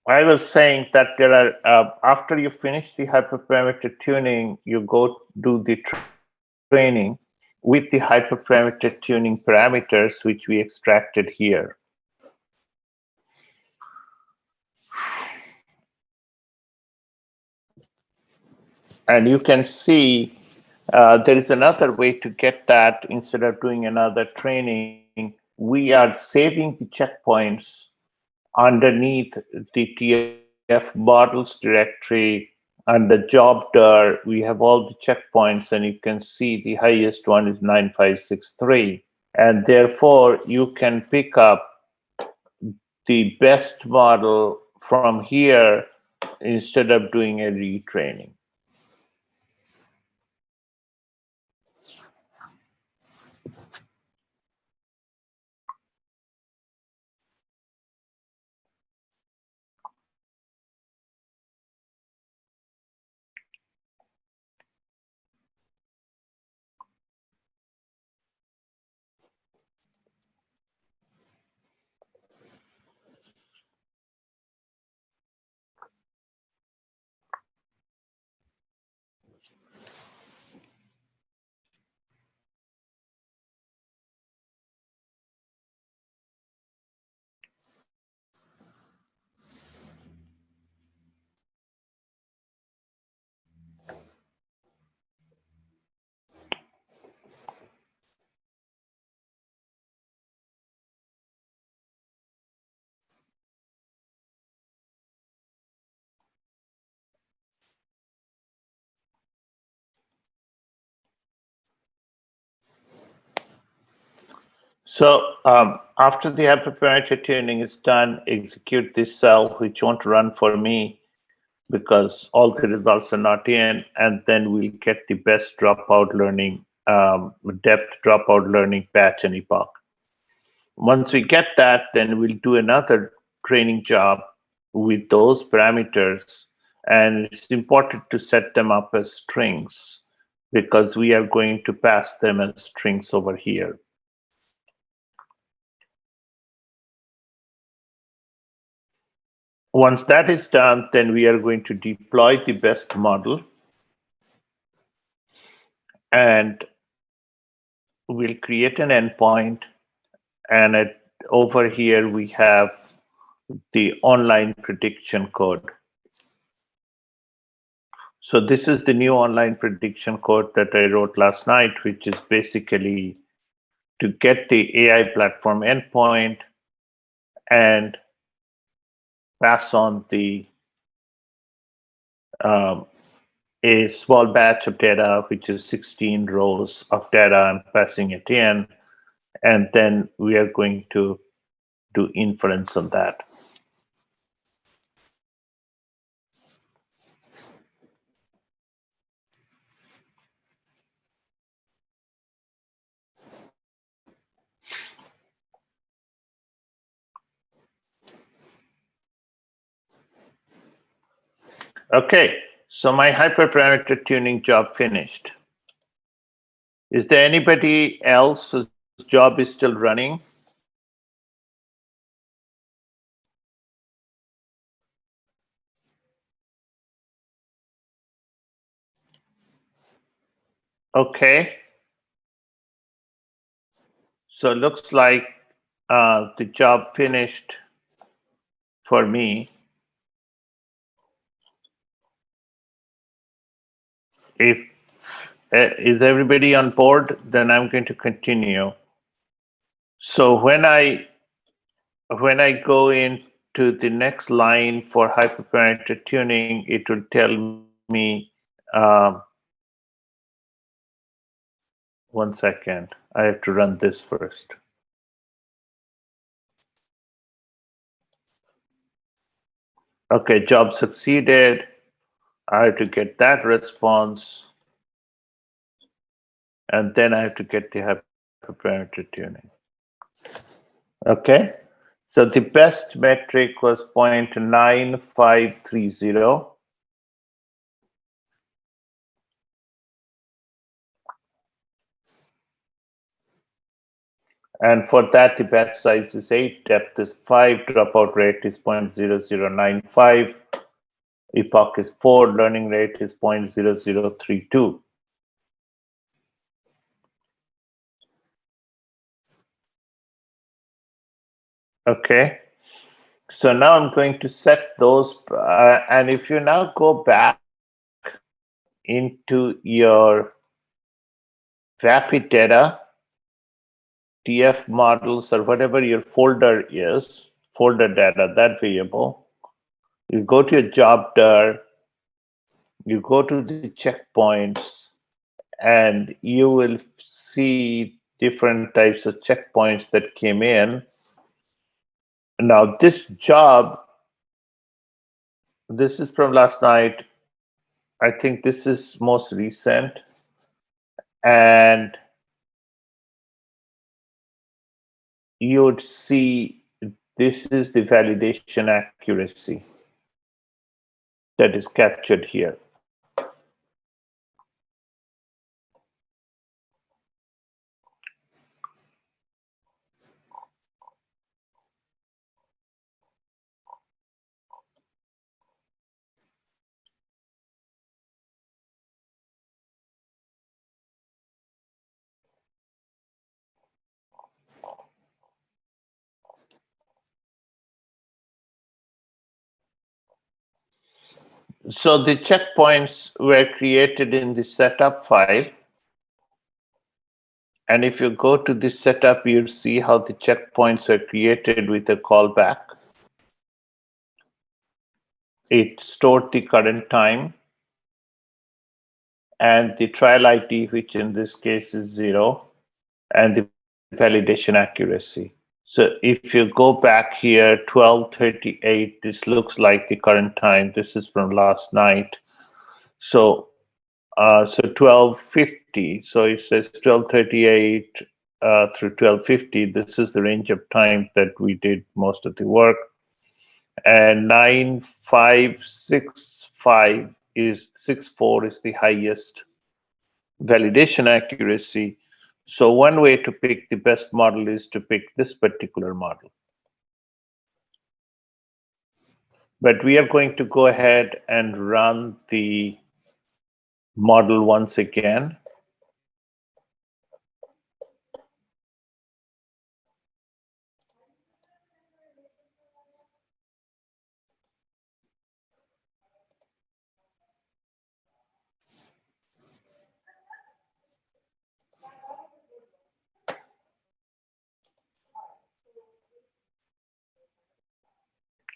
I was saying that there are, after you finish the hyperparameter tuning, you go do the training with the hyperparameter tuning parameters, which we extracted here. And you can see there is another way to get that. Instead of doing another training, we are saving the checkpoints underneath the TF models directory. Under job dir, we have all the checkpoints, and you can see the highest one is 9563. And therefore, you can pick up the best model from here instead of doing a retraining. So after the hyperparameter tuning is done, execute this cell, which won't run for me because all the results are not in, and then we'll get the best dropout learning, depth dropout learning batch and epoch. Once we get that, then we'll do another training job with those parameters, and it's important to set them up as strings because we are going to pass them as strings over here. Once that is done, then we are going to deploy the best model, and we'll create an endpoint, and over here we have the online prediction code. So this is the new online prediction code that I wrote last night, which is basically to get the AI platform endpoint and pass on the a small batch of data, which is 16 rows of data. I'm passing it in, and then we are going to do inference on that. Okay, so my hyperparameter tuning job finished. Is there anybody else whose job is still running? Okay. So it looks like the job finished for me. If is everybody on board, then I'm going to continue. So when I go into the next line for hyperparameter tuning, it will tell me, 1 second, I have to run this first. Okay, job succeeded. I have to get that response. And then I have to get the hyperparameter tuning. Okay, so the best metric was 0.9530. And for that, the batch size is 8, depth is 5, dropout rate is 0.0095, epoch is 4, learning rate is 0.0032. Okay, so now I'm going to set those, and if you now go back into your rapid data, TF models, or whatever your folder is, folder data, that variable, you go to your job dir, you go to the checkpoints, and you will see different types of checkpoints that came in. Now this job, this is from last night. I think this is most recent. And you would see this is the validation accuracy that is captured here. So the checkpoints were created in the setup file. And if you go to the setup, you'll see how the checkpoints were created with a callback. It stored the current time and the trial ID, which in this case is 0, and the validation accuracy. So if you go back here, 12:38, this looks like the current time. This is from last night. So 12:50. So it says 12:38 through 12:50. This is the range of time that we did most of the work. And 9565 is 64 is the highest validation accuracy. So one way to pick the best model is to pick this particular model. But we are going to go ahead and run the model once again.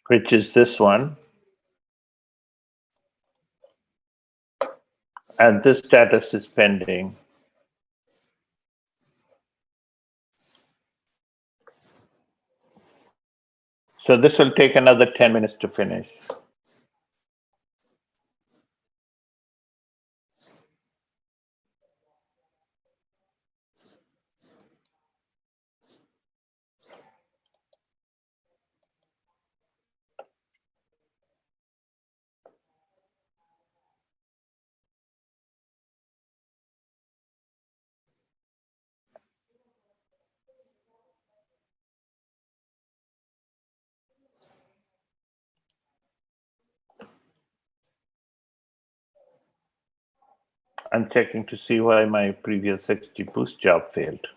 Which is this one. And this status is pending. So this will take another 10 minutes to finish. I'm checking to see why my previous XGBoost job failed.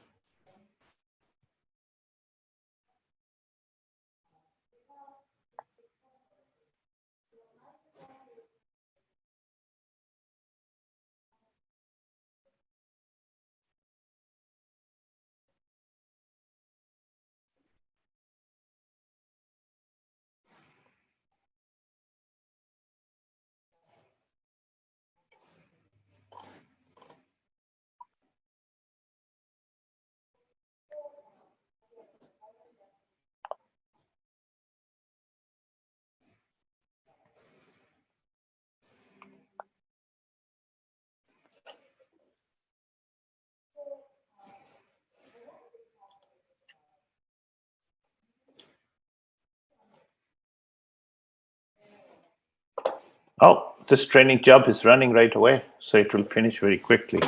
Oh, this training job is running right away, so it will finish very quickly.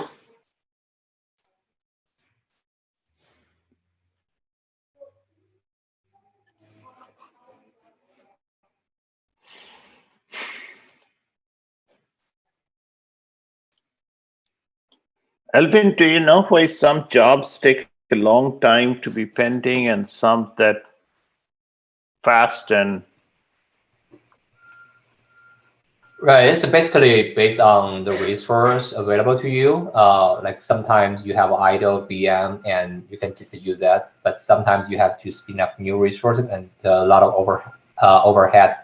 Elvin, do you know why some jobs take a long time to be pending and some that fast and Right, it's basically based on the resource available to you. Like sometimes you have idle VM and you can just use that, but sometimes you have to spin up new resources and a lot of overhead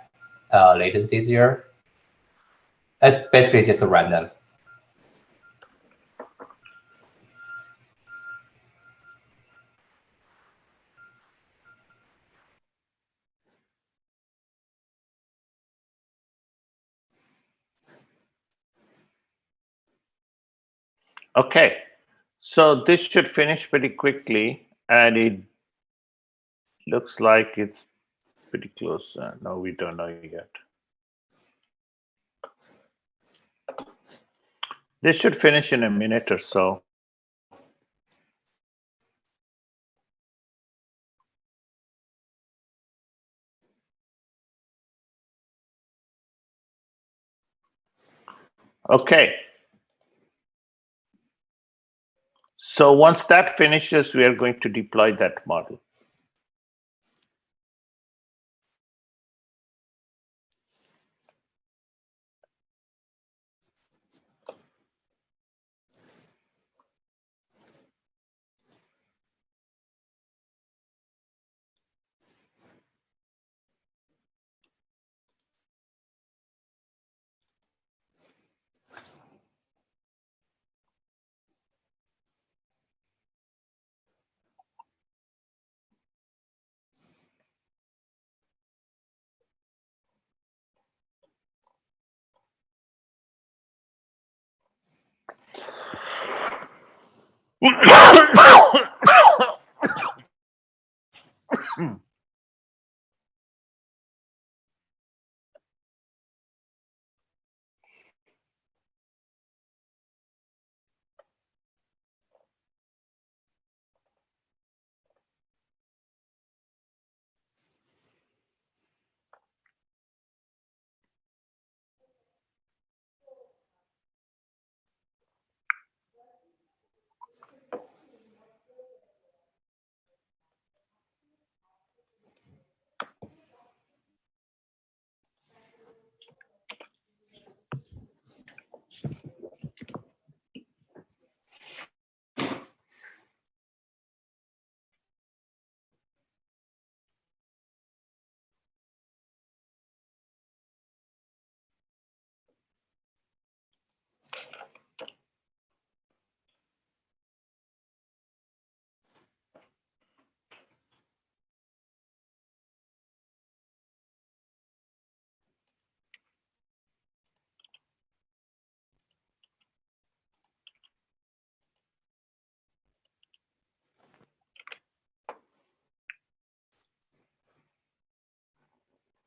latencies here. That's basically just a random. okay. So this should finish pretty quickly, and it looks like it's pretty close. No, we don't know yet. This should finish in a minute or so. Okay. So once that finishes, we are going to deploy that model.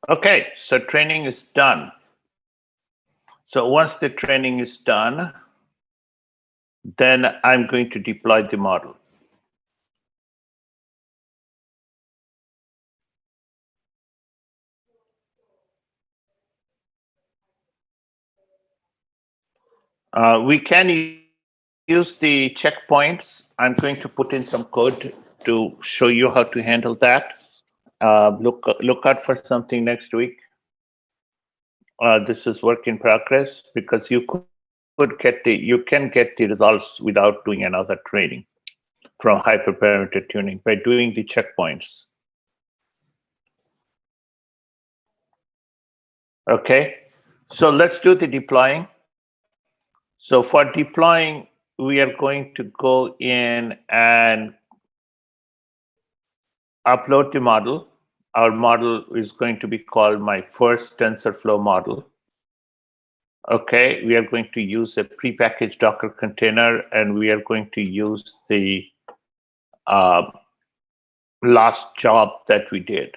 Okay, so training is done. So once the training is done, then I'm going to deploy the model. We can use the checkpoints. I'm going to put in some code to show you how to handle that. Look out for something next week. This is work in progress because you can get the results without doing another training from hyperparameter tuning by doing the checkpoints. Okay, so let's do the deploying. So for deploying, we are going to go in and upload the model. Our model is going to be called my first TensorFlow model. Okay, we are going to use a prepackaged Docker container, and we are going to use the last job that we did.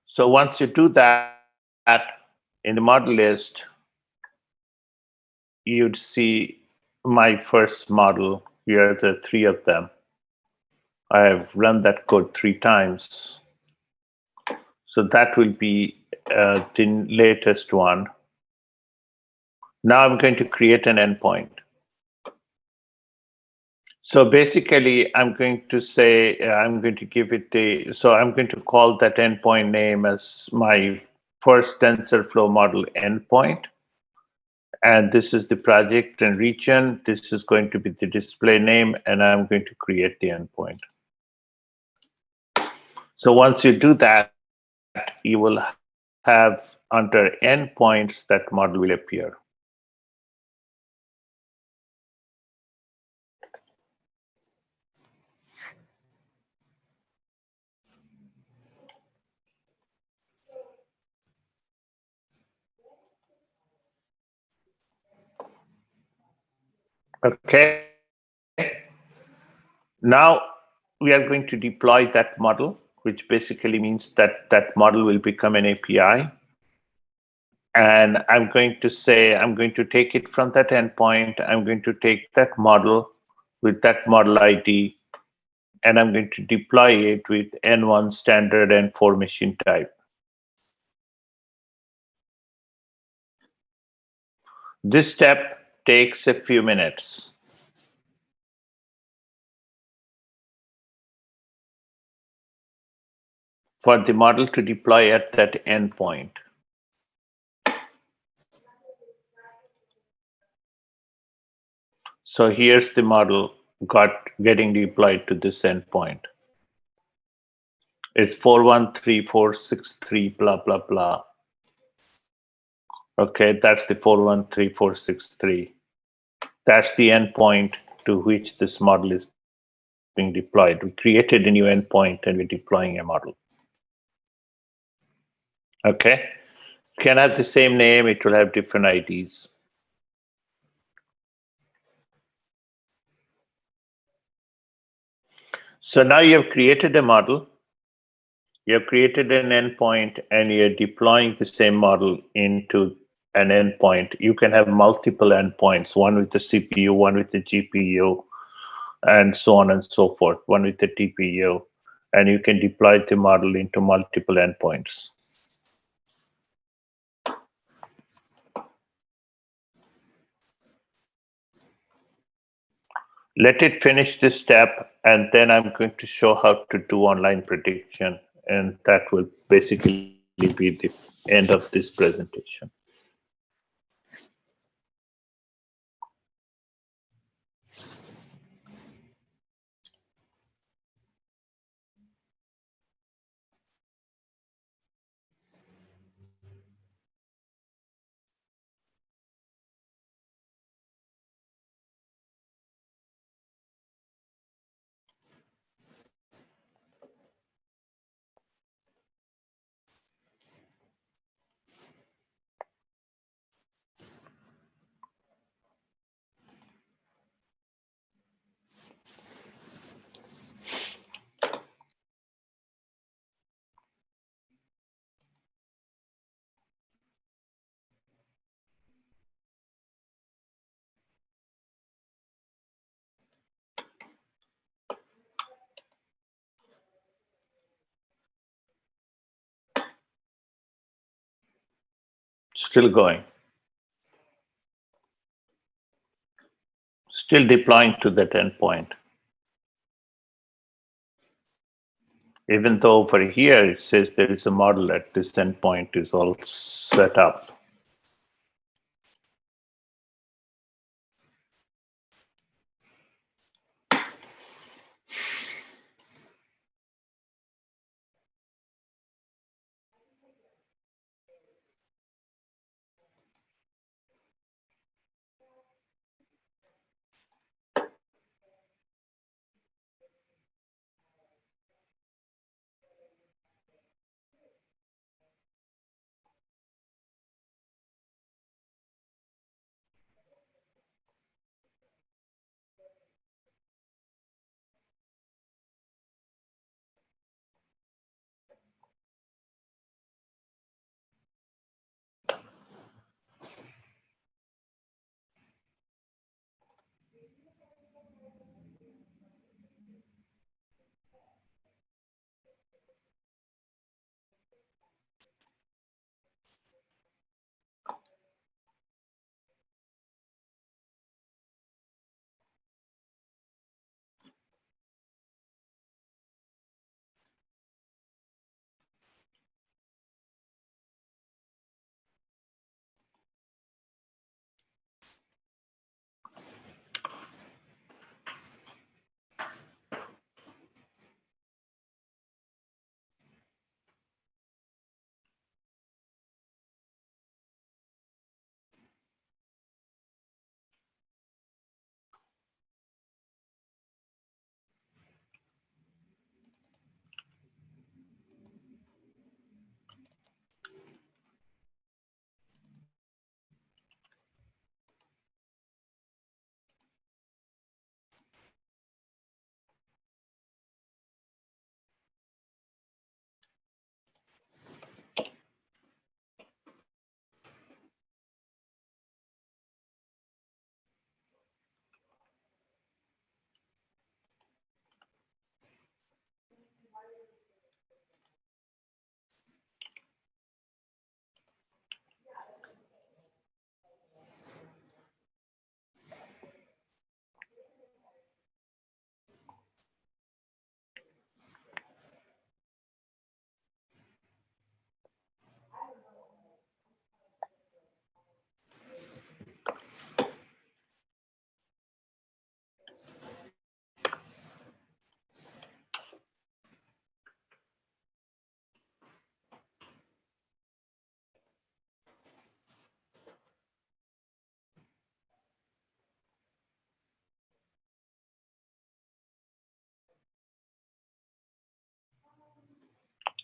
So once you do that in the model list, you'd see my first model. Here are the three of them. I have run that code 3 times. So that will be the latest one. Now I'm going to create an endpoint. So basically, I'm going to say, I'm going to give it so I'm going to call that endpoint name as my first TensorFlow model endpoint. And this is the project and region. This is going to be the display name, and I'm going to create the endpoint. So once you do that, you will have under endpoints, that model will appear. Okay. Now we are going to deploy that model, which basically means that that model will become an API. And I'm going to say, I'm going to take it from that endpoint. I'm going to take that model with that model ID, and I'm going to deploy it with N1 standard N4 machine type. This step takes a few minutes. For the model to deploy at that endpoint. So here's the model getting deployed to this endpoint. It's 413463 blah blah blah. Okay, that's the 413463. That's the endpoint to which this model is being deployed. We created a new endpoint and we're deploying a model. Okay, can have the same name, it will have different IDs. So now you have created a model, you have created an endpoint, and you're deploying the same model into an endpoint. You can have multiple endpoints, one with the CPU, one with the GPU, and so on and so forth, one with the TPU, and you can deploy the model into multiple endpoints. Let it finish this step, and then I'm going to show how to do online prediction, and that will basically be the end of this presentation. Still going. Still deploying to that endpoint. Even though over here it says there is a model at this endpoint is all set up.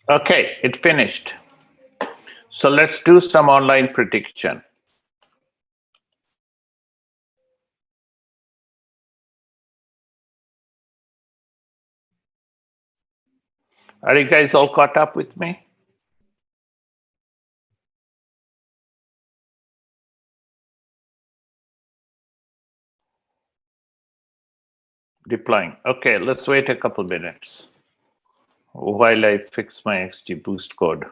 Okay, it finished. So let's do some online prediction. Are you guys all caught up with me? Deploying. Okay, let's wait a couple minutes while I fix my XGBoost code.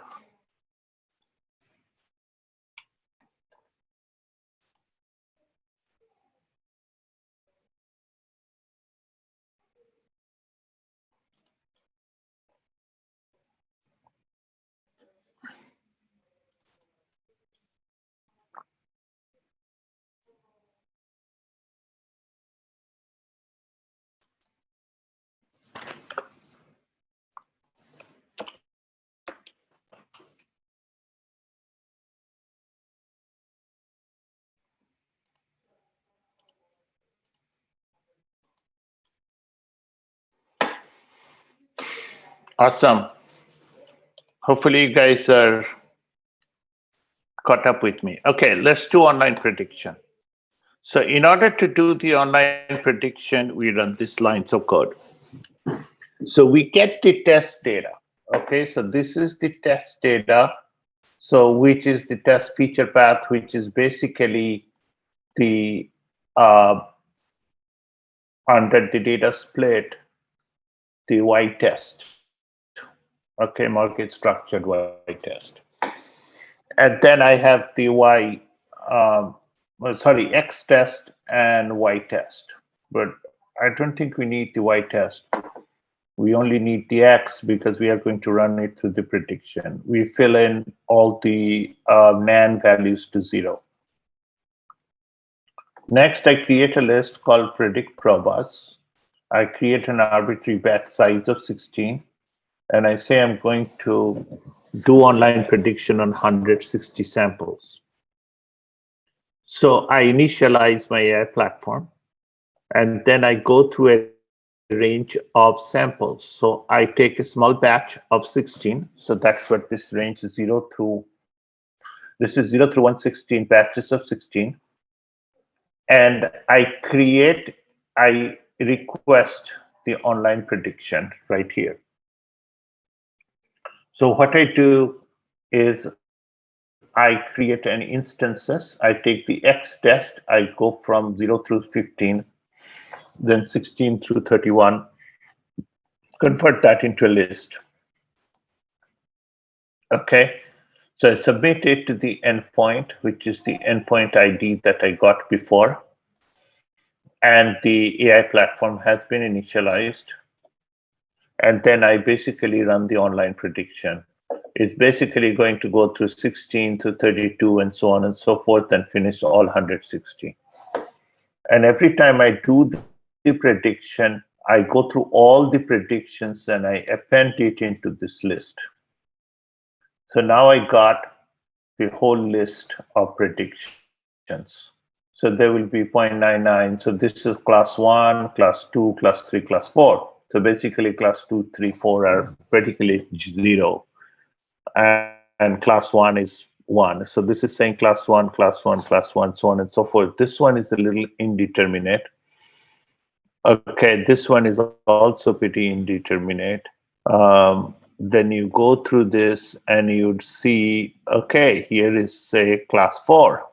Awesome. Hopefully you guys are caught up with me. Okay, let's do online prediction. So in order to do the online prediction, we run these lines of code. So we get the test data. Okay, so this is the test data. So which is the test feature path, which is basically the under the data split, the Y test. Okay, market structured Y test. And then I have the X test and Y test. But I don't think we need the Y test. We only need the X because we are going to run it through the prediction. We fill in all the NaN values to 0. Next, I create a list called predict probas. I create an arbitrary batch size of 16. And I say I'm going to do online prediction on 160 samples. So I initialize my AI platform, and then I go through a range of samples. So I take a small batch of 16. So that's what this range is 0 through 116 batches of 16. And I request the online prediction right here. So what I do is I create an instances. I take the X test. I go from 0 through 15, then 16 through 31, convert that into a list. Okay, so I submit it to the endpoint, which is the endpoint ID that I got before. And the AI platform has been initialized. And then I basically run the online prediction. It's basically going to go through 16 to 32 and so on and so forth and finish all 160. And every time I do the prediction, I go through all the predictions and I append it into this list. So now I got the whole list of predictions. So there will be 0.99. So this is class 1, class 2, class 3, class 4. So basically class 2, 3, 4 are practically 0. And class 1 is 1. So this is saying class 1, class 1, class 1, so on and so forth. This one is a little indeterminate. Okay, this one is also pretty indeterminate. Then you go through this and you'd see, okay, here is say class 4.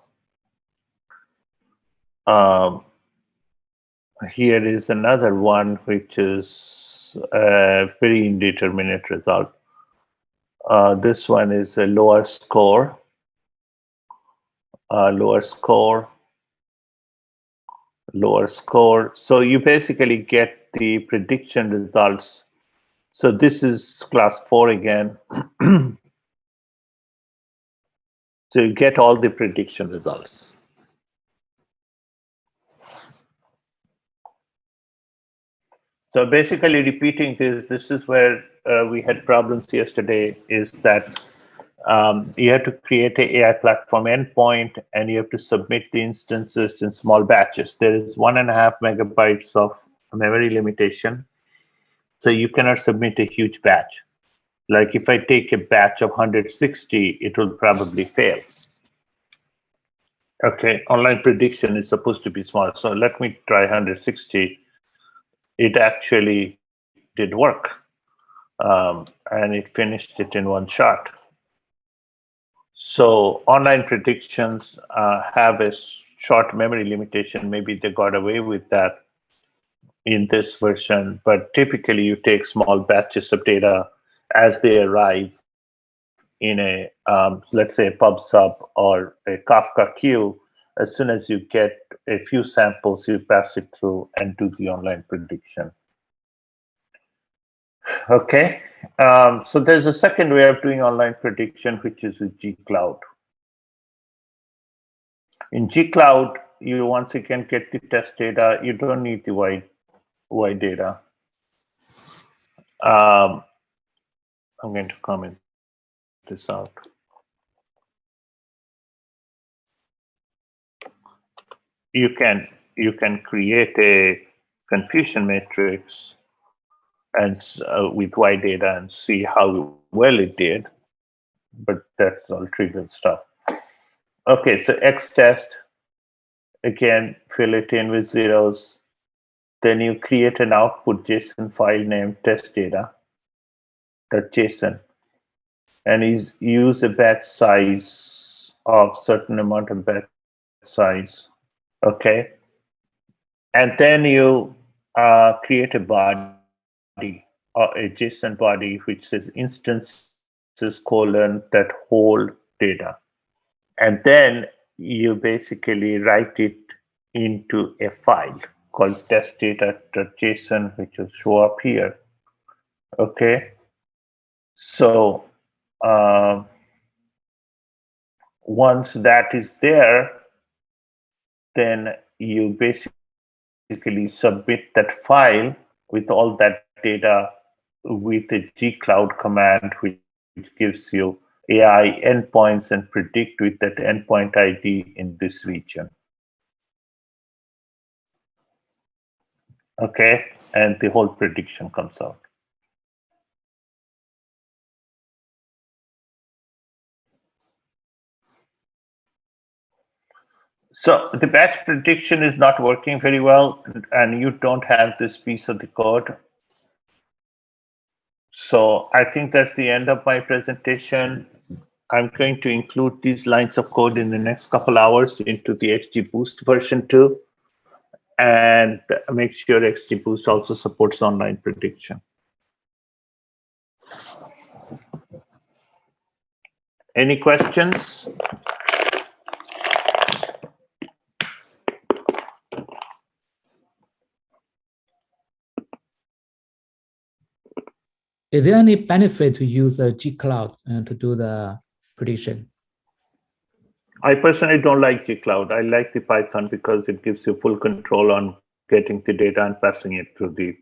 Here is another one, which is a very indeterminate result. This one is a lower score, lower score. So you basically get the prediction results. So this is class 4 again. So you get all the prediction results. So basically repeating this is where we had problems yesterday, is that you have to create an AI platform endpoint and you have to submit the instances in small batches. There is 1.5 megabytes of memory limitation. So you cannot submit a huge batch. Like if I take a batch of 160, it will probably fail. Okay, online prediction is supposed to be small. So let me try 160. It actually did work. And it finished it in one shot. So online predictions have a short memory limitation. Maybe they got away with that in this version, but typically you take small batches of data as they arrive in a, let's say, a PubSub or a Kafka queue. As soon as you get a few samples, you pass it through and do the online prediction. Okay, so there's a second way of doing online prediction, which is with G-Cloud. In G-Cloud, you once again get the test data. You don't need the wide data. I'm going to comment this out. You can create a confusion matrix and with wide data and see how well it did, but that's all trivial stuff. Okay, so X test, again, fill it in with zeros. Then you create an output JSON file named test data.json, and use a batch size of certain amount of batch size. Okay, and then you create a body or a JSON body which says instances : that whole data, and then you basically write it into a file called test data.json, which will show up here. Okay, so once that is there, then you basically submit that file with all that data with a G-Cloud command, which gives you AI endpoints and predict with that endpoint ID in this region. Okay, and the whole prediction comes out. So the batch prediction is not working very well, and you don't have this piece of the code. So I think that's the end of my presentation. I'm going to include these lines of code in the next couple hours into the XGBoost version 2, and make sure XGBoost also supports online prediction. Any questions? Is there any benefit to use a G-Cloud to do the prediction? I personally don't like G-Cloud. I like the Python because it gives you full control on getting the data and passing it through the.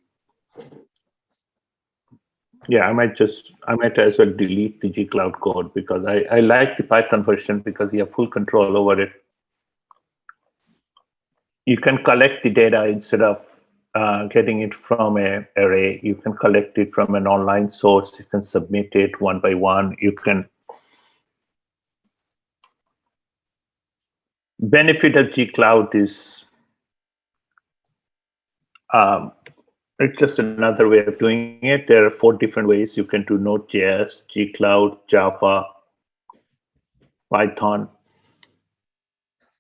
Yeah, I might as well delete the G-Cloud code because I like the Python version because you have full control over it. You can collect the data instead of getting it from an array. You can collect it from an online source. You can submit it one by one. You can. Benefit of G-Cloud is it's just another way of doing it. There are 4 different ways you can do Node.js, G-Cloud, Java, Python.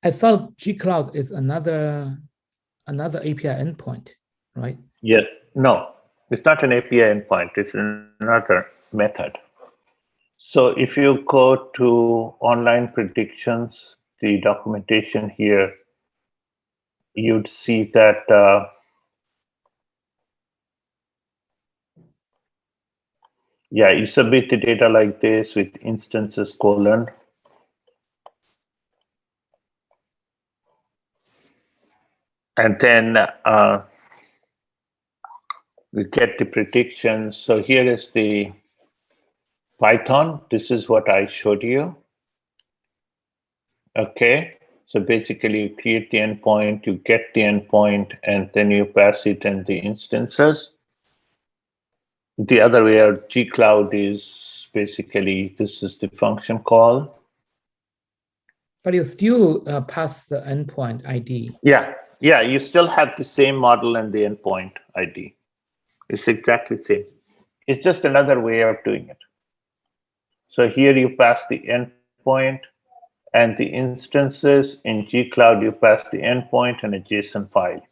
I thought G-Cloud is another API endpoint, right? Yes, no, it's not an API endpoint. It's another method. So if you go to online predictions, the documentation here, you'd see that yeah, you submit the data like this with instances : and then we get the predictions. So here is the Python. This is what I showed you. Okay, so basically you create the endpoint, you get the endpoint, and then you pass it in the instances. the other way out, gcloud is basically, this is the function call. But you still pass the endpoint ID. Yeah, you still have the same model and the endpoint ID. It's exactly the same. It's just another way of doing it. So here you pass the endpoint and the instances. In gcloud, you pass the endpoint and a JSON file.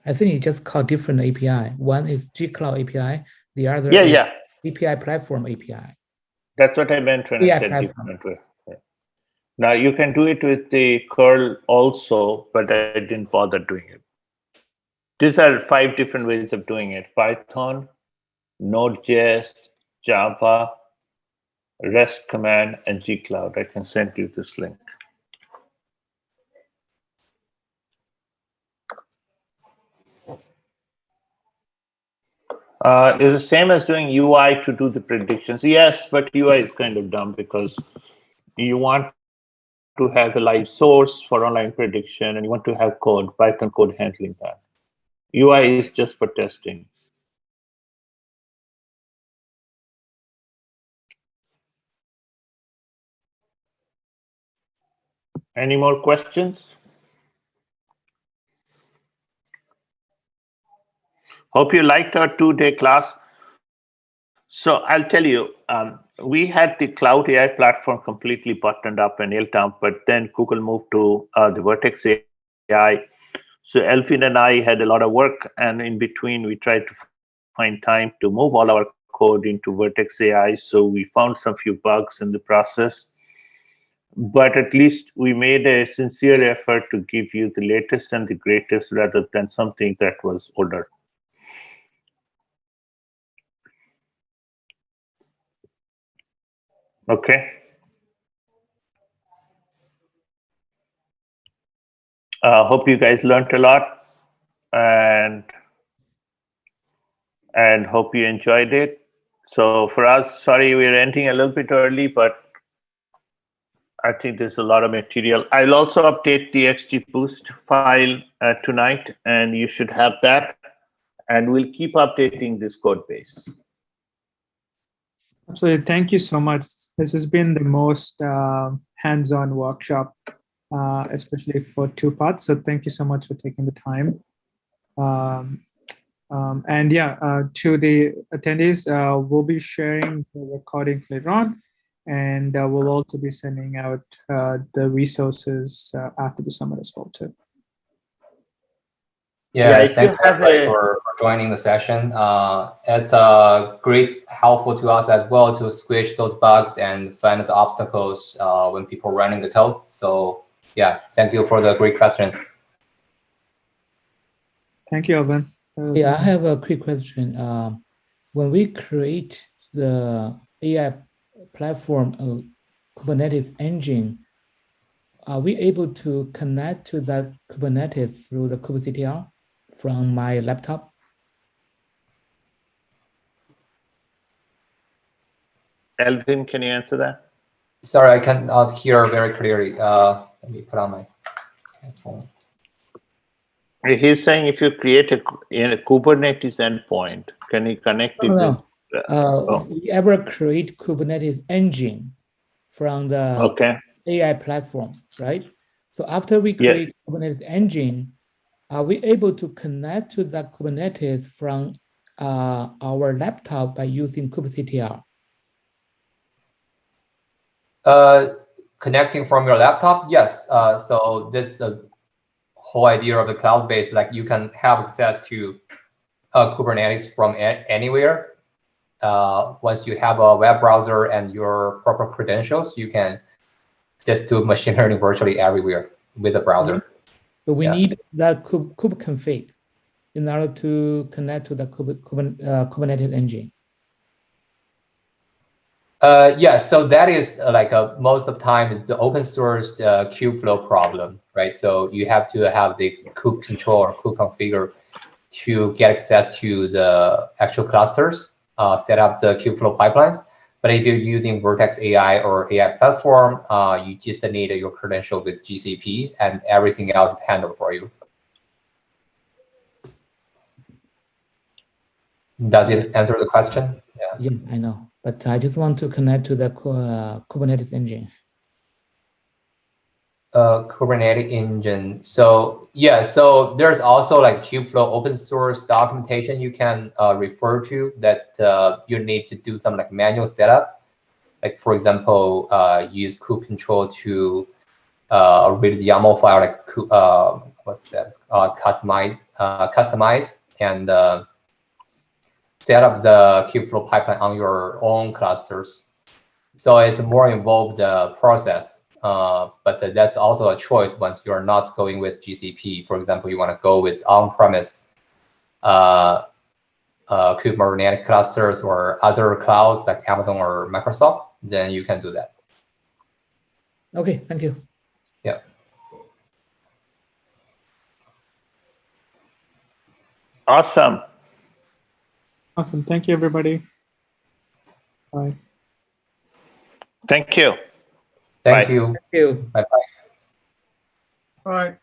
I think you just call different API. One is gcloud API, the other is API platform API. That's what I meant when I said different way. Yeah. Now you can do it with the curl also, but I didn't bother doing it. These are 5 different ways of doing it: Python, Node.js, Java, REST command, and gcloud. I can send you this link. Is the same as doing UI to do the predictions. Yes, but UI is kind of dumb because you want to have a live source for online prediction and you want to have code, Python code handling that. UI is just for testing. Any more questions? Hope you liked our 2-day class. So I'll tell you, we had the cloud AI platform completely buttoned up and nailed down, but then Google moved to the Vertex AI. So Elfin and I had a lot of work, and in between we tried to find time to move all our code into Vertex AI. So we found some few bugs in the process, but at least we made a sincere effort to give you the latest and the greatest rather than something that was older. Okay. Hope you guys learned a lot, and hope you enjoyed it. So for us, sorry we're ending a little bit early, but I think there's a lot of material. I'll also update the XGBoost file tonight, and you should have that. And we'll keep updating this code base. Absolutely. Thank you so much. This has been the most hands-on workshop, especially for 2 parts. So thank you so much for taking the time. And yeah, to the attendees, we'll be sharing the recordings later on, and we'll also be sending out the resources after the summit as well too. Yeah, thank you for joining the session. It's great helpful to us as well to squish those bugs and find the obstacles when people are running the code. So yeah, thank you for the great questions. Thank you, Alvin. Yeah, I have a quick question. When we create the AI platform Kubernetes engine, are we able to connect to that Kubernetes through the kubectl from my laptop? Elvin, can you answer that? Sorry, I cannot hear very clearly. Let me put on my headphone. He's saying if you create a Kubernetes endpoint, can you connect it? No. We ever create Kubernetes engine from the AI platform, right? So after we create Kubernetes engine, are we able to connect to that Kubernetes from our laptop by using kubectl? Connecting from your laptop, yes. So this is the whole idea of the cloud-based, like you can have access to Kubernetes from anywhere. Once you have a web browser and your proper credentials, you can just do machine learning virtually everywhere with a browser. But we need that kubeconfig in order to connect to the Kubernetes engine. Yeah, so that is like most of the time it's the open source kubeflow problem, right? So you have to have the kube control or kube configure to get access to the actual clusters, set up the kubeflow pipelines. But if you're using Vertex AI or AI platform, you just need your credential with GCP, and everything else is handled for you. Does it answer the question? Yeah, I know, but I just want to connect to the Kubernetes engine. Kubernetes engine. So yeah, so there's also like Kubeflow open source documentation you can refer to that you need to do some like manual setup. Like for example, use kube control to read the YAML file, like what's that? Customize and set up the Kubeflow pipeline on your own clusters. So it's a more involved process. But that's also a choice once you're not going with GCP. For example, you want to go with on-premise Kubernetes clusters or other clouds like Amazon or Microsoft, then you can do that. Okay, thank you. Yeah. Awesome. Awesome. Thank you, everybody. Bye. Thank you. Thank Bye. you. Thank you. Bye-bye. All right.